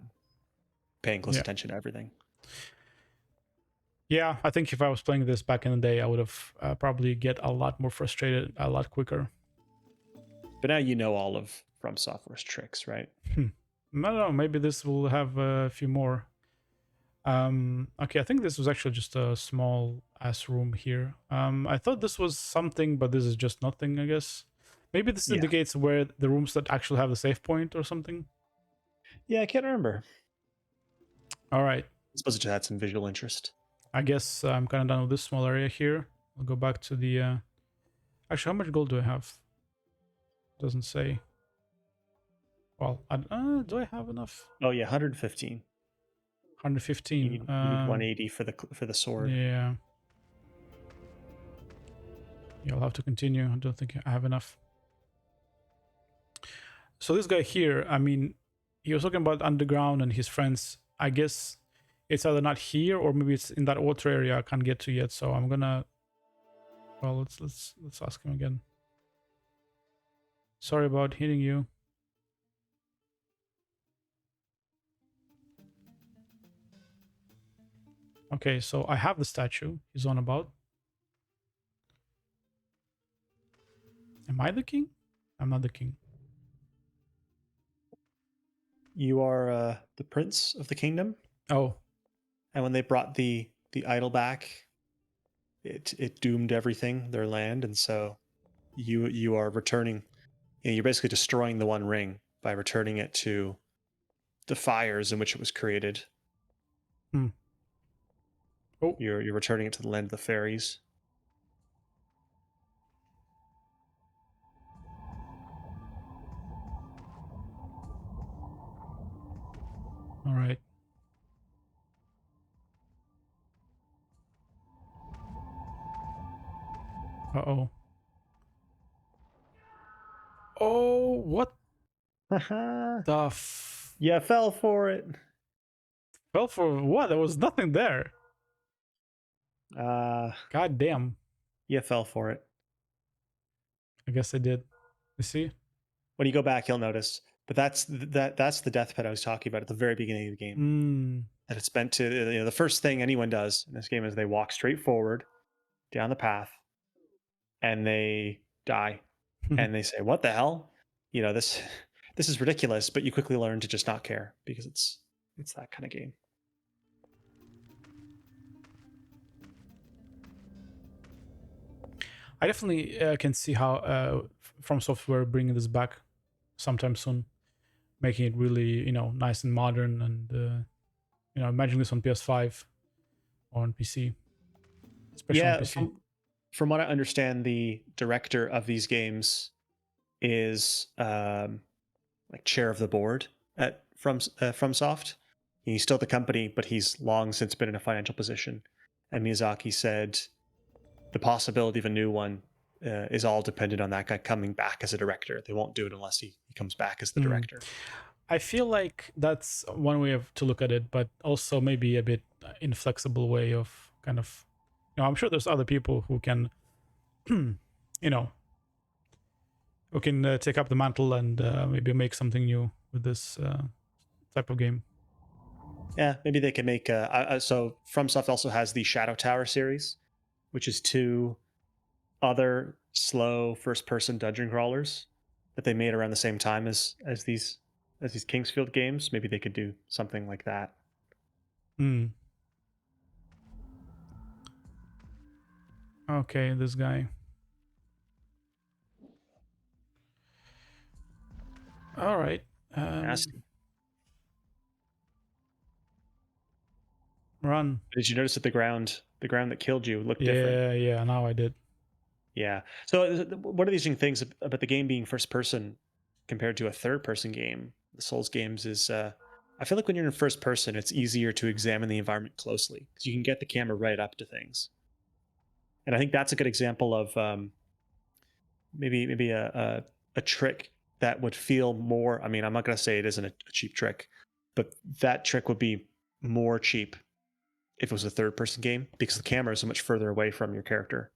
paying close attention to everything. Yeah, I think if I was playing this back in the day, I would have probably get a lot more frustrated a lot quicker. But now you know all of From Software's tricks, right? I don't know. Maybe this will have a few more. Okay, I think this was actually just a small ass room here. I thought this was something, but this is just nothing, I guess. Maybe this indicates where the rooms that actually have the save point or something. Yeah, I can't remember. All right. I suppose it just had some visual interest. I guess I'm kind of done with this small area here. I'll go back to the... Actually, how much gold do I have? Doesn't say. Well, do I have enough? Oh yeah, 115. 115. You need 180 for the sword. Yeah. You'll have to continue. I don't think I have enough. So this guy here, I mean, he was talking about underground and his friends. I guess it's either not here or maybe it's in that water area I can't get to yet. So I'm gonna. Well, let's ask him again. Sorry about hitting you. Okay, so I have the statue he's on about. Am I the king? I'm not the king. You are the prince of the kingdom. Oh. And when they brought the idol back, it doomed everything, their land, and so you are returning. You're basically destroying the One Ring by returning it to the fires in which it was created. Hmm. Oh. You're returning it to the land of the fairies. All right. Uh-oh. Oh, what the Yeah, fell for it. Fell for what? There was nothing there. God damn. Yeah, fell for it. I guess I did. You see? When you go back, you'll notice. But that's the death pit I was talking about at the very beginning of the game. That it's meant to. The first thing anyone does in this game is they walk straight forward down the path, and they die, and they say, "What the hell? This is ridiculous." But you quickly learn to just not care because it's that kind of game. I definitely can see how From Software bringing this back sometime soon, making it really nice and modern, and imagine this on PS5 or on PC, especially on PC. From what I understand, the director of these games is like chair of the board at FromSoft. He's still at the company, but he's long since been in a financial position. And Miyazaki said the possibility of a new one is all dependent on that guy coming back as a director. They won't do it unless he comes back as the director. I feel like that's one way to look at it, but also maybe a bit inflexible way of kind of, I'm sure there's other people who can, who can take up the mantle and maybe make something new with this type of game. Yeah, maybe they can make. So FromSoft also has the Shadow Tower series, which is 2 other slow first-person dungeon crawlers that they made around the same time as these Kingsfield games. Maybe they could do something like that. Okay, this guy. All right. Nasty. Run. Did you notice that the ground that killed you looked different? Yeah, now I did. Yeah. So one of these things about the game being first person compared to a third person game, the Souls games, is I feel like when you're in first person, it's easier to examine the environment closely because you can get the camera right up to things. And I think that's a good example of maybe a trick that would feel more. I mean, I'm not going to say it isn't a cheap trick, but that trick would be more cheap if it was a third person game because the camera is so much further away from your character.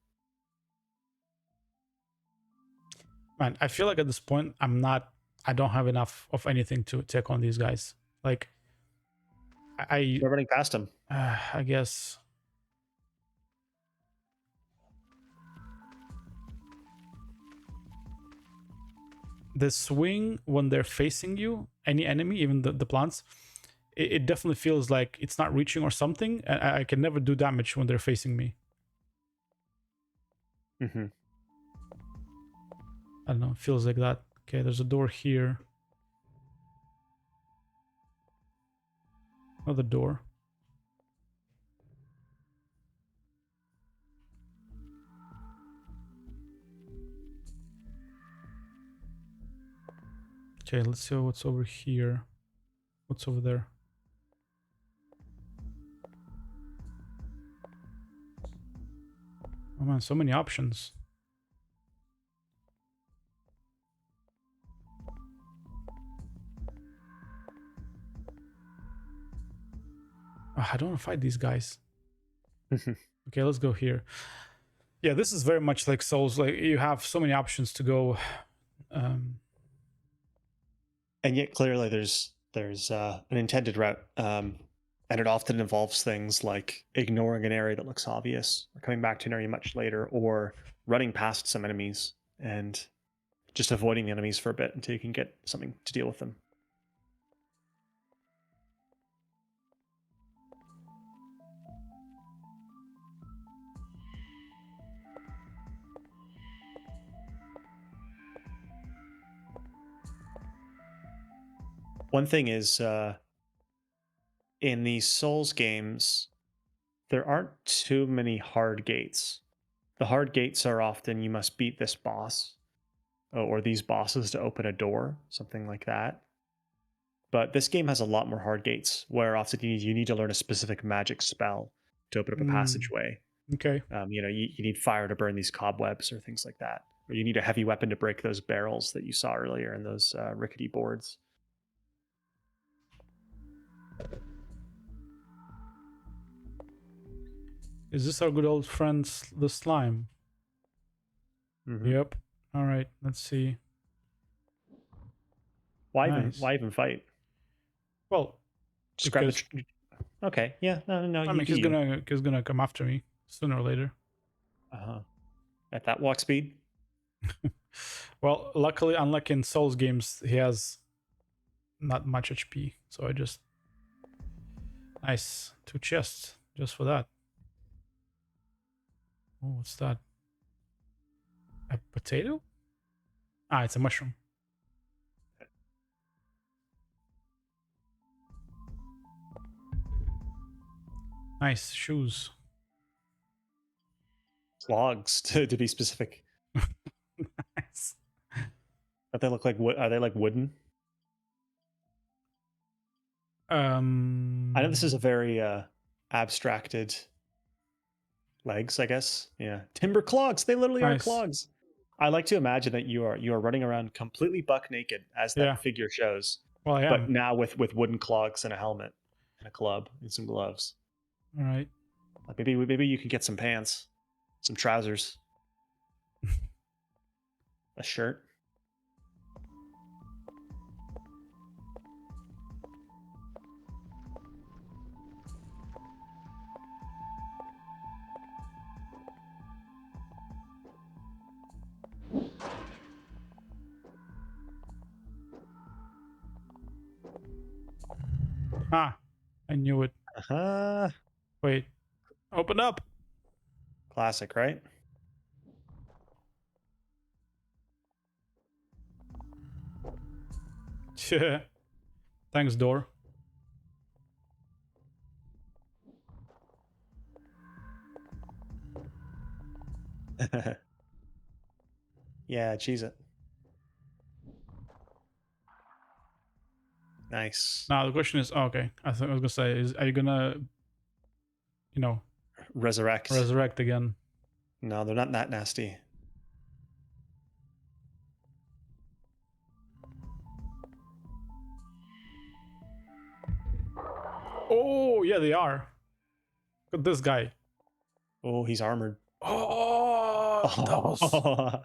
Man, I feel like at this point I don't have enough of anything to take on these guys. Like You're running past them. I guess the swing when they're facing you, any enemy, even the plants, it definitely feels like it's not reaching or something. And I can never do damage when they're facing me. Mm-hmm. I don't know, it feels like that. Okay, there's a door here. Another door. Okay, let's see what's over here. What's over there? Oh man, so many options. Oh, I don't want to fight these guys. Okay, let's go here. Yeah, this is very much like Souls. Like you have so many options to go. And yet clearly there's an intended route, and it often involves things like ignoring an area that looks obvious, or coming back to an area much later, or running past some enemies and just avoiding the enemies for a bit until you can get something to deal with them. One thing is, in these Souls games, there aren't too many hard gates. The hard gates are often you must beat this boss or these bosses to open a door, something like that. But this game has a lot more hard gates where often you need to learn a specific magic spell to open up a passageway. Okay. You need fire to burn these cobwebs or things like that. Or you need a heavy weapon to break those barrels that you saw earlier in those rickety boards. Is this our good old friend, the slime? Mm-hmm. Yep. All right, let's see. Why Nice. even fight? Well, just grab the okay, yeah, no. I mean, he's gonna come after me sooner or later. At that walk speed. Well, luckily, unlike in Souls games, he has not much HP, so I just nice 2 chests just for that. Oh, what's that? A potato? Ah, it's a mushroom. Nice shoes. Clogs, to be specific. Nice. But they look like wood. Are they like wooden? I know this is a very abstracted legs, I guess. Yeah, timber clogs. They literally are clogs. I like to imagine that you are running around completely buck naked, as that figure shows. Well, I am. But now with wooden clogs and a helmet and a club and some gloves. All right. Like maybe you can get some pants, some trousers, a shirt. Ah, I knew it. Uh-huh. Wait, open up. Classic, right? Yeah. Thanks, door. Yeah, cheese it. Nice. Now the question is, okay, I was gonna say, are you gonna, Resurrect. resurrect again? No, they're not that nasty. Oh, yeah, they are. Look at this guy. Oh, he's armored. Oh, that was...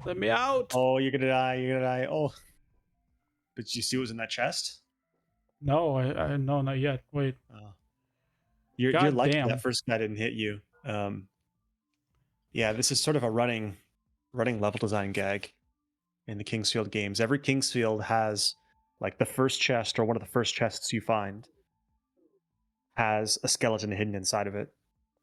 Let me out. Oh, you're gonna die. You're gonna die. Oh. But did you see what was in that chest? No, I no, not yet. Wait. Oh. You're God lucky damn. that first guy didn't hit you. Yeah, this is sort of a running level design gag in the Kingsfield games. Every Kingsfield has like the first chest or one of the first chests you find has a skeleton hidden inside of it.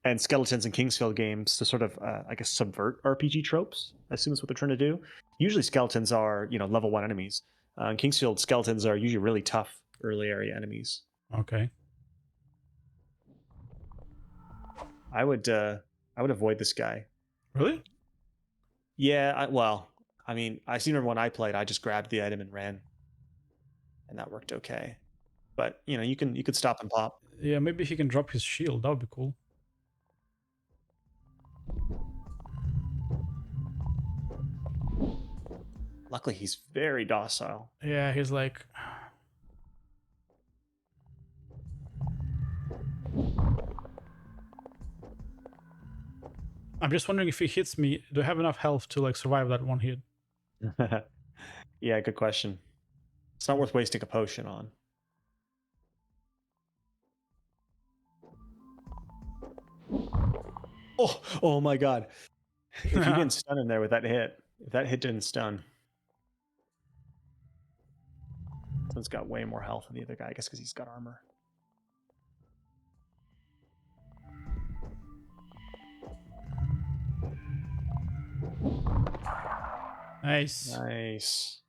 And skeletons in Kingsfield games to sort of, I guess, subvert RPG tropes. I assume that's what they're trying to do. Usually skeletons are, level 1 enemies. In Kingsfield, skeletons are usually really tough early area enemies. Okay. I would avoid this guy. Really? Yeah, I seem to remember when I played, I just grabbed the item and ran, and that worked okay. But you could stop and pop. Yeah, maybe he can drop his shield. That would be cool. Luckily, he's very docile. Yeah, he's like... I'm just wondering if he hits me, do I have enough health to like survive that one hit? Yeah, good question. It's not worth wasting a potion on. Oh my god. If you didn't stun him there with that hit, if that hit didn't stun. This one's got way more health than the other guy, I guess because he's got armor. Nice. Nice.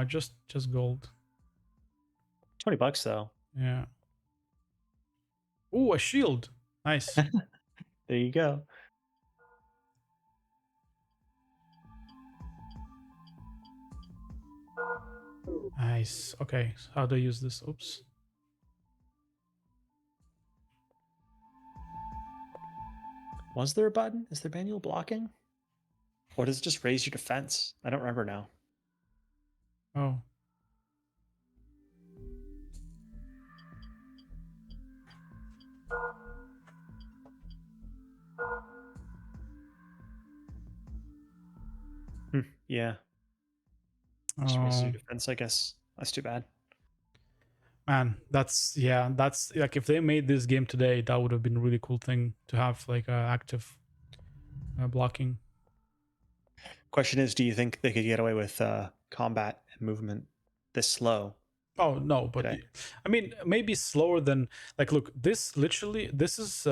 Just gold. $20 though. Yeah. Ooh, a shield. Nice. There you go. Nice. Okay, so how do I use this? Oops. Was there a button? Is there manual blocking? Or does it just raise your defense? I don't remember now. Oh. Yeah. Just raises your defense, I guess. That's too bad. Man, that's like if they made this game today, that would have been a really cool thing to have, like active blocking. Question is, do you think they could get away with combat and movement this slow? Oh no, but today? I mean, maybe slower than like. Look, this is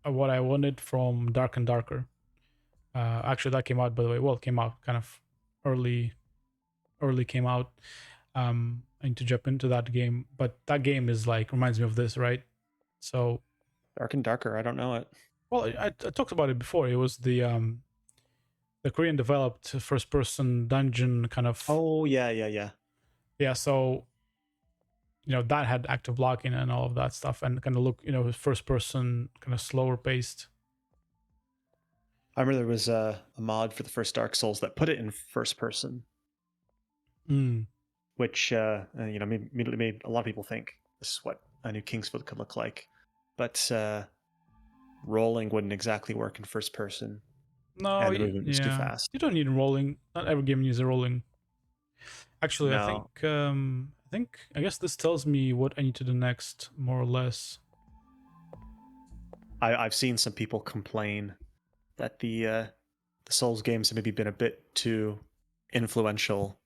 what I wanted from Dark and Darker. Actually, that came out, by the way. Well, it came out kind of early came out into Japan to that game, but that game is like reminds me of this, right? So Dark and Darker, I don't know it. Well, I talked about it before. It was the Korean developed first person dungeon kind of. Oh yeah. Yeah, so that had active blocking and all of that stuff, and kind of look first person kind of slower paced. I remember there was a mod for the first Dark Souls that put it in first person, which immediately made a lot of people think this is what a new Kingsfield could look like. But rolling wouldn't exactly work in first person. No, and the movement was too fast. You don't need rolling. Not every game needs a rolling. Actually, No. I guess this tells me what I need to do next, more or less. I've seen some people complain that the Souls games have maybe been a bit too influential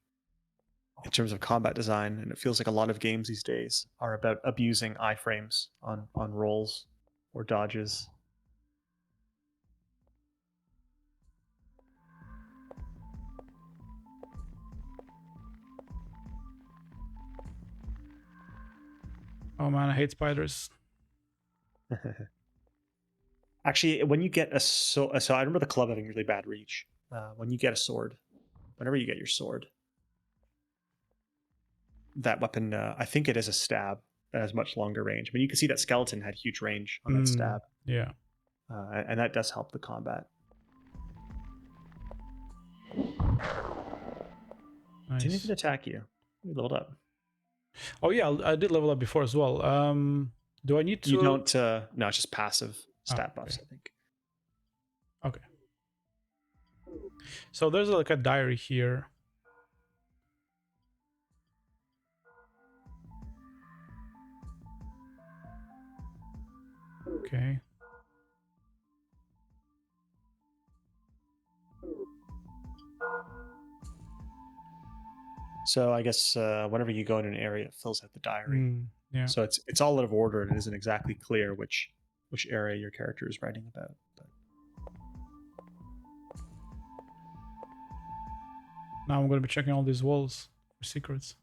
in terms of combat design, and it feels like a lot of games these days are about abusing iframes on rolls or dodges. Oh man, I hate spiders. Actually, when you get a sword, so I remember the club having really bad reach. When you get a sword, whenever you get your sword, that weapon, I think it is a stab that has much longer range. I mean, you can see that skeleton had huge range on that stab, Yeah. and that does help the combat. Nice. Didn't even attack you. You leveled up. Oh yeah, I did level up before as well. Do I need to? You don't. No, it's just passive stat buffs, okay. I think. Okay. So there's like a diary here. Okay. So I guess whenever you go in an area, it fills out the diary. Yeah. So it's all out of order, and it isn't exactly clear which area your character is writing about. But Now I'm gonna be checking all these walls for secrets.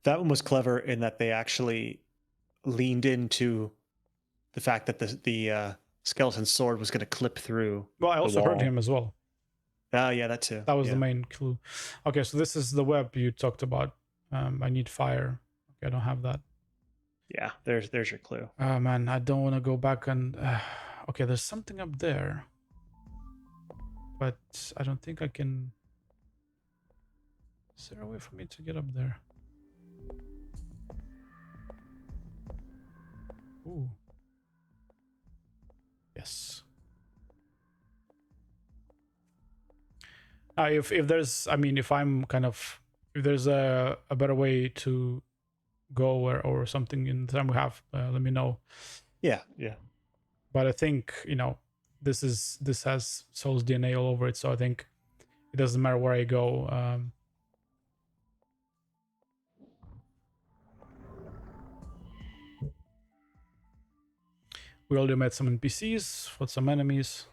that one was clever in that they actually leaned into the fact that the skeleton sword was going to clip through. Well, I also heard him as well. Oh yeah, that too. That was the main clue. Okay, so this is the web you talked about. I need fire. Okay, I don't have that. Yeah, there's your clue. Oh man, I don't want to go back and. Okay, there's something up there, but I don't think I can. Is there a way for me to get up there? Ooh. Yes. If there's, I mean, if I'm kind of, if there's a better way to go or something in the time we have, let me know. Yeah. But I think, this has Soul's DNA all over it, so I think it doesn't matter where I go. We already met some NPCs, fought some enemies.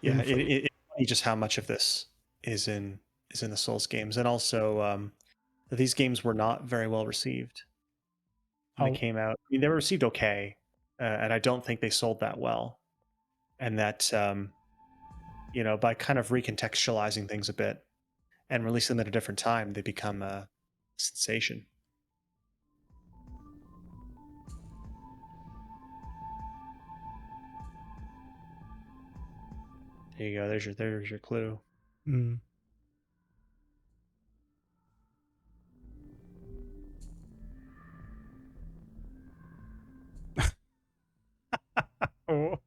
Yeah, it's funny just how much of this is in the Souls games, and also these games were not very well received when they came out. I mean, they were received okay, and I don't think they sold that well. And that by kind of recontextualizing things a bit and releasing them at a different time, they become a sensation. There you go. There's your clue. Oh.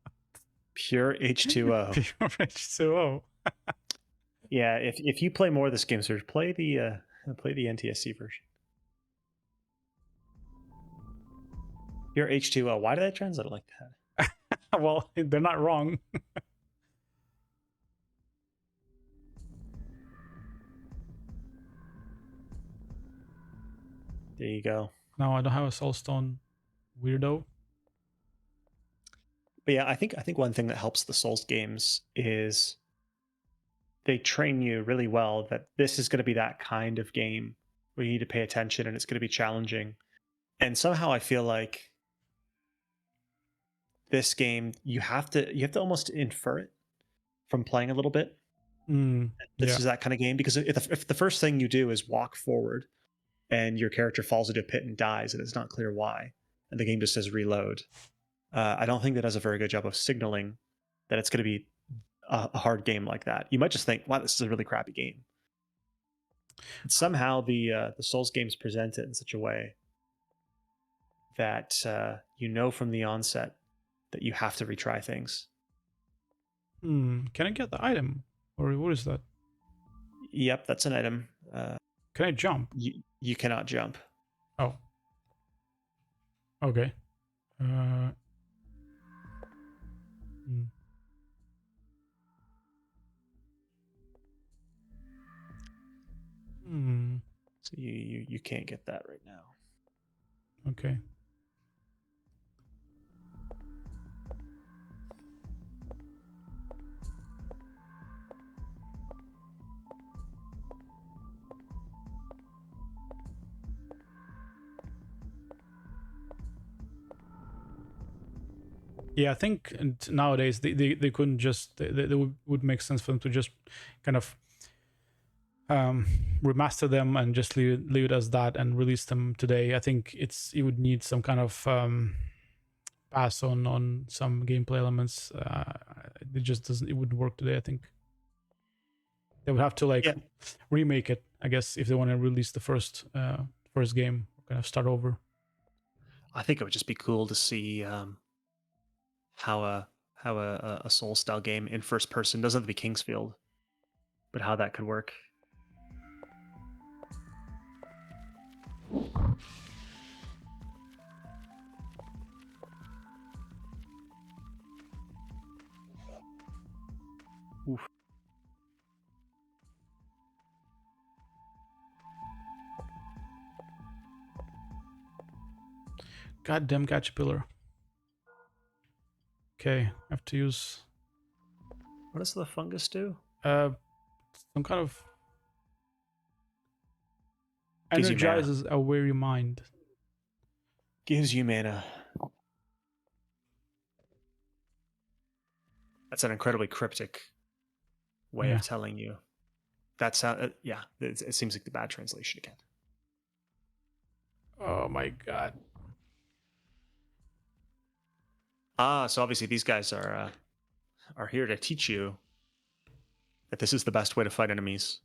Pure H2O. Pure H2O. Yeah, if you play more of this game, Serge, play the NTSC version. Pure H2O. Why did I translate it like that? Well, they're not wrong. There you go. No, I don't have a soulstone, weirdo. But yeah, I think one thing that helps the Souls games is they train you really well that this is going to be that kind of game where you need to pay attention and it's going to be challenging. And somehow I feel like this game you have to almost infer it from playing a little bit. This is that kind of game, because if the first thing you do is walk forward and your character falls into a pit and dies and it's not clear why, and the game just says reload, I don't think that does a very good job of signaling that it's going to be a hard game like that. You might just think, wow, this is a really crappy game. And somehow the Souls games present it in such a way that from the onset that you have to retry things. Can I get the item? Or what is that? Yep, that's an item. Can I jump? You cannot jump. Oh. Okay. So you can't get that right now. Okay. Yeah, I think nowadays they couldn't just they would make sense for them to just kind of remaster them and just leave it as that and release them today. I think it would need some kind of pass on some gameplay elements. It just doesn't, it wouldn't work today. I think they would have to like remake it, I guess, if they want to release the first game, kind of start over. I think it would just be cool to see how a Soul style game in first person, doesn't have to be Kingsfield, but how that could work. Oof. Goddamn caterpillar. Okay, I have to use. What does the fungus do? Some kind of Gives you mana. energizes a weary mind. Gives you mana. That's an incredibly cryptic way of telling you. That's how. It seems like the bad translation again. Oh my god. So obviously these guys are here to teach you that this is the best way to fight enemies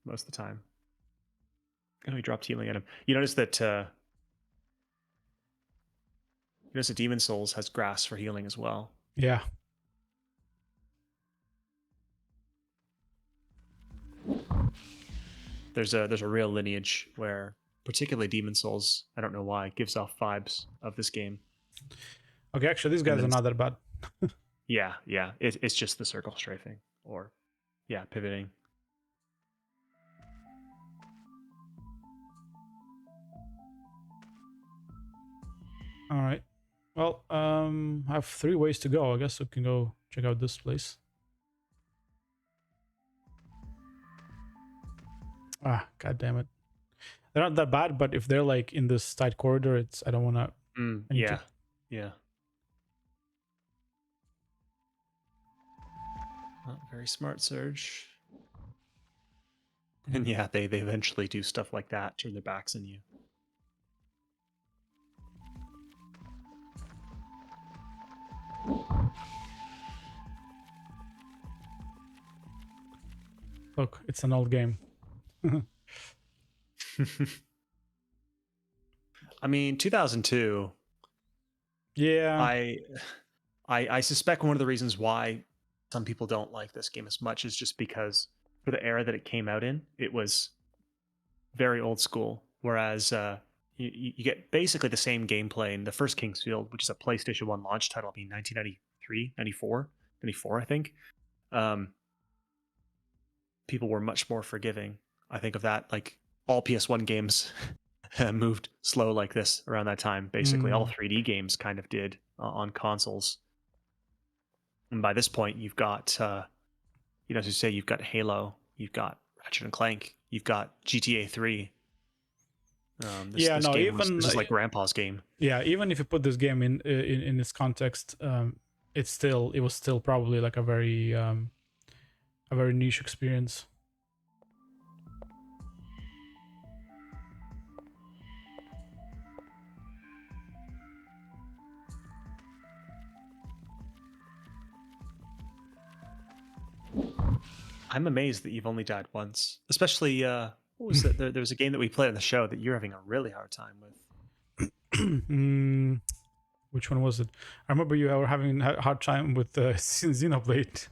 most of the time. Oh, he dropped healing at him. You notice that Demon Souls has grass for healing as well. Yeah. There's a real lineage where, particularly Demon Souls, I don't know why, gives off vibes of this game. Okay, actually, these guys are not that bad. Yeah. It's just the circle strafing, or pivoting. All right. Well, I have 3 ways to go. I guess we can go check out this place. Ah, god damn it. They're not that bad, but if they're like in this tight corridor, I don't want to. Yeah. Oh, very smart, Surge. And yeah, they eventually do stuff like that, turn their backs on you. Look, it's an old game. I mean, 2002. Yeah. I suspect one of the reasons why some people don't like this game as much is just because for the era that it came out in, it was very old school. Whereas you get basically the same gameplay in the first Kingsfield, which is a PlayStation 1 launch title, I mean 1993, 94, I think. People were much more forgiving. I think of that, like all PS1 games moved slow like this around that time. Basically, all 3D games kind of did on consoles. And by this point, you've got, as you say, you've got Halo, you've got Ratchet and Clank, you've got GTA 3. This is like Grandpa's game. Yeah, even if you put this game in its context, it was still probably like a very niche experience. I'm amazed that you've only died once. Especially, what was it? There was a game that we played on the show that you're having a really hard time with. Which one was it? I remember you were having a hard time with Xenoblade.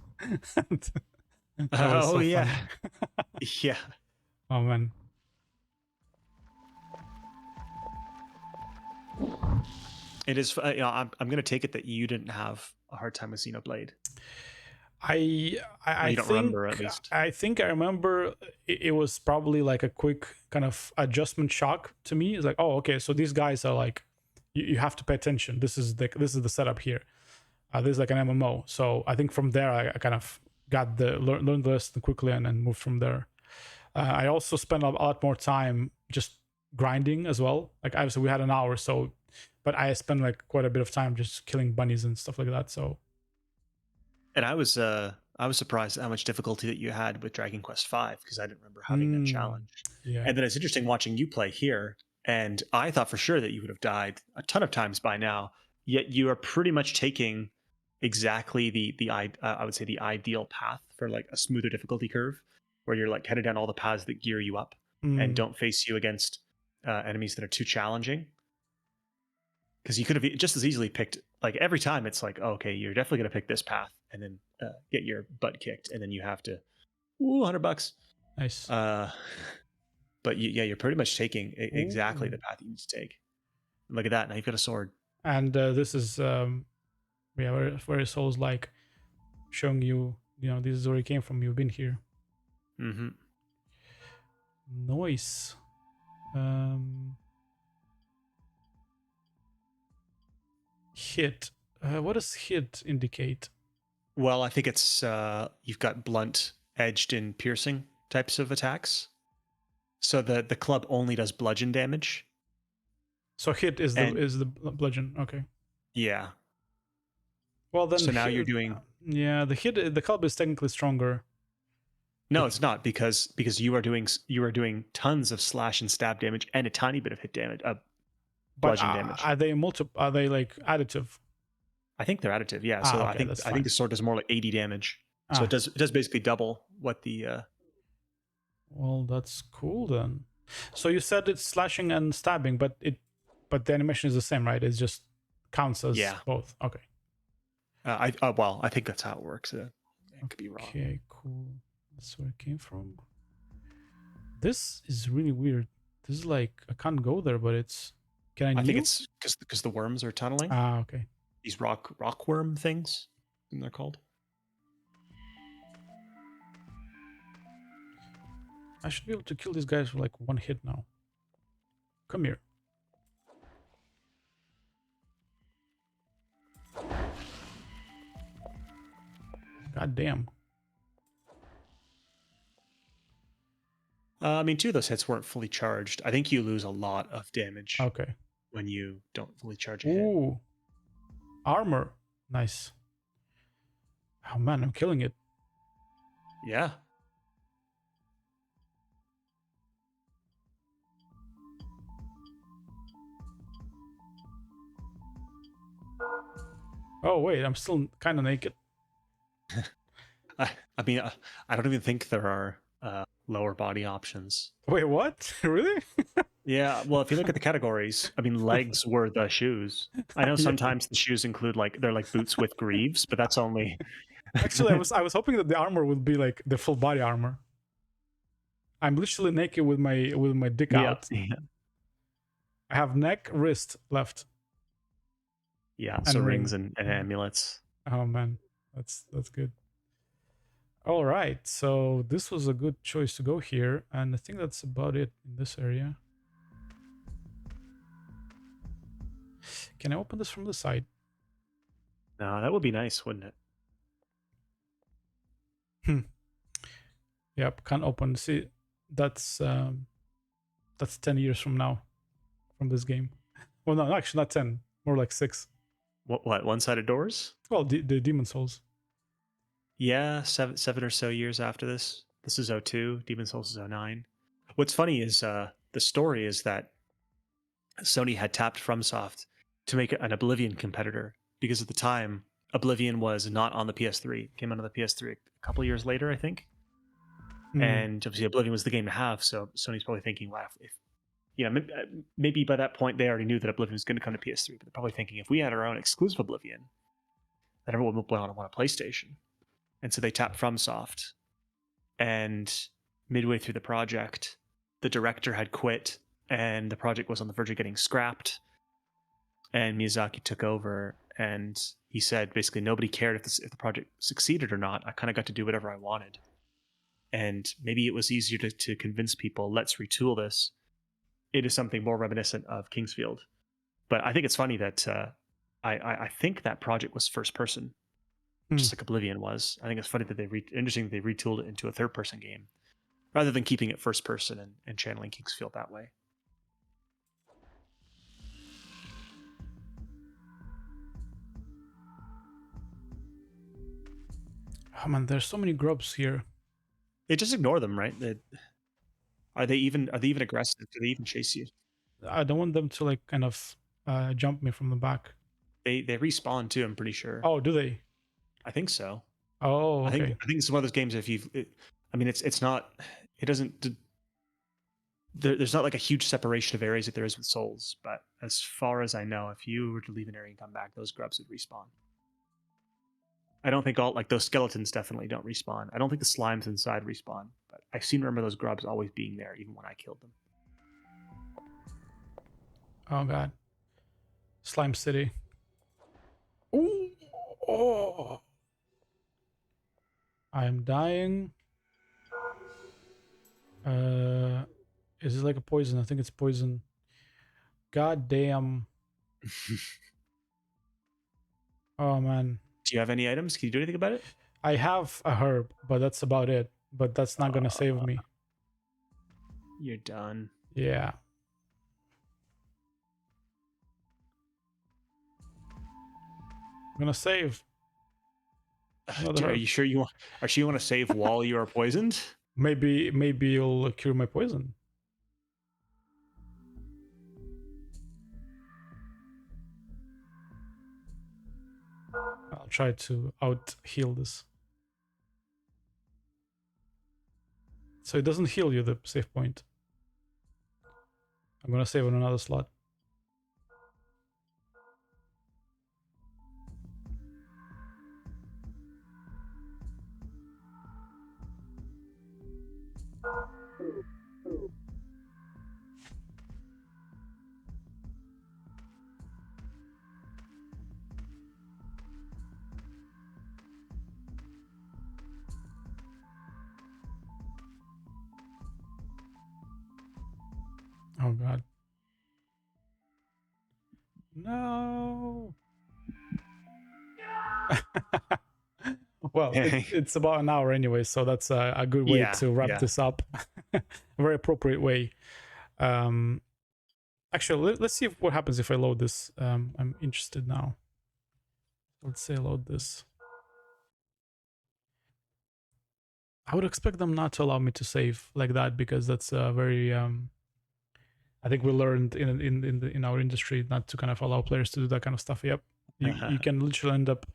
Oh, yeah. Yeah. Oh, man. It is. I'm going to take it that you didn't have a hard time with Xenoblade. I don't remember, at least. I think I remember it was probably like a quick kind of adjustment shock to me. It's like, oh, okay, so these guys are like, you have to pay attention. This is the setup here. This is like an MMO. So I think from there I kind of got learned the lesson quickly and moved from there. I also spent a lot more time just grinding as well. Like obviously we had an hour, so but I spent like quite a bit of time just killing bunnies and stuff like that. So, And I was surprised at how much difficulty that you had with Dragon Quest V, because I didn't remember having that challenge. yeah. And then it's interesting watching you play here, and I thought for sure that you would have died a ton of times by now. Yet you are pretty much taking exactly I would say the ideal path for like a smoother difficulty curve, where you're like headed down all the paths that gear you up and don't face you against enemies that are too challenging. Because you could have just as easily picked, like every time it's like, oh, okay, you're definitely going to pick this path and then get your butt kicked, and then you have to, $100. Nice. But you're pretty much taking exactly the path you need to take. And look at that, now you've got a sword. And this is very Souls like, showing you, this is where you came from. You've been here. Mm-hmm. Nice. Hit. What does hit indicate? Well, I think it's you've got blunt, edged, and piercing types of attacks. So the club only does bludgeon damage. So hit is the bludgeon. Okay. Yeah. Well then. So now you're doing. Yeah, the club is technically stronger. No, it's not, because you are doing tons of slash and stab damage and a tiny bit of hit damage, bludgeon damage. Are they Are they like additive? I think they're additive. Yeah. So okay, I think the sword does more like 80 damage. So it does basically double what the. Well, that's cool then. So you said it's slashing and stabbing, but the animation is the same, right? It just counts as both. Okay. I think that's how it works. I could be wrong. Okay, cool. That's where it came from. This is really weird. This is like, I can't go there, but it's. Can I? I think it's because the worms are tunneling. Okay. These rock worm things, and they're called. I should be able to kill these guys with like one hit now. Come here. God damn. I mean, 2 of those hits weren't fully charged. I think you lose a lot of damage. Okay. When you don't fully charge a hit. Ooh. Armor. Nice. Oh man, I'm killing it. Yeah. Oh wait, I'm still kind of naked. I mean, I don't even think there are lower body options. Wait, what? Really? Yeah, well, if you look at the categories, I mean, legs were the shoes. I know sometimes the shoes include they're like boots with greaves, but that's only. Actually, I was hoping that the armor would be like the full body armor. I'm literally naked with my dick out. Yeah. I have neck, wrist left. Yeah, so rings and amulets. Oh man, that's good. All right, so this was a good choice to go here, and I think that's about it in this area. Can I open this from the side? No, that would be nice, wouldn't it? Yep, can't open. See, that's 10 years from now, from this game. Well, no, actually not 10, more like 6. What one-sided doors? Well, the Demon Souls. Yeah, seven or so years after this. This is 02. Demon Souls is 09. What's funny is the story is that Sony had tapped FromSoft to make an Oblivion competitor, because at the time Oblivion was not on the PS3. It came out on the PS3 a couple of years later, I think. And obviously Oblivion was the game to have, so Sony's probably thinking, wow, maybe by that point they already knew that Oblivion was going to come to PS3, but they're probably thinking, if we had our own exclusive Oblivion, then everyone would want a PlayStation. And so they tapped FromSoft, and midway through the project, the director had quit, and the project was on the verge of getting scrapped. And Miyazaki took over, and he said basically nobody cared if the project succeeded or not. I kind of got to do whatever I wanted. And maybe it was easier to convince people, let's retool this into something more reminiscent of Kingsfield. But I think it's funny that I think that project was first person, just like Oblivion was. I think it's funny that interesting that they retooled it into a third person game rather than keeping it first person and channeling Kingsfield that way. Oh man, there's so many grubs here. They just ignore them, right? Are they even aggressive? Do they even chase you? I don't want them to like kind of jump me from the back. They respawn too. I'm pretty sure. Oh, do they? I think so. Oh, okay. I think it's one of those games. If you've, I mean, it's not. It doesn't. There's not like a huge separation of areas that there is with Souls. But as far as I know, if you were to leave an area and come back, those grubs would respawn. I don't think all like those skeletons definitely don't respawn. I don't think the slimes inside respawn. But I seem to remember those grubs always being there, even when I killed them. Oh god. Slime City. Ooh. Oh. I am dying. Is it like a poison? I think it's poison. God damn. Oh man. Do you have any items? Can you do anything about it? I have a herb, but that's about it. But that's not gonna save me. You're done. Yeah. I'm gonna save. Are you sure you want? Are sure you want to save while you are poisoned? Maybe you'll cure my poison. I'll try to out heal this. So it doesn't heal you, the save point. I'm gonna save on another slot. Oh god. No. Well, it's about an hour anyway, so that's a good way to wrap this up. A very appropriate way. Actually, let's see what happens if I load this. I'm interested now. Let's say load this. I would expect them not to allow me to save like that, because that's very I think we learned in our industry not to kind of allow players to do that kind of stuff. Yep, you can literally end up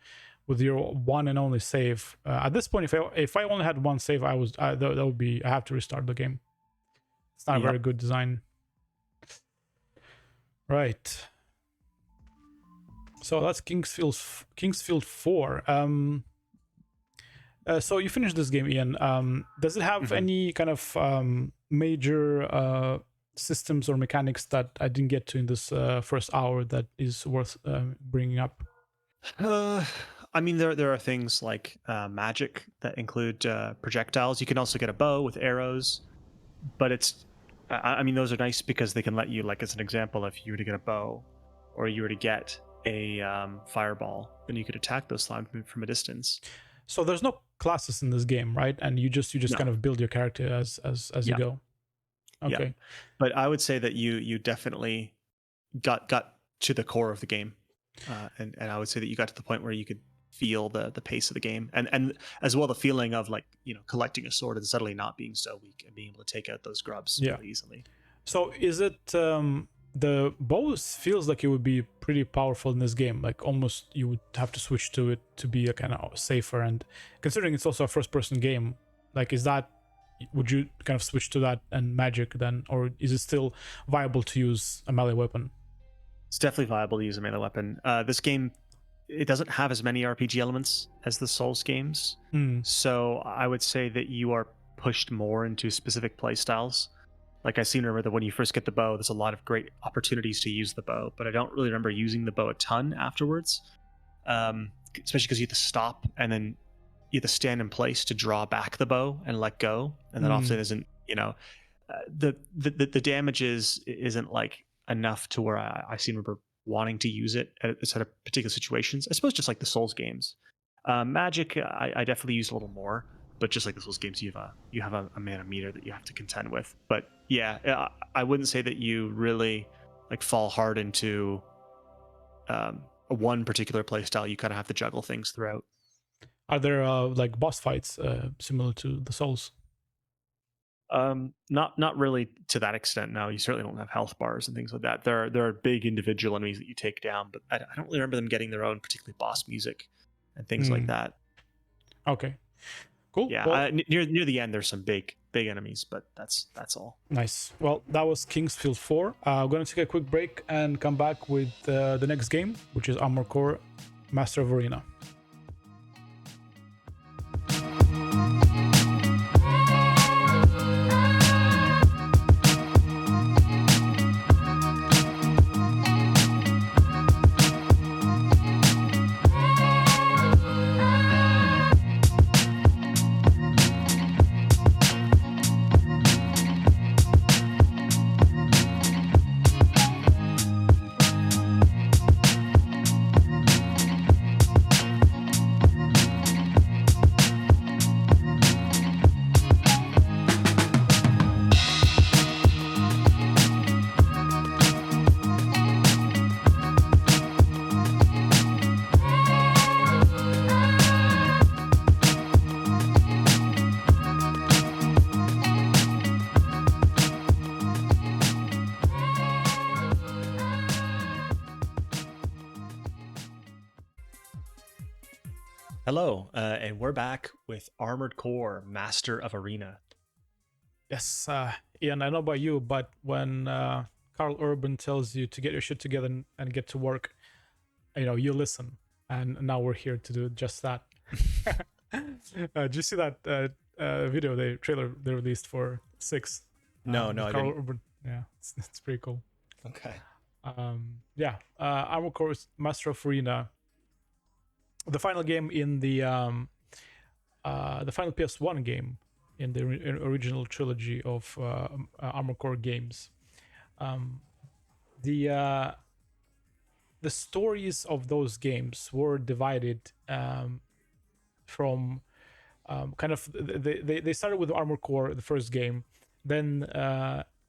with your one and only save. At this point, if I only had one save, that would be, I have to restart the game. It's not a very good design. Right. So that's Kingsfield 4. So you finished this game, Ian. Does it have any kind of major systems or mechanics that I didn't get to in this first hour that is worth bringing up? I mean, there are things like magic that include projectiles. You can also get a bow with arrows, but it's, I mean, those are nice because they can let you, like as an example, if you were to get a bow or you were to get a fireball, then you could attack those slimes from a distance. So there's no classes in this game, right? And you just kind of build your character as you go. Okay. Yeah. But I would say that you definitely got to the core of the game, and I would say that you got to the point where you could feel the pace of the game, and as well the feeling of, like, you know, collecting a sword and suddenly not being so weak and being able to take out those grubs really easily. So is it the bow feels like it would be pretty powerful in this game, like almost you would have to switch to it to be a kind of safer, and considering it's also a first-person game, like would you kind of switch to that and magic then, or is it still viable to use a melee weapon? It's definitely viable to use a melee weapon. This game, it doesn't have as many RPG elements as the Souls games, so I would say that you are pushed more into specific play styles. Like, I seem to remember that when you first get the bow, there's a lot of great opportunities to use the bow, but I don't really remember using the bow a ton afterwards, especially because you have to stop and then you have to stand in place to draw back the bow and let go, and that often isn't, you know, the damage isn't like enough to where I seem to remember wanting to use it at sort of particular situations. I suppose just like the Souls games. Magic, I definitely use a little more, but just like the Souls games, you have a mana meter that you have to contend with. But yeah, I wouldn't say that you really like fall hard into one particular playstyle. You kind of have to juggle things throughout. Are there like boss fights similar to the Souls? Not really to that extent. No, you certainly don't have health bars and things like that. There are big individual enemies that you take down, but I don't really remember them getting their own particularly boss music and things like that. Okay, cool. Yeah, well, near the end, there's some big enemies, but that's all. Nice. Well, that was Kingsfield 4. I'm going to take a quick break and come back with the next game, which is Armoured Core Master of Arena. Hello, and we're back with Armored Core Master of Arena. Yes, Ian, I know about you, but when Carl Urban tells you to get your shit together and get to work, you listen. And now we're here to do just that. Did you see that video, trailer they released for 6? No, I didn't. Urban. Yeah, it's pretty cool. Okay. Armored Core Master of Arena. The final game in the final PS1 game in the original trilogy of Armored Core games. The stories of those games were divided from kind of they started with Armored Core, the first game, then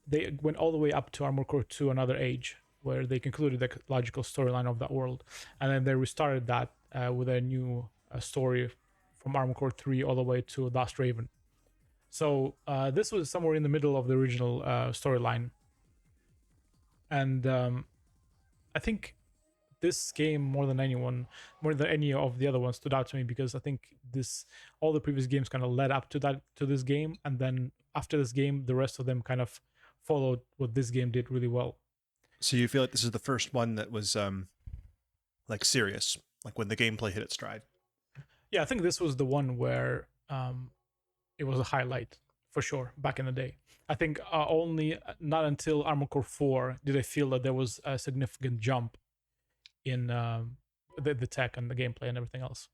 they went all the way up to Armored Core 2, Another Age, where they concluded the logical storyline of that world, and then they restarted that with a new story from Armored Core 3 all the way to Last Raven. So this was somewhere in the middle of the original storyline, and I think this game more than any of the other ones stood out to me, because I think all the previous games kind of led up to this game, and then after this game the rest of them kind of followed what this game did really well. So you feel like this is the first one that was like serious, like when the gameplay hit its stride? Yeah, I think this was the one where it was a highlight for sure back in the day. I think not until Armored Core 4 did I feel that there was a significant jump in the tech and the gameplay and everything else.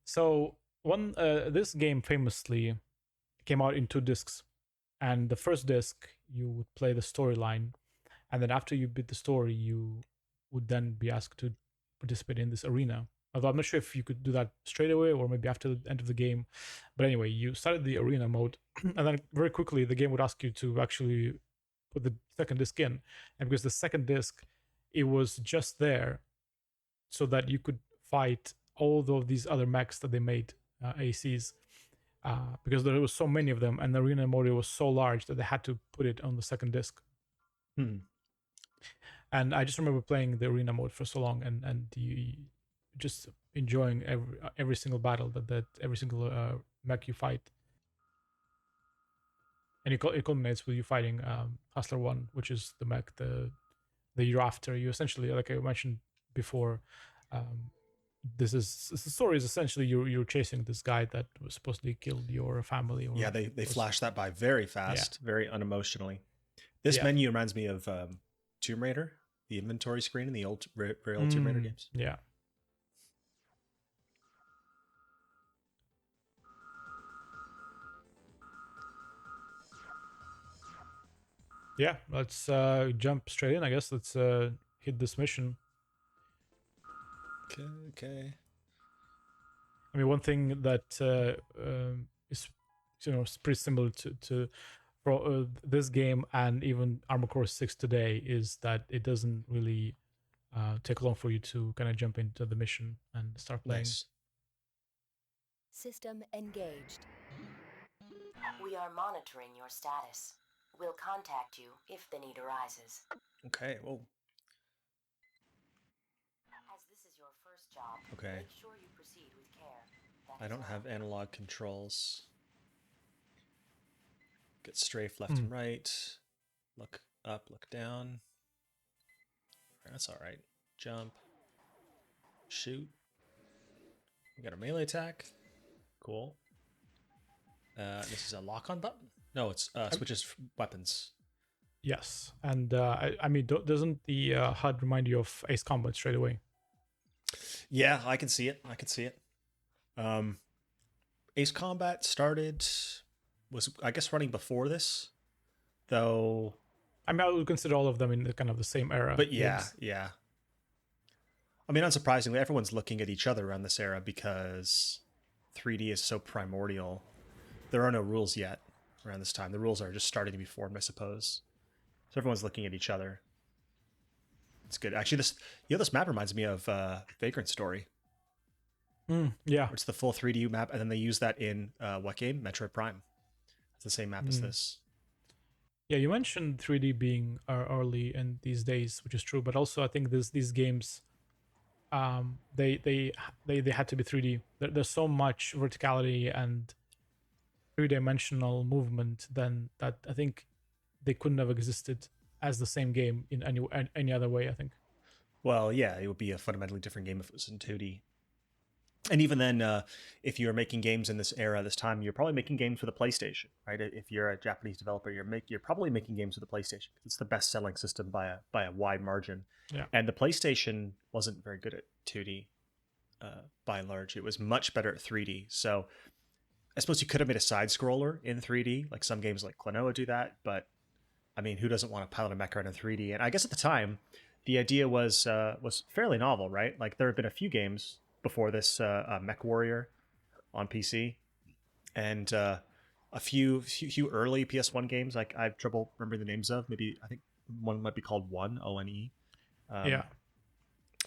So this game famously came out in 2 discs, and the first disc you would play the storyline, and then after you beat the story you would then be asked to participate in this arena. Although I'm not sure if you could do that straight away or maybe after the end of the game. But anyway, you started the arena mode, and then very quickly the game would ask you to actually put the second disc in. And because the second disc, it was just there so that you could fight all of these other mechs that they made, ACs, because there was so many of them, and the arena mode was so large that they had to put it on the second disc. And I just remember playing the arena mode for so long, and you just enjoying every single battle that every single mech you fight. And it culminates with you fighting Hustler 1, which is the mech the year after. You essentially, like I mentioned before, the story is essentially you're chasing this guy that was supposedly killed your family. Yeah, they flash that by very fast, very unemotionally. This menu reminds me of Tomb Raider, the inventory screen in the very old Tomb Raider games. Yeah. Yeah, let's jump straight in, I guess. Let's hit this mission. Okay. I mean, one thing that is pretty similar to this game and even Armored Core 6 today is that it doesn't really take long for you to kind of jump into the mission and start playing. Nice. System engaged. We are monitoring your status. We'll contact you if the need arises. Okay, well. As this is your first job, Okay. make sure you proceed with care. I don't have analog controls. Get strafe left and right. Look up, look down. That's all right. Jump. Shoot. We got a melee attack. Cool. This is a lock-on button? No, it's switches weapons. Yes, and I mean, doesn't the HUD remind you of Ace Combat straight away? Yeah, I can see it. Ace Combat was I guess running before this, though. I mean, I would consider all of them in the kind of the same era. But yeah. I mean, unsurprisingly, everyone's looking at each other around this era because 3D is so primordial. There are no rules yet around this time. The rules are just starting to be formed, I suppose. So everyone's looking at each other. It's good. Actually, this map reminds me of Vagrant Story. Yeah. It's the full 3D map, and then they use that in what game? Metroid Prime. It's the same map as this. Yeah, you mentioned 3D being early in these days, which is true. But also, I think these games, they had to be 3D. There's so much verticality and three-dimensional movement then that I think they couldn't have existed as the same game in any other way, I think. Well, yeah, it would be a fundamentally different game if it was in 2D. And even then, if you're making games in this era, this time, you're probably making games for the PlayStation, right? If you're a Japanese developer, you're probably making games for the PlayStation. It's the best-selling system by a wide margin. Yeah. And the PlayStation wasn't very good at 2D, by and large. It was much better at 3D. So I suppose you could have made a side-scroller in 3D, like some games like Klonoa do that. But I mean, who doesn't want to pilot a mech around in 3D? And I guess at the time, the idea was fairly novel, right? Like there have been a few games before this, Mech Warrior on PC, and a few early PS1 games. Like I have trouble remembering the names of. Maybe I think one might be called One ONE. Yeah.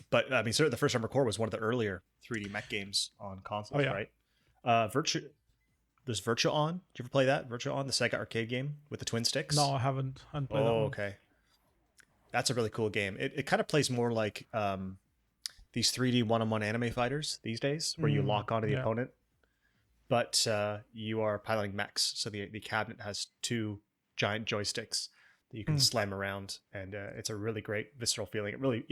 But I mean, certainly the first Armoured Core was one of the earlier 3D mech games on consoles, right? There's Virtua On. Did you ever play that? Virtua On, the Sega arcade game with the twin sticks? No, I haven't played that one. Okay. That's a really cool game. It kind of plays more like these 3D one-on-one anime fighters these days, where you lock onto the opponent, but you are piloting mechs. So the cabinet has two giant joysticks that you can slam around, and it's a really great visceral feeling. It really,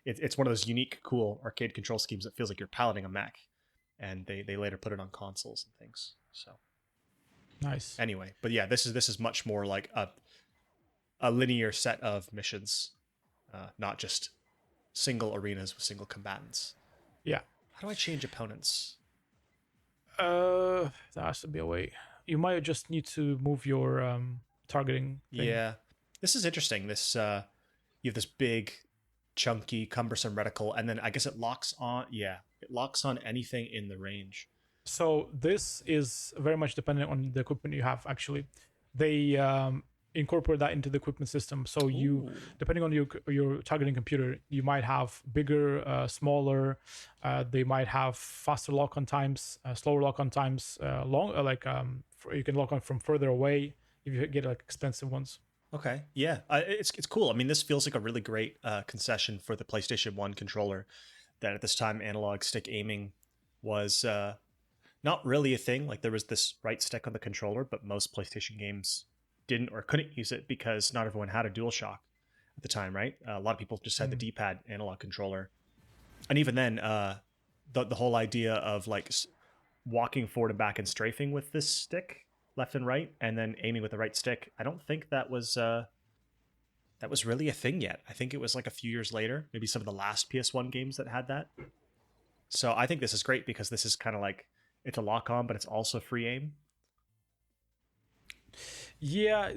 it's one of those unique, cool arcade control schemes that feels like you're piloting a mech, and they later put it on consoles and things. So nice. Anyway, but yeah, this is much more like a linear set of missions, not just single arenas with single combatants. Yeah. How do I change opponents? There has to be a way. You might just need to move your targeting thing. Yeah. This is interesting. This you have this big, chunky, cumbersome reticle, and then I guess it locks on. Yeah, it locks on anything in the range. So this is very much dependent on the equipment you have. Actually, they incorporate that into the equipment system. So you, depending on your targeting computer, you might have bigger, smaller. They might have faster lock-on times, slower lock-on times, you can lock on from further away if you get like expensive ones. Okay, yeah, it's cool. I mean, this feels like a really great concession for the PlayStation 1 controller. That at this time, analog stick aiming was not really a thing. Like there was this right stick on the controller, but most PlayStation games didn't or couldn't use it because not everyone had a DualShock at the time, right? A lot of people just had the D-pad analog controller. And even then, the whole idea of like walking forward and back and strafing with this stick, left and right, and then aiming with the right stick, I don't think that was really a thing yet. I think it was like a few years later, maybe some of the last PS1 games that had that. So I think this is great because this is kind of like, it's a lock-on, but it's also free aim. Yeah,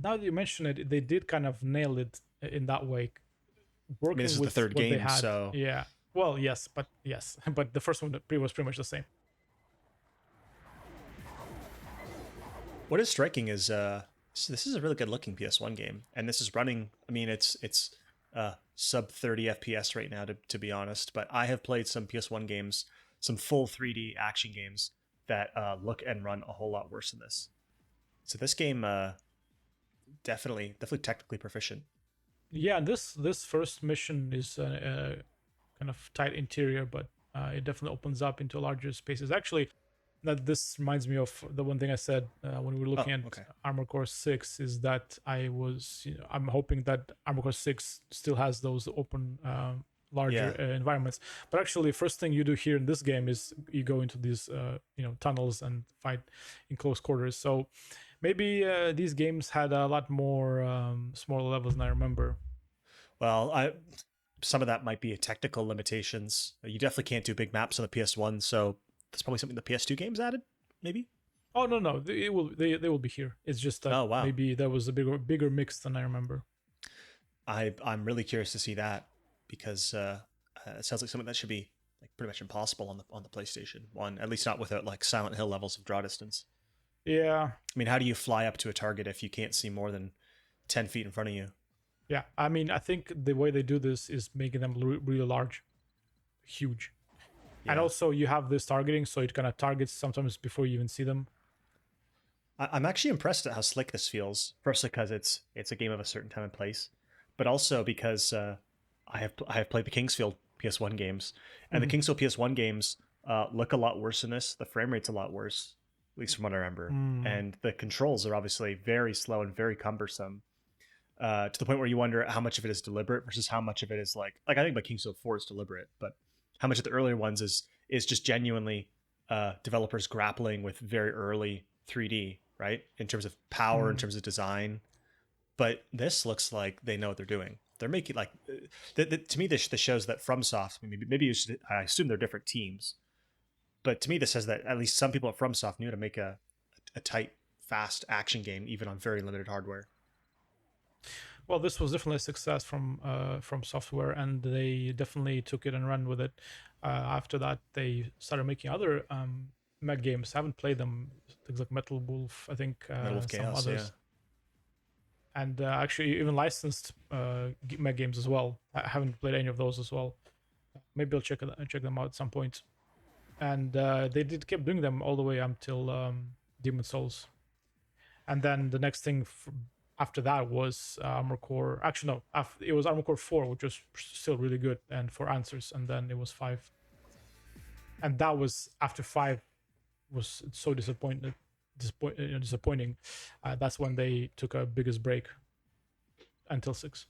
now that you mention it, they did kind of nail it in that way. I mean, this is the third game, so... Yeah, well, yes, but the first one was pretty much the same. What is striking is this is a really good looking PS1 game, and this is running. I mean, it's sub 30 FPS right now, to be honest. But I have played some PS1 games some full 3D action games that look and run a whole lot worse than this. So this game definitely technically proficient. Yeah, this first mission is kind of tight interior, but it definitely opens up into larger spaces. Actually, that this reminds me of the one thing I said when we were looking at Armored Core 6 is that I'm hoping that Armored Core 6 still has those open larger environments. But actually, first thing you do here in this game is you go into these tunnels and fight in close quarters. So maybe these games had a lot more smaller levels than I remember. Well, some of that might be technical limitations. You definitely can't do big maps on the PS1, so that's probably something the PS2 games added, maybe. Oh no, they will be here. It's just that maybe there was a bigger mix than I remember. I'm really curious to see that because it sounds like something that should be like pretty much impossible on the PlayStation 1, at least not without like Silent Hill levels of draw distance. Yeah. I mean, how do you fly up to a target if you can't see more than 10 feet in front of you? Yeah, I mean, I think the way they do this is making them really large, huge. Yeah. And also you have this targeting, so it kind of targets sometimes before you even see them. I'm actually impressed at how slick this feels. Firstly, because it's a game of a certain time and place, but also because I have played the Kingsfield PS1 games, and the Kingsfield PS1 games look a lot worse than this. The frame rate's a lot worse, at least from what I remember, and the controls are obviously very slow and very cumbersome. To the point where you wonder how much of it is deliberate versus how much of it is like I think about Kingsfield 4 is deliberate, but how much of the earlier ones is just genuinely developers grappling with very early 3D, right? In terms of power, in terms of design. But this looks like they know what they're doing. They're making like, to me, this shows that FromSoft, maybe I assume they're different teams, but to me, this says that at least some people at FromSoft knew how to make a tight, fast action game, even on very limited hardware. Well, this was definitely a success from software, and they definitely took it and ran with it. After that, they started making other mech games. I haven't played them. Things like Metal Wolf, I think, Metal Wolf some Chaos, others. Yeah. And actually, even licensed mech games as well. I haven't played any of those as well. Maybe I'll check them out at some point. And they did keep doing them all the way until Demon Souls. And then the next thing after that was Armoured Core. Actually, no, it was Armoured Core 4, which was still really good, and 4 Answers, and then it was 5. And that was after 5 was so disappointing. That's when they took a biggest break until 6.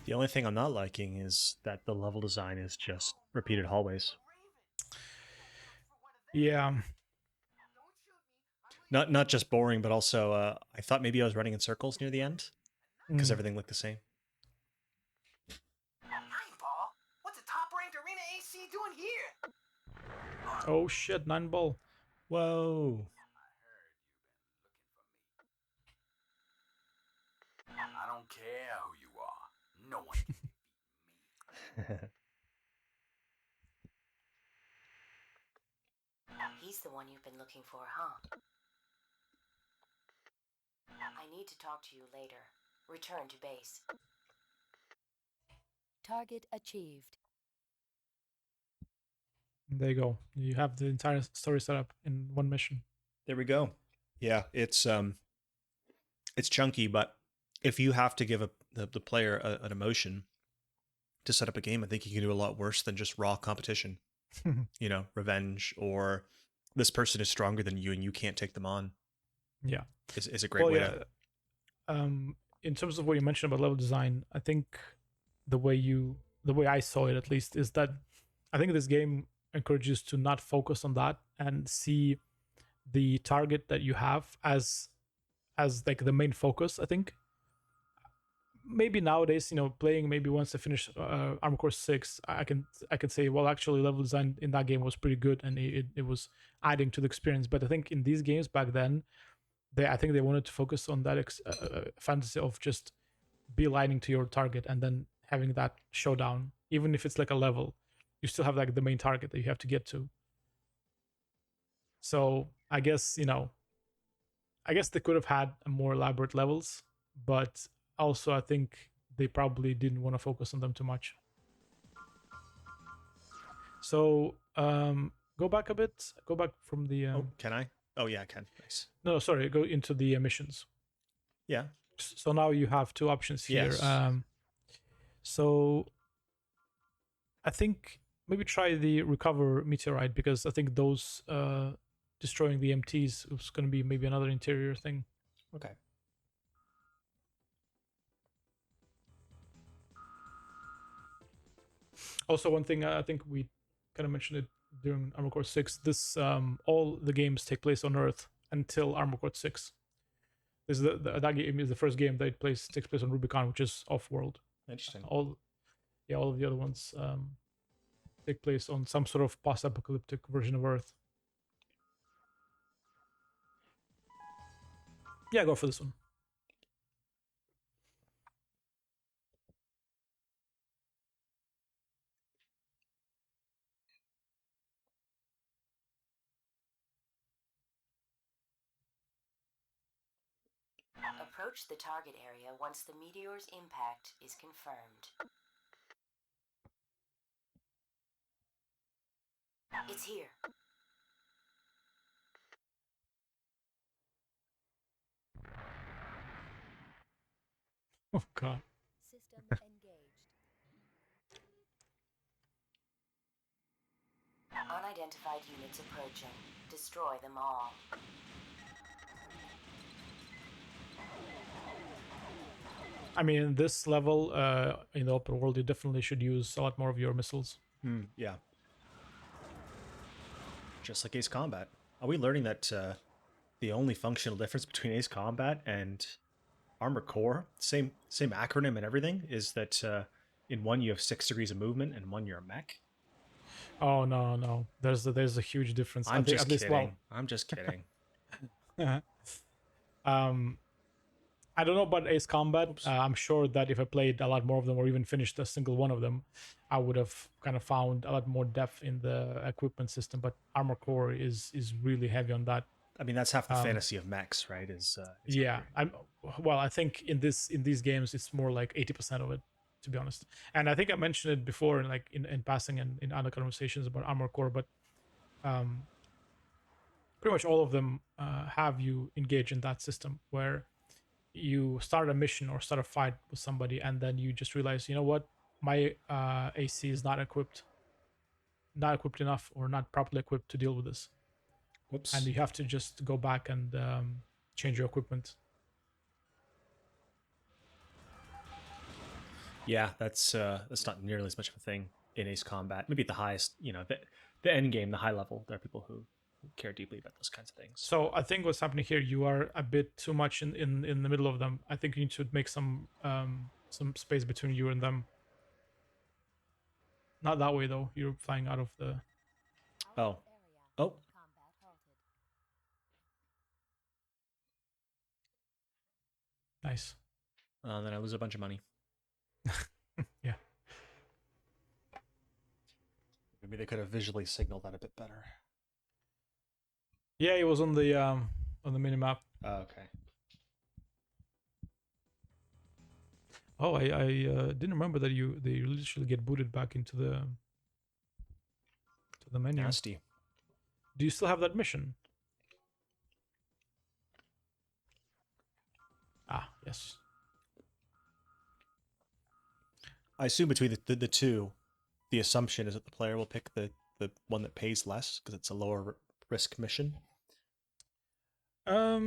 The only thing I'm not liking is that the level design is just repeated hallways. Yeah. Not just boring, but also I thought maybe I was running in circles near the end because everything looked the same. Nineball, what's a top-ranked arena AC doing here? Oh shit, 9-ball. Whoa. I don't care who you are. No one can beat me. He's the one you've been looking for, huh? I need to talk to you later. Return to base. Target achieved. There you go. You have the entire story set up in one mission. There we go. Yeah, it's chunky, but if you have to give the player an emotion to set up a game, I think you can do a lot worse than just raw competition. Revenge, or this person is stronger than you and you can't take them on. Yeah, is a great way to... in terms of what you mentioned about level design, I think the way I saw it, at least, is that I think this game encourages to not focus on that and see the target that you have as like the main focus. I think maybe nowadays, playing maybe once I finish Armored Core 6, I can say, well, actually level design in that game was pretty good and it was adding to the experience. But I think in these games back then, I think they wanted to focus on that fantasy of just beelining to your target and then having that showdown. Even if it's like a level, you still have like the main target that you have to get to. So I guess they could have had more elaborate levels, but also I think they probably didn't want to focus on them too much. So go back a bit. Go back from the. Oh, can I? Oh yeah, I can. Nice. No, sorry. Go into the missions. Yeah. So now you have two options here. Yes. So I think maybe try the recover meteorite, because I think those destroying the MTs is going to be maybe another interior thing. Okay. Also, one thing I think we kind of mentioned it during Armored Core 6. This all the games take place on Earth until Armored Core 6. This is that game is the first game that takes place on Rubicon, which is off-world. Interesting. All of the other ones take place on some sort of post-apocalyptic version of Earth. Yeah, go for this one. Approach the target area once the meteor's impact is confirmed. It's here. Oh god. System engaged. Unidentified units approaching. Destroy them all. I mean, in this level, in the open world, you definitely should use a lot more of your missiles. Yeah. Just like Ace Combat. Are we learning that the only functional difference between Ace Combat and Armored Core, same acronym and everything, is that in one you have 6 degrees of movement, and in one you're a mech? Oh no, there's a huge difference. I'm just at least, kidding. I'm just kidding. I don't know about Ace Combat. I'm sure that if I played a lot more of them, or even finished a single one of them, I would have kind of found a lot more depth in the equipment system. But Armored Core is really heavy on that. I mean, that's half the fantasy of mechs, right? Is Yeah, I think in these games it's more like 80% of it, to be honest. And I think I mentioned it before, in passing and in other conversations about Armored Core, but pretty much all of them have you engage in that system where you start a mission or start a fight with somebody, and then you just realize, you know what, my AC is not equipped enough, or not properly equipped to deal with this. Whoops. And you have to just go back and change your equipment. Yeah, that's not nearly as much of a thing in Ace Combat. Maybe at the highest, the end game, the high level, there are people who care deeply about those kinds of things. So I think what's happening here, you are a bit too much in the middle of them. I think you need to make some space between you and them. Not that way though. You're flying out of the. Oh. Combat halted. Nice. Then I lose a bunch of money. Yeah. Maybe they could have visually signaled that a bit better. Yeah, it was on the minimap. Oh, okay. Oh, I didn't remember that they literally get booted back into the menu. Nasty. Do you still have that mission? Ah, yes. I assume between the two, the assumption is that the player will pick the one that pays less because it's a lower risk mission. I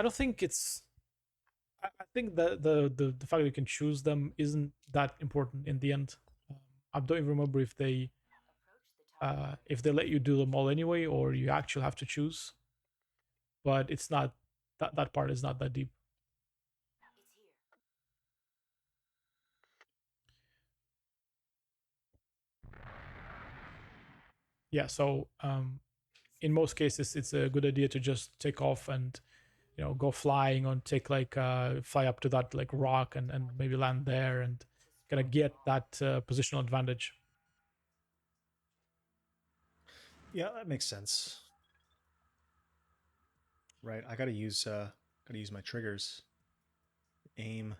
don't think it's. I think that the fact that you can choose them isn't that important in the end. I don't even remember if they let you do them all anyway, or you actually have to choose. But it's not that part is not that deep. It's here. Yeah, so in most cases it's a good idea to just take off and go flying, or take fly up to that rock and maybe land there and kind of get that positional advantage. Yeah, that makes sense. Right, I gotta use my triggers. Aim.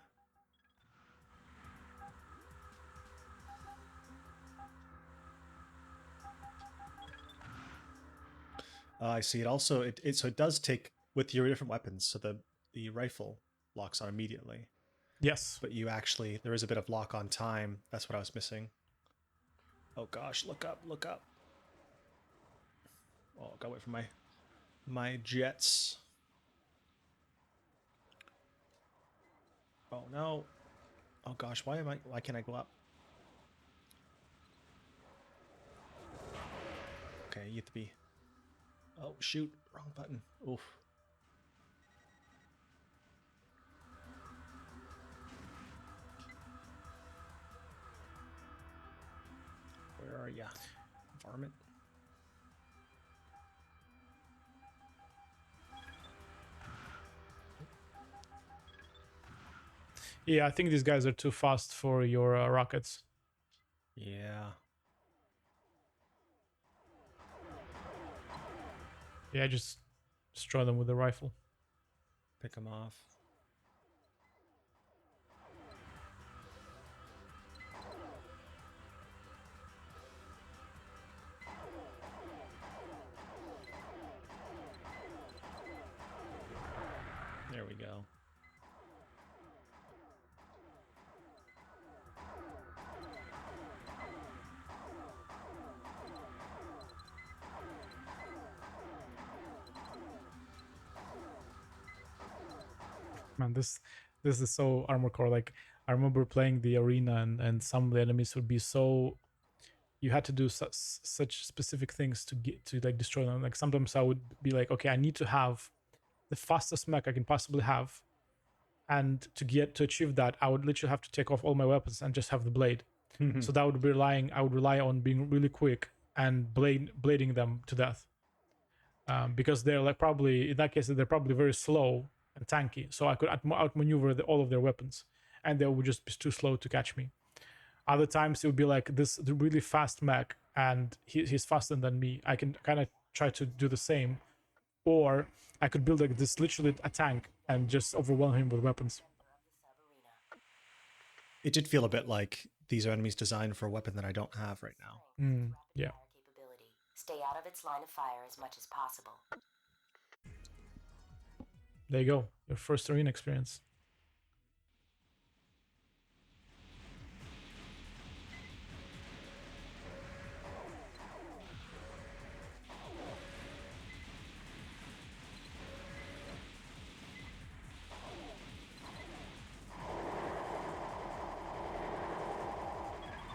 I see. It also so it does take with your different weapons. So the rifle locks on immediately, Yes. but you actually there is a bit of lock on time. That's what I was missing. Oh gosh, look up, look up. Oh, got away from my jets. Oh no. Oh gosh, why can't I go up? Okay, you have to be. Oh shoot, wrong button. Oof. Where are ya? Varmint. Yeah, I think these guys are too fast for your rockets. Yeah. Yeah, just destroy them with the rifle. Pick them off. There we go. Man, this is so Armoured Core. Like, I remember playing the arena, and some of the enemies would be so. You had to do such specific things to get to like destroy them. Like sometimes I would be like, okay, I need to have the fastest mech I can possibly have, and to achieve that, I would literally have to take off all my weapons and just have the blade. So that would be I would rely on being really quick and blading them to death, because they're like probably in that case they're probably very slow and tanky. So I could outmaneuver all of their weapons, and they would just be too slow to catch me. Other times it would be like the really fast mech, and he's faster than me. I can kind of try to do the same, or I could build like this literally a tank and just overwhelm him with weapons. It did feel a bit like these are enemies designed for a weapon that I don't have right now. Yeah. Capability. Stay out of its line of fire as much as possible. There you go. Your first arena experience.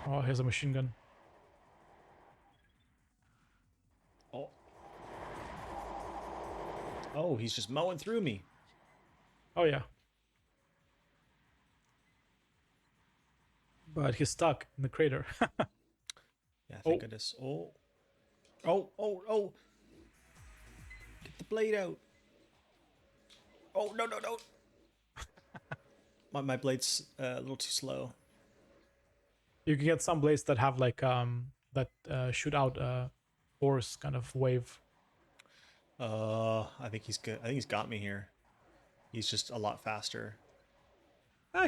Oh, here's a machine gun. Oh. Oh, he's just mowing through me. Oh yeah. But he's stuck in the crater. Yeah, thank goodness. Oh. Oh, oh, oh. Get the blade out. Oh, no, no, no. my blade's a little too slow. You can get some blades that have like that shoot out force kind of wave. I think he's good. I think he's got me here. He's just a lot faster.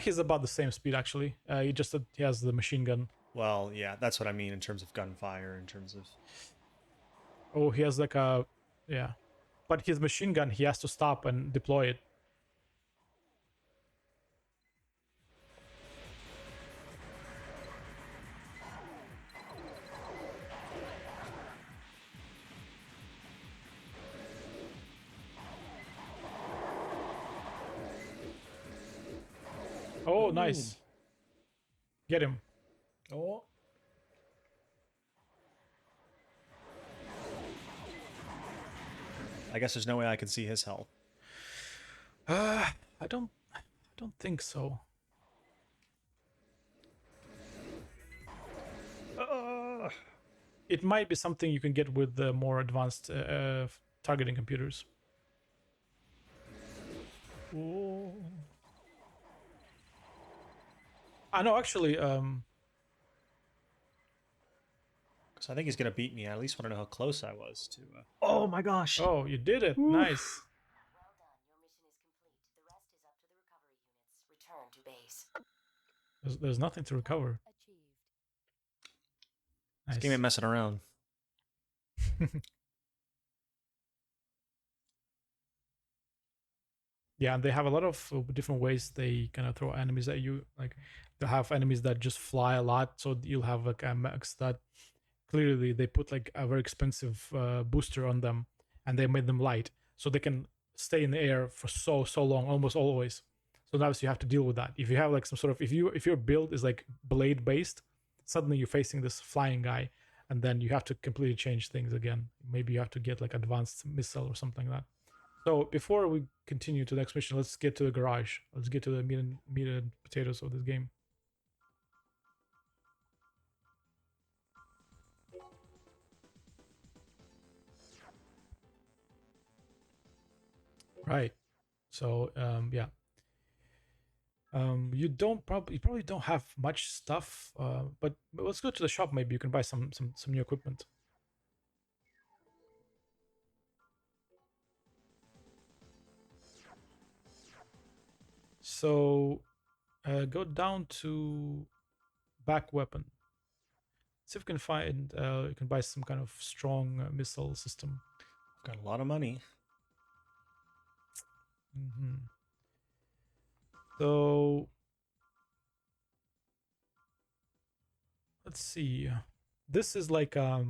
He's about the same speed actually. He has the machine gun. Well, yeah, that's what I mean in terms of gunfire, in terms of... Oh, he has like a... Yeah. But his machine gun, he has to stop and deploy it. Oh, nice. Get him. Oh. I guess there's no way I can see his health. I don't think so. It might be something you can get with the more advanced targeting computers. Oh. I know, actually. Because I think he's gonna beat me. I at least want to know how close I was to. Oh my gosh! Oh, you did it! Oof. Nice. Well done. Your mission is complete. The rest is up to the recovery units. Return to base. There's nothing to recover. Achieved. Nice. This game ain't messing around. Yeah, and they have a lot of different ways they kind of throw enemies at you. Like they have enemies that just fly a lot, so you'll have like a max that clearly they put like a very expensive booster on them, and they made them light, so they can stay in the air for so long, almost always. So now you have to deal with that. If you have like some sort of if your build is like blade based, suddenly you're facing this flying guy, and then you have to completely change things again. Maybe you have to get like advanced missile or something like that. So before we continue to the next mission, let's get to the garage. Let's get to the meat and potatoes of this game. Right. So yeah. You probably don't have much stuff, but let's go to the shop. Maybe you can buy some new equipment. So go down to back weapon. See if you can find you can buy some kind of strong missile system. Got a lot of money. So let's see. This is like a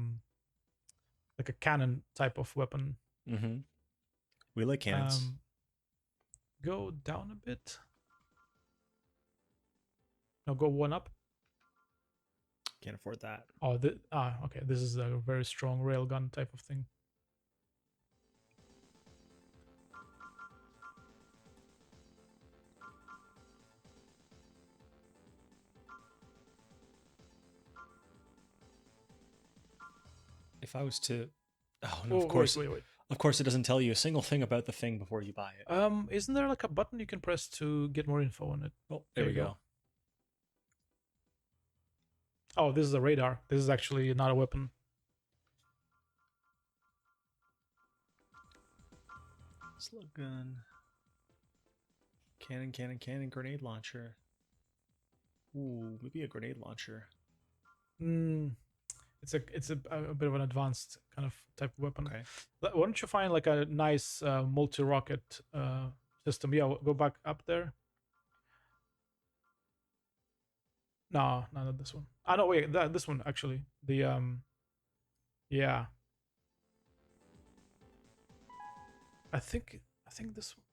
cannon type of weapon. Mm-hmm. We like cannons. Go down a bit. No, go one up. Can't afford that. Oh, okay. This is a very strong railgun type of thing. If I was to, no, of course, wait. Of course, it doesn't tell you a single thing about the thing before you buy it. Isn't there like a button you can press to get more info on it? Oh, there we go. Oh, this is a radar. This is actually not a weapon. Slug gun. Cannon, grenade launcher. Ooh, maybe a grenade launcher. It's a bit of an advanced kind of type of weapon. Okay. Why don't you find like a nice multi-rocket system? Yeah, go back up there. No, not this one. Ah, no, wait, this one actually. The yeah. I think this one.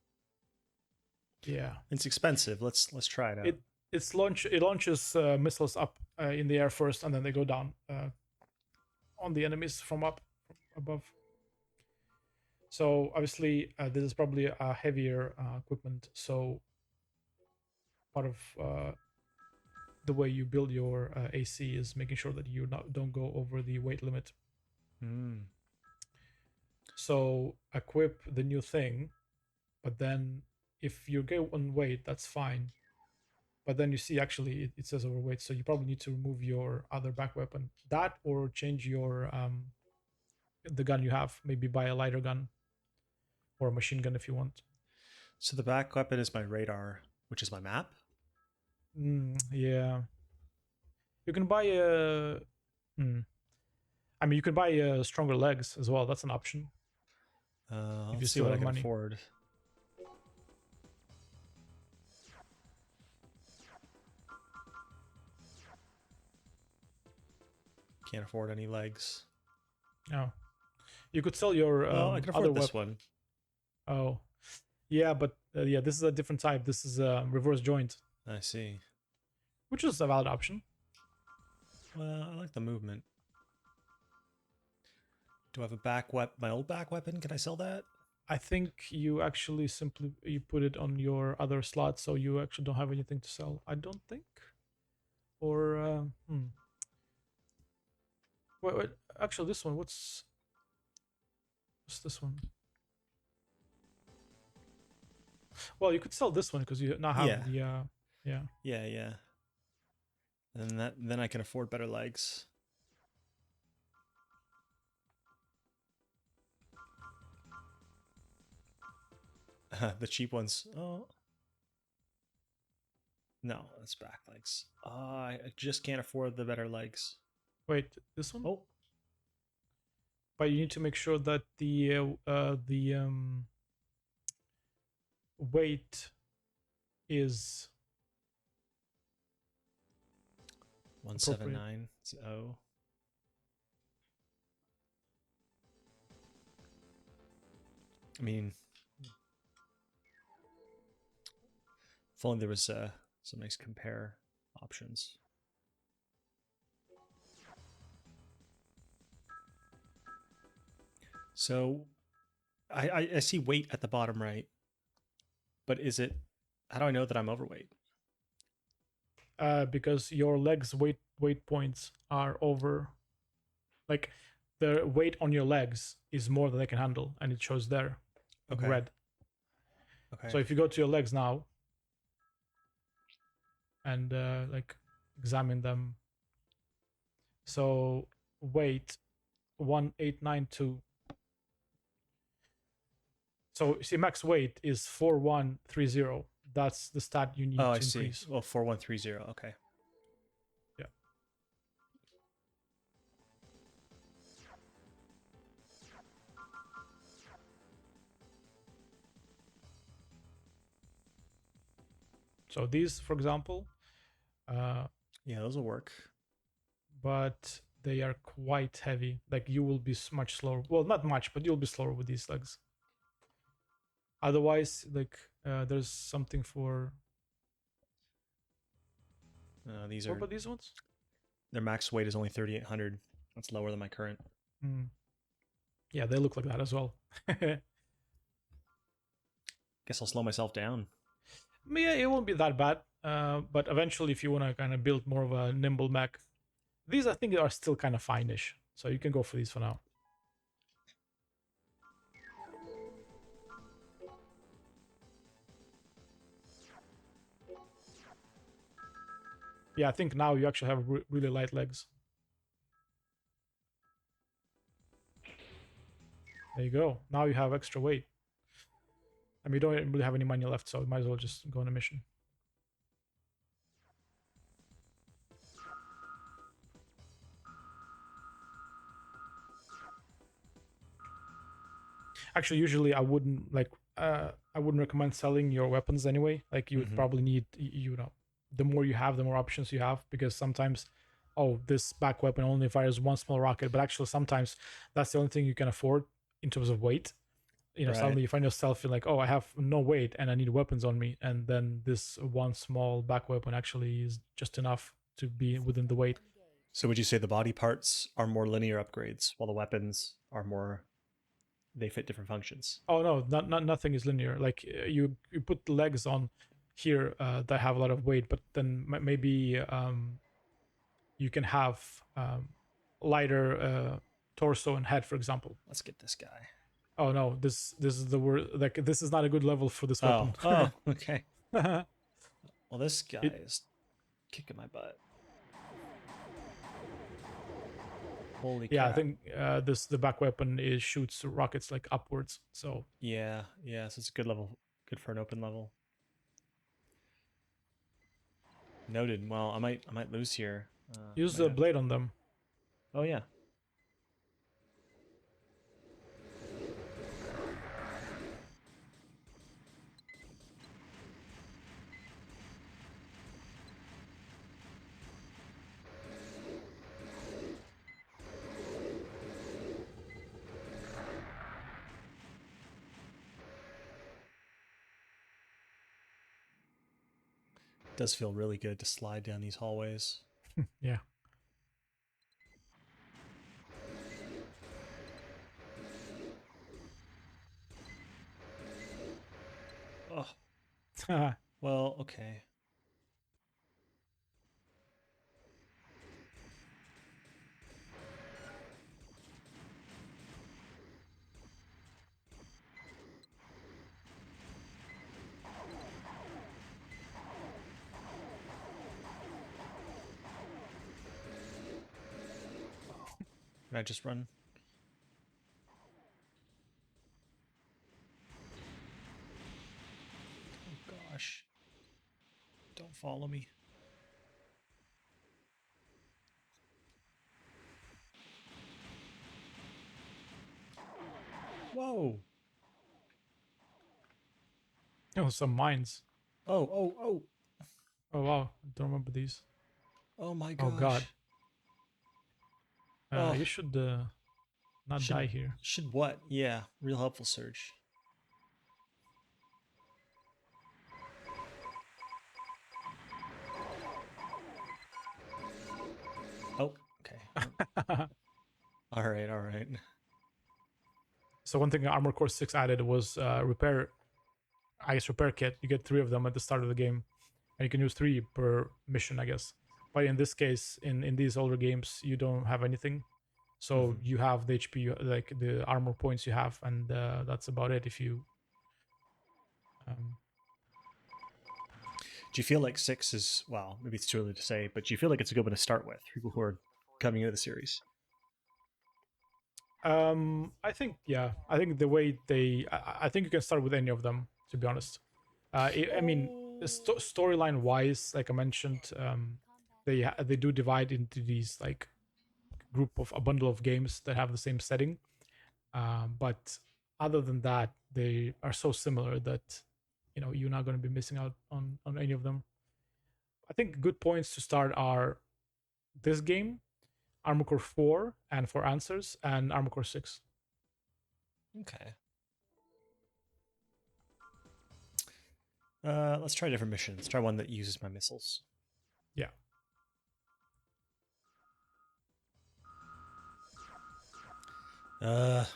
Yeah. It's expensive. Let's try it out. It launches missiles up in the air first, and then they go down on the enemies from above. So obviously this is probably a heavier equipment. So part of the way you build your AC is making sure that you don't go over the weight limit. So equip the new thing, but then if you go on weight, that's fine. But then you see actually it says overweight, so you probably need to remove your other back weapon. That or change your the gun you have. Maybe buy a lighter gun or a machine gun if you want. So the back weapon is my radar, which is my map. Yeah. You can buy a. I mean, you can buy stronger legs as well. That's an option. If you see what I can afford. Can't afford any legs. No. You could sell your I can afford this one. Oh. Yeah, but yeah, this is a different type. This is a reverse joint. I see. Which is a valid option. Well, I like the movement. Do I have a back weapon? My old back weapon? Can I sell that? I think you actually you put it on your other slot, so you actually don't have anything to sell. I don't think. Or wait, actually, this one. What's this one? Well, you could sell this one because you now have the Yeah. And then I can afford better legs. The cheap ones. Oh. No, that's back legs. I just can't afford the better legs. Wait, this one? Oh. But you need to make sure that the weight is 179. Oh. I mean, if only there was some nice compare options. So I see weight at the bottom right, but is it, how do I know that I'm overweight? because your legs weight points are over, like the weight on your legs is more than they can handle, and it shows there in Okay. red. Okay. So if you go to your legs now and like examine them, so weight 1892. So see, max weight is 4130. That's the stat you need oh, to I see. increase. Well, 4130. Okay. Yeah. So these, for example, Yeah, those will work. but they are quite heavy. Like you will be much slower. Well, not much, but you'll be slower with these legs. Otherwise, like there's something for. These What are, about these ones? their max weight is only 3,800. That's lower than my current. Hmm. Yeah, they look like that as well. Guess I'll slow myself down. Yeah, it won't be that bad. But eventually, if you want to kind of build more of a nimble mech, these I think are still kind of fine-ish. So you can go for these for now. Yeah, I think now you actually have really light legs. There you go. Now you have extra weight. I mean, you don't really have any money left, so you might as well just go on a mission. Actually, usually I wouldn't I wouldn't recommend selling your weapons anyway. Like you would probably need you know, the more you have, the more options you have, because sometimes, oh, this back weapon only fires one small rocket, but actually sometimes that's the only thing you can afford in terms of weight. You know, Right. suddenly you find yourself in like, oh, I have no weight and I need weapons on me, and then this one small back weapon actually is just enough to be within the weight. So would you say the body parts are more linear upgrades, while the weapons are more, they fit different functions? Oh no, nothing is linear. Like you put the legs on here that have a lot of weight, but then maybe you can have lighter torso and head, for example. Let's get this guy. Oh no, this is the word. Like this is not a good level for this weapon. Oh, okay. Well, this guy is kicking my butt. Holy crap. Yeah, I think the back weapon shoots rockets like upwards. So Yeah, so it's a good level, good for an open level. Noted. Well, I might lose here. use Might the have- blade on them. Oh yeah. It does feel really good to slide down these hallways. Yeah. Oh, well, okay. Can I just run? Oh gosh. Don't follow me. Whoa. Oh, some mines. Oh, oh, oh. Oh wow, I don't remember these. Oh my gosh. Oh god. Oh. You should not die here. Should what? Yeah, real helpful surge. Oh, okay. All right, all right. So one thing Armor Core 6 added was repair kit. You get 3 of them at the start of the game, and you can use 3 per mission, I guess. But in this case, in these older games, you don't have anything, so you have the HP, like the armor points you have, and that's about it. If you Do you feel like 6 is, well, maybe it's too early to say, but do you feel like it's a good one to start with, people who are coming into the series? I think I think the way I think you can start with any of them, to be honest. I mean, storyline wise, like I mentioned, they do divide into these like a bundle of games that have the same setting, but other than that, they are so similar that you're not going to be missing out on any of them. I think good points to start are this game, Armor Core 4 and 4 Answers, and Armor Core 6. Okay. Let's try a different mission. Let's try one that uses my missiles. Yeah.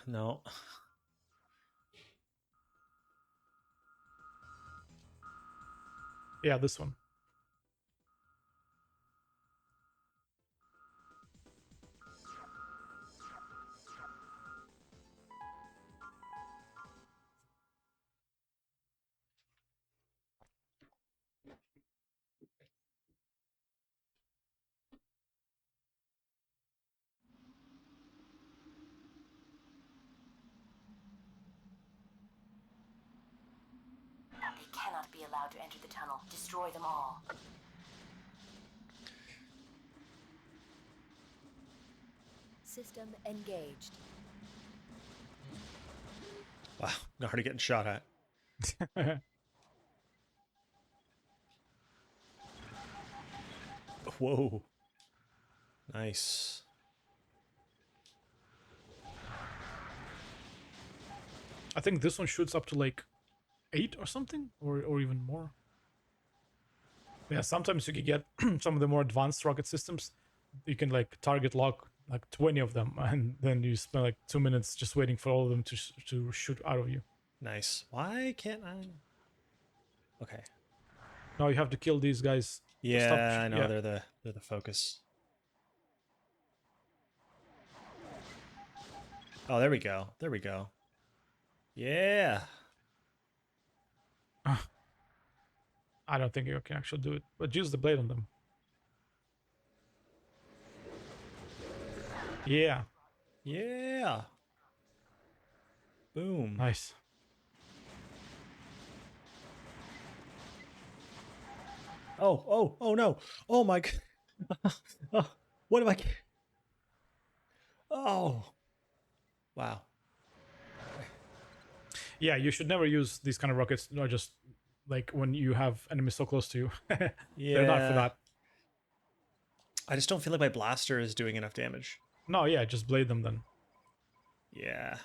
No. Yeah, this one. They cannot be allowed to enter the tunnel. Destroy them all. System engaged. Wow, I'm already getting shot at. Whoa. Nice. I think this one shoots up to like 8 or something, or even more. Yeah, sometimes you can get some of the more advanced rocket systems. You can like target lock like 20 of them, and then you spend like 2 minutes just waiting for all of them to shoot out of you. Nice. Why can't I? Okay. Now you have to kill these guys. Yeah, I know, they're the focus. Oh, there we go. There we go. Yeah. I don't think you can actually do it, but use the blade on them. Yeah. Yeah. Boom. Nice. Oh no. Oh my god. Oh, what am I? Oh. Wow. Yeah, you should never use these kind of rockets, not just like when you have enemies so close to you. Yeah. They're not for that. I just don't feel like my blaster is doing enough damage. No, yeah, just blade them then. Yeah.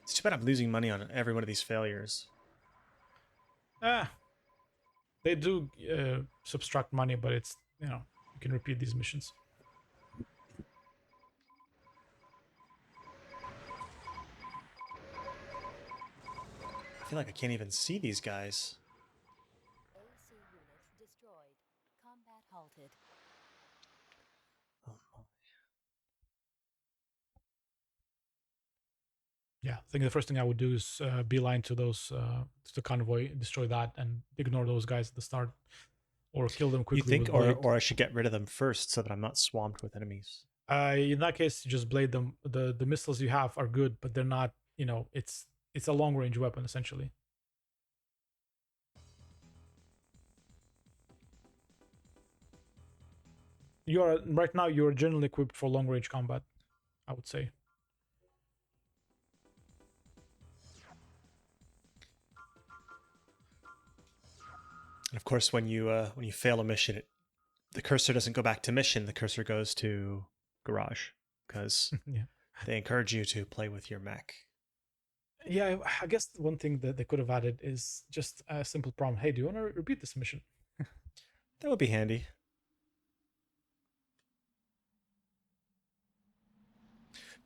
It's too bad I'm losing money on every one of these failures. They do subtract money, but it's, you can repeat these missions. I feel like I can't even see these guys. AC unit destroyed. Combat halted. Yeah, I think the first thing I would do is beeline to those to the convoy, destroy that, and ignore those guys at the start, or kill them quickly. You think, with blade. or I should get rid of them first so that I'm not swamped with enemies. In that case, you just blade them. The missiles you have are good, but they're not. It's a long range weapon essentially. Right now you're generally equipped for long range combat, I would say. And of course, when you fail a mission, the cursor doesn't go back to mission. The cursor goes to garage because Yeah. they encourage you to play with your mech. Yeah, I guess one thing that they could have added is just a simple prompt. Hey, do you want to repeat this mission? That would be handy.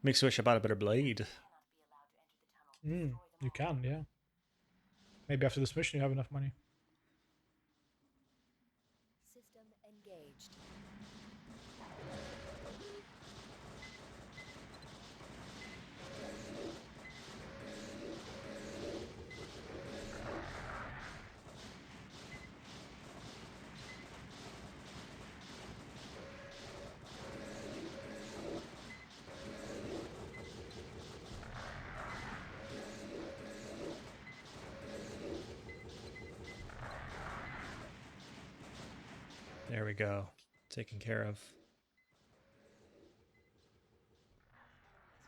Makes me wish I bought a better blade. You can, yeah. Maybe after this mission you have enough money. System engaged. There we go. Taken care of.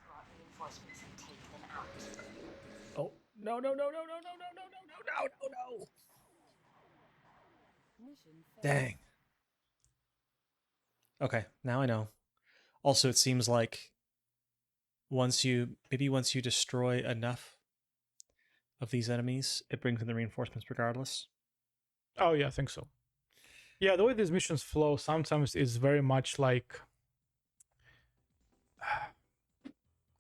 Brought reinforcements and take them out. Oh, no. Mission failed. Dang. Okay, now I know. Also, it seems like once you destroy enough of these enemies, it brings in the reinforcements regardless. Oh yeah, I think so. Yeah, the way these missions flow sometimes is very much like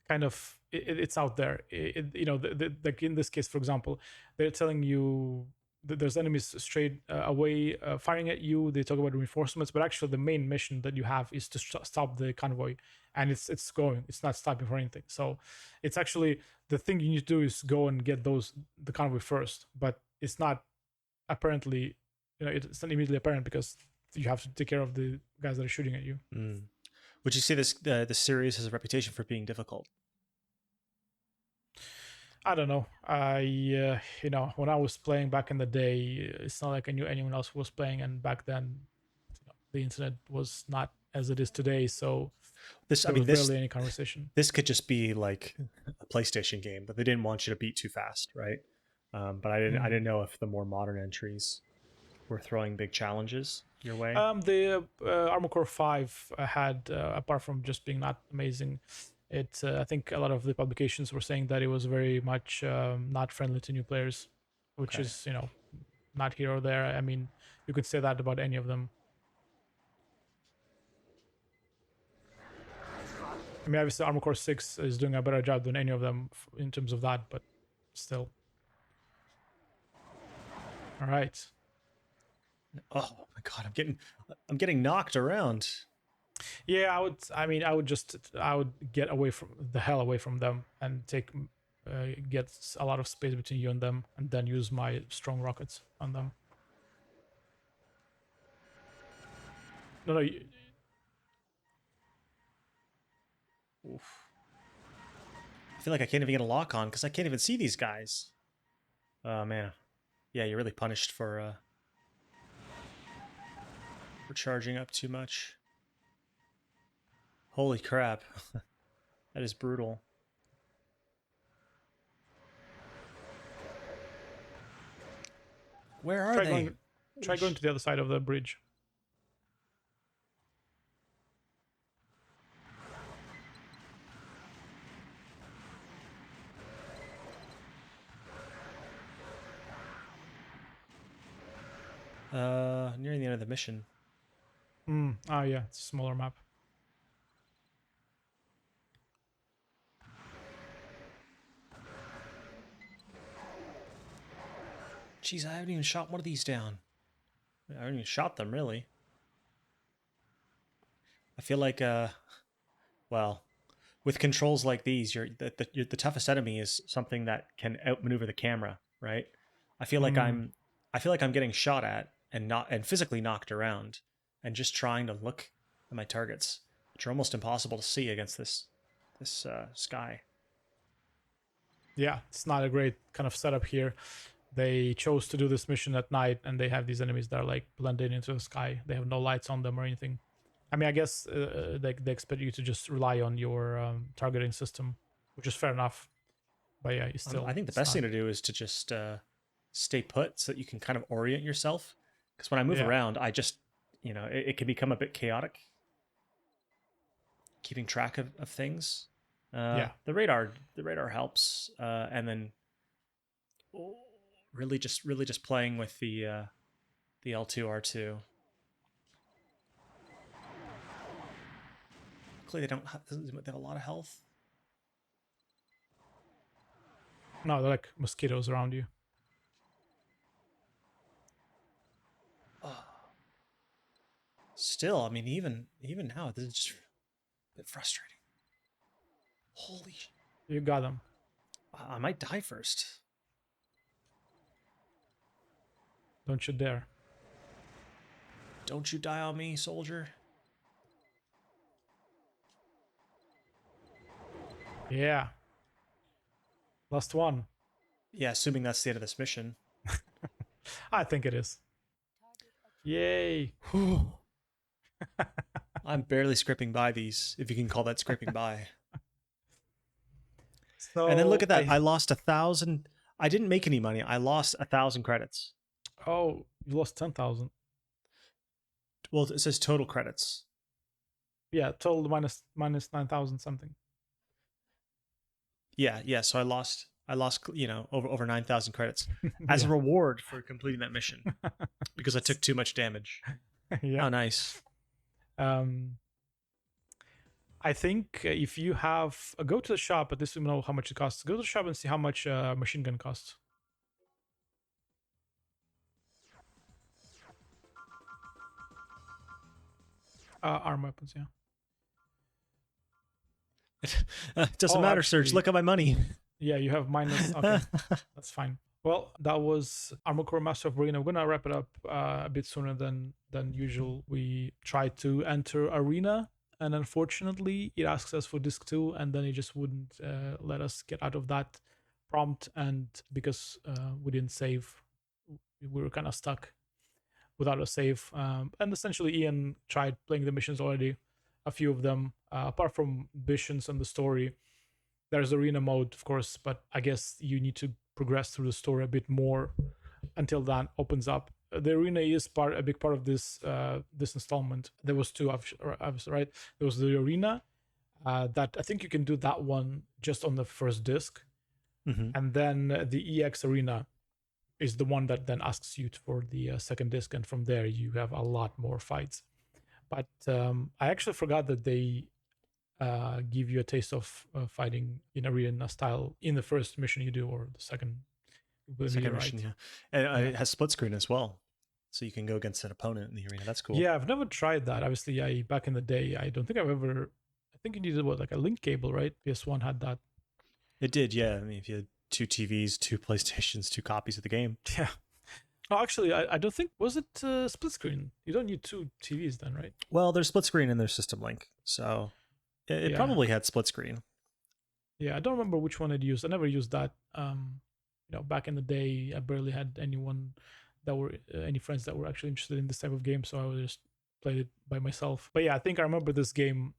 kind of it's out there. Like in this case, for example, they're telling you that there's enemies straight away firing at you. They talk about reinforcements, but actually the main mission that you have is to stop the convoy, and it's going. It's not stopping for anything. So it's actually the thing you need to do is go and get the convoy first, but it's not apparently. It's not immediately apparent because you have to take care of the guys that are shooting at you. Would you say the series has a reputation for being difficult? I don't know. When I was playing back in the day, it's not like I knew anyone else who was playing, and back then, the internet was not as it is today. So this barely any conversation. This could just be like a PlayStation game, but they didn't want you to beat too fast, right? But I didn't know if the more modern entries were throwing big challenges your way. The Armoured Core 5 had, apart from just being not amazing, I think a lot of the publications were saying that it was very much not friendly to new players, which is, not here or there. I mean, you could say that about any of them. I mean, obviously Armoured Core 6 is doing a better job than any of them in terms of that, but still. All right. Oh my god, I'm getting knocked around. Yeah, I would get the hell away from them and get a lot of space between you and them, and then use my strong rockets on them. No. Oof. I feel like I can't even get a lock on because I can't even see these guys. Oh man, yeah, you're really punished for charging up too much. Holy crap. That is brutal. Where are they? Try going to the other side of the bridge. Nearing the end of the mission. Oh yeah, it's a smaller map. Jeez, I haven't even shot one of these down. I haven't even shot them, really. I feel like, well, with controls like these, the toughest enemy is something that can outmaneuver the camera, right? I feel like I'm getting shot at and physically knocked around, and just trying to look at my targets, which are almost impossible to see against this sky. Yeah, it's not a great kind of setup here. They chose to do this mission at night, and they have these enemies that are like blended into the sky. They have no lights on them or anything. I mean, I guess they expect you to just rely on your targeting system, which is fair enough. But yeah, you still. I think the best thing to do is to just stay put so that you can kind of orient yourself Because when I move Yeah. around, I just, it can become a bit chaotic. Keeping track of things. Yeah. The radar helps, and then really just playing with the L2 R2. Luckily, they have a lot of health. No, they're like mosquitoes around you. Still, I mean, even now, this is just a bit frustrating. Holy! You got them. I might die first. Don't you dare. Don't you die on me, soldier. Yeah. Last one. Yeah, assuming that's the end of this mission. I think it is. Yay. I'm barely scraping by these, if you can call that scraping by. So And then look at that. I lost 1,000. I didn't make any money. I lost 1,000 credits. Oh, you lost 10,000. Well, it says total credits. Yeah, total minus 9,000 something. Yeah. So I lost, over 9,000 credits as a Yeah. reward for completing that mission because I took too much damage. Yeah. Oh, nice. I think if you have go to the shop, at least we know how much it costs. Go to the shop and see how much machine gun costs. Arm weapons, yeah. It doesn't Oh, matter, Serge. actually- Look at my money. Yeah, you have minus. Okay, that's fine. Well, that was Armoured Core Master of Arena. We're gonna wrap it up a bit sooner than usual. We tried to enter Arena, and unfortunately, it asks us for disc 2, and then it just wouldn't let us get out of that prompt. And because we didn't save, we were kind of stuck without a save. And essentially, Ian tried playing the missions already, a few of them, apart from missions and the story. There's arena mode, of course, but I guess you need to progress through the story a bit more until that opens up. The arena is a big part of this this installment. There was two, obviously, right? There was the arena that I think you can do that one just on the first disc, and then the EX arena is the one that then asks you for the second disc, and from there you have a lot more fights. But I actually forgot that they give you a taste of fighting in arena style in the first mission you do, or the second. Second mission, yeah. And it has split screen as well. So you can go against an opponent in the arena. That's cool. Yeah, I've never tried that. Obviously, back in the day, I don't think I've ever. I think you needed like a link cable, right? PS1 had that. It did, yeah. I mean, if you had 2 TVs, 2 PlayStations, 2 copies of the game. Yeah. No, actually, I don't think was it split screen. You don't need 2 TVs then, right? Well, there's split screen and there's System Link, so it probably had split screen. Yeah, I don't remember which one I'd used. I never used that. Back in the day, I barely had any friends that were actually interested in this type of game, so I would just played it by myself. But yeah, I think I remember this game.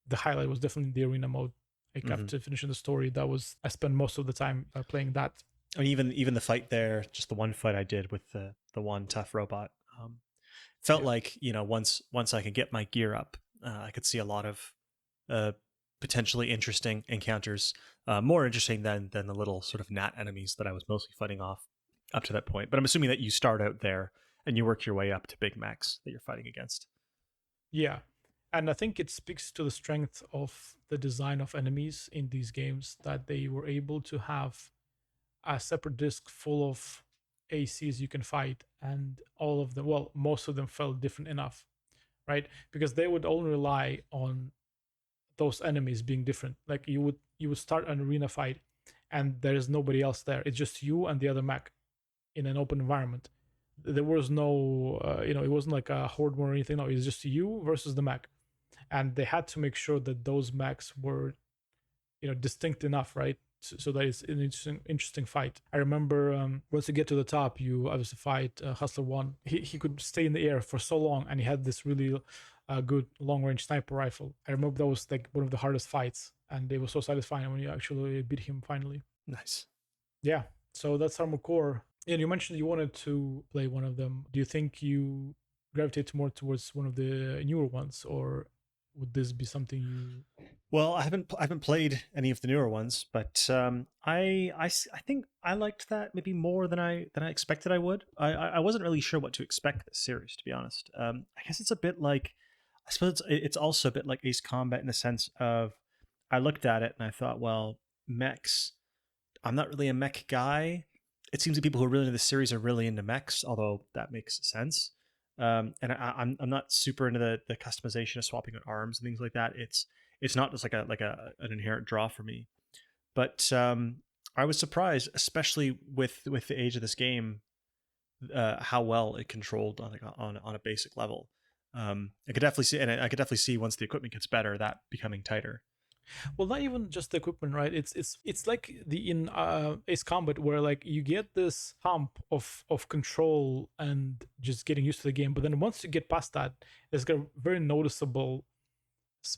The highlight was definitely the arena mode. Like after finishing the story, I spent most of the time playing that. I mean, even the fight there, just the one fight I did with the one tough robot, felt like once I could get my gear up, I could see a lot of potentially interesting encounters, more interesting than the little sort of gnat enemies that I was mostly fighting off up to that point. But I'm assuming that you start out there and you work your way up to big mechs that you're fighting against. Yeah, and I think it speaks to the strength of the design of enemies in these games that they were able to have a separate disc full of ACs you can fight, and all of them, well, most of them felt different enough, right? Because they would only rely on those enemies being different. Like you would start an arena fight and there is nobody else there. It's just you and the other mech in an open environment. There was no it wasn't like a horde war or anything. No, it's just you versus the mech, and they had to make sure that those mechs were distinct enough, right? So that it's an interesting fight. I remember once you get to the top, you obviously fight Hustler 1. He could stay in the air for so long, and he had this really good long-range sniper rifle. I remember that was like one of the hardest fights, and it was so satisfying when you actually beat him finally. Nice. Yeah, so that's Armoured Core. And you mentioned you wanted to play one of them. Do you think you gravitate more towards one of the newer ones, or would this be something you? Well, I haven't played any of the newer ones, but I think I liked that maybe more than I expected I would. I wasn't really sure what to expect this series, to be honest. I guess it's a bit like, I suppose it's also a bit like Ace Combat in the sense of, I looked at it and I thought, well, mechs. I'm not really a mech guy. It seems that people who are really into the series are really into mechs, although that makes sense. And I'm not super into the customization of swapping out arms and things like that. It's not just like an inherent draw for me. But I was surprised, especially with the age of this game, how well it controlled on a basic level. I could definitely see, and I could definitely see once the equipment gets better, that becoming tighter. Well, not even just the equipment, right? It's like the in Ace Combat, where like you get this hump of control and just getting used to the game, but then once you get past that, there's got a very noticeable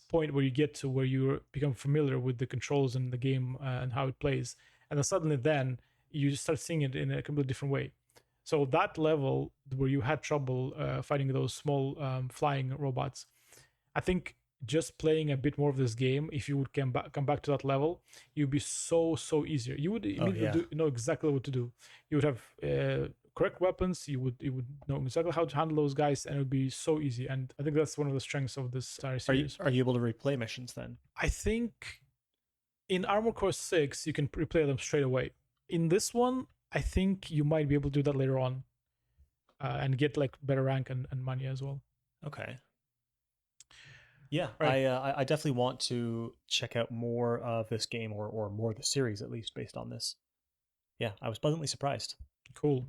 point where you get to where you become familiar with the controls in the game and how it plays, and then suddenly you just start seeing it in a completely different way. So that level where you had trouble fighting those small flying robots, I think just playing a bit more of this game, if you would come back to that level, you'd be so easier. You would immediately know exactly what to do. You would have correct weapons. You would know exactly how to handle those guys, and it would be so easy. And I think that's one of the strengths of this entire series. Are you able to replay missions then? I think in Armored Core 6 you can replay them straight away. In this one, I think you might be able to do that later on, and get like better rank and money as well. Okay. Yeah, right. I definitely want to check out more of this game, or more of the series, at least based on this. Yeah, I was pleasantly surprised. Cool.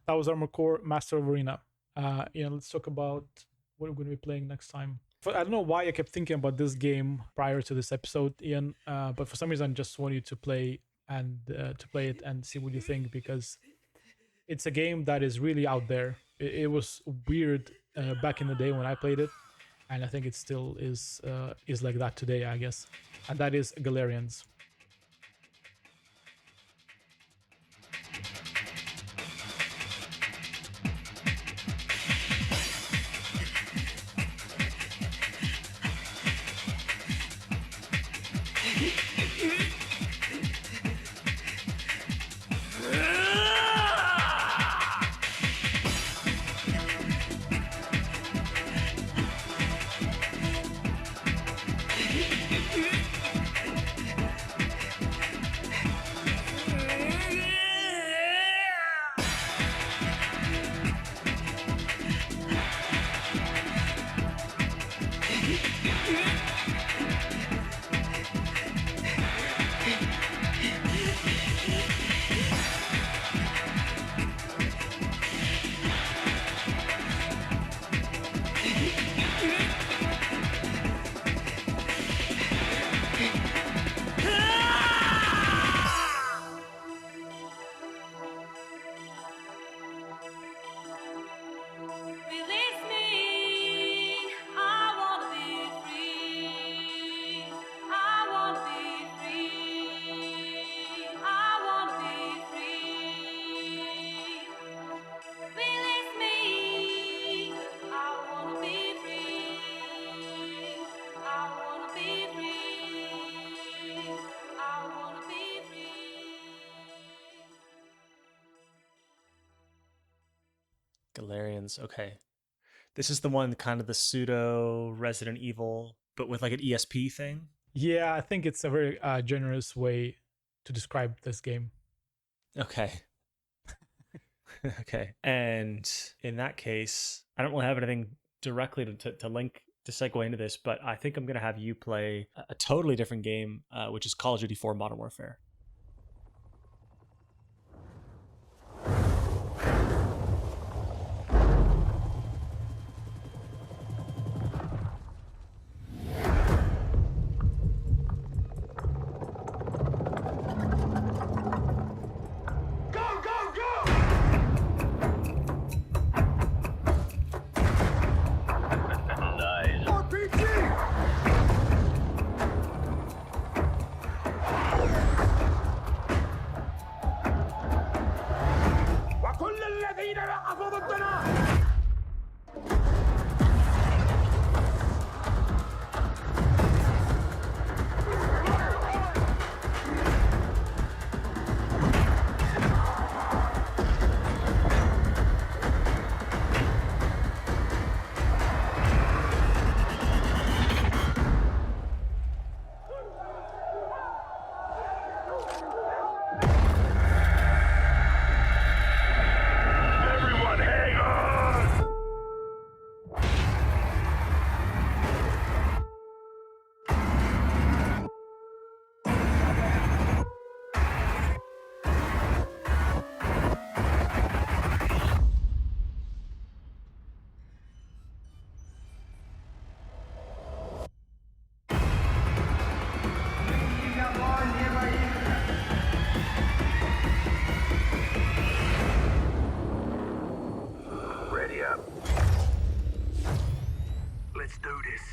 That was Armored Core Master of Arena. Let's talk about what we're going to be playing next time. I don't know why I kept thinking about this game prior to this episode, Ian, but for some reason I just want you to play it and see what you think, because it's a game that is really out there. It was weird back in the day when I played it, and I think it still is like that today, I guess. And that is Galerians. Galerians, okay. This is the one, kind of the pseudo Resident Evil, but with like an ESP thing? Yeah, I think it's a very generous way to describe this game. Okay. Okay. And in that case, I don't really have anything directly to link to segue into this, but I think I'm going to have you play a totally different game, which is Call of Duty 4 Modern Warfare.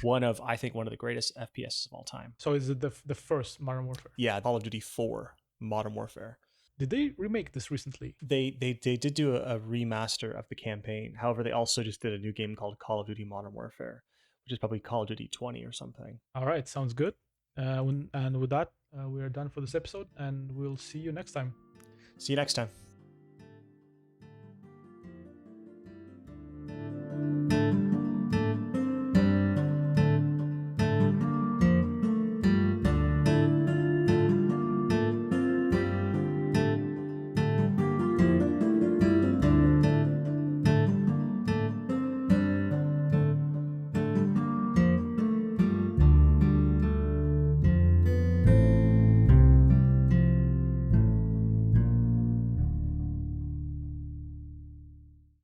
One of the greatest FPSs of all time. So is it the first Modern Warfare? Yeah, Call of Duty 4 Modern Warfare. Did they remake this recently? They did do a remaster of the campaign. However, they also just did a new game called Call of Duty Modern Warfare, which is probably Call of Duty 20 or something. All right, sounds good. And with that, we are done for this episode, and we'll see you next time. See you next time.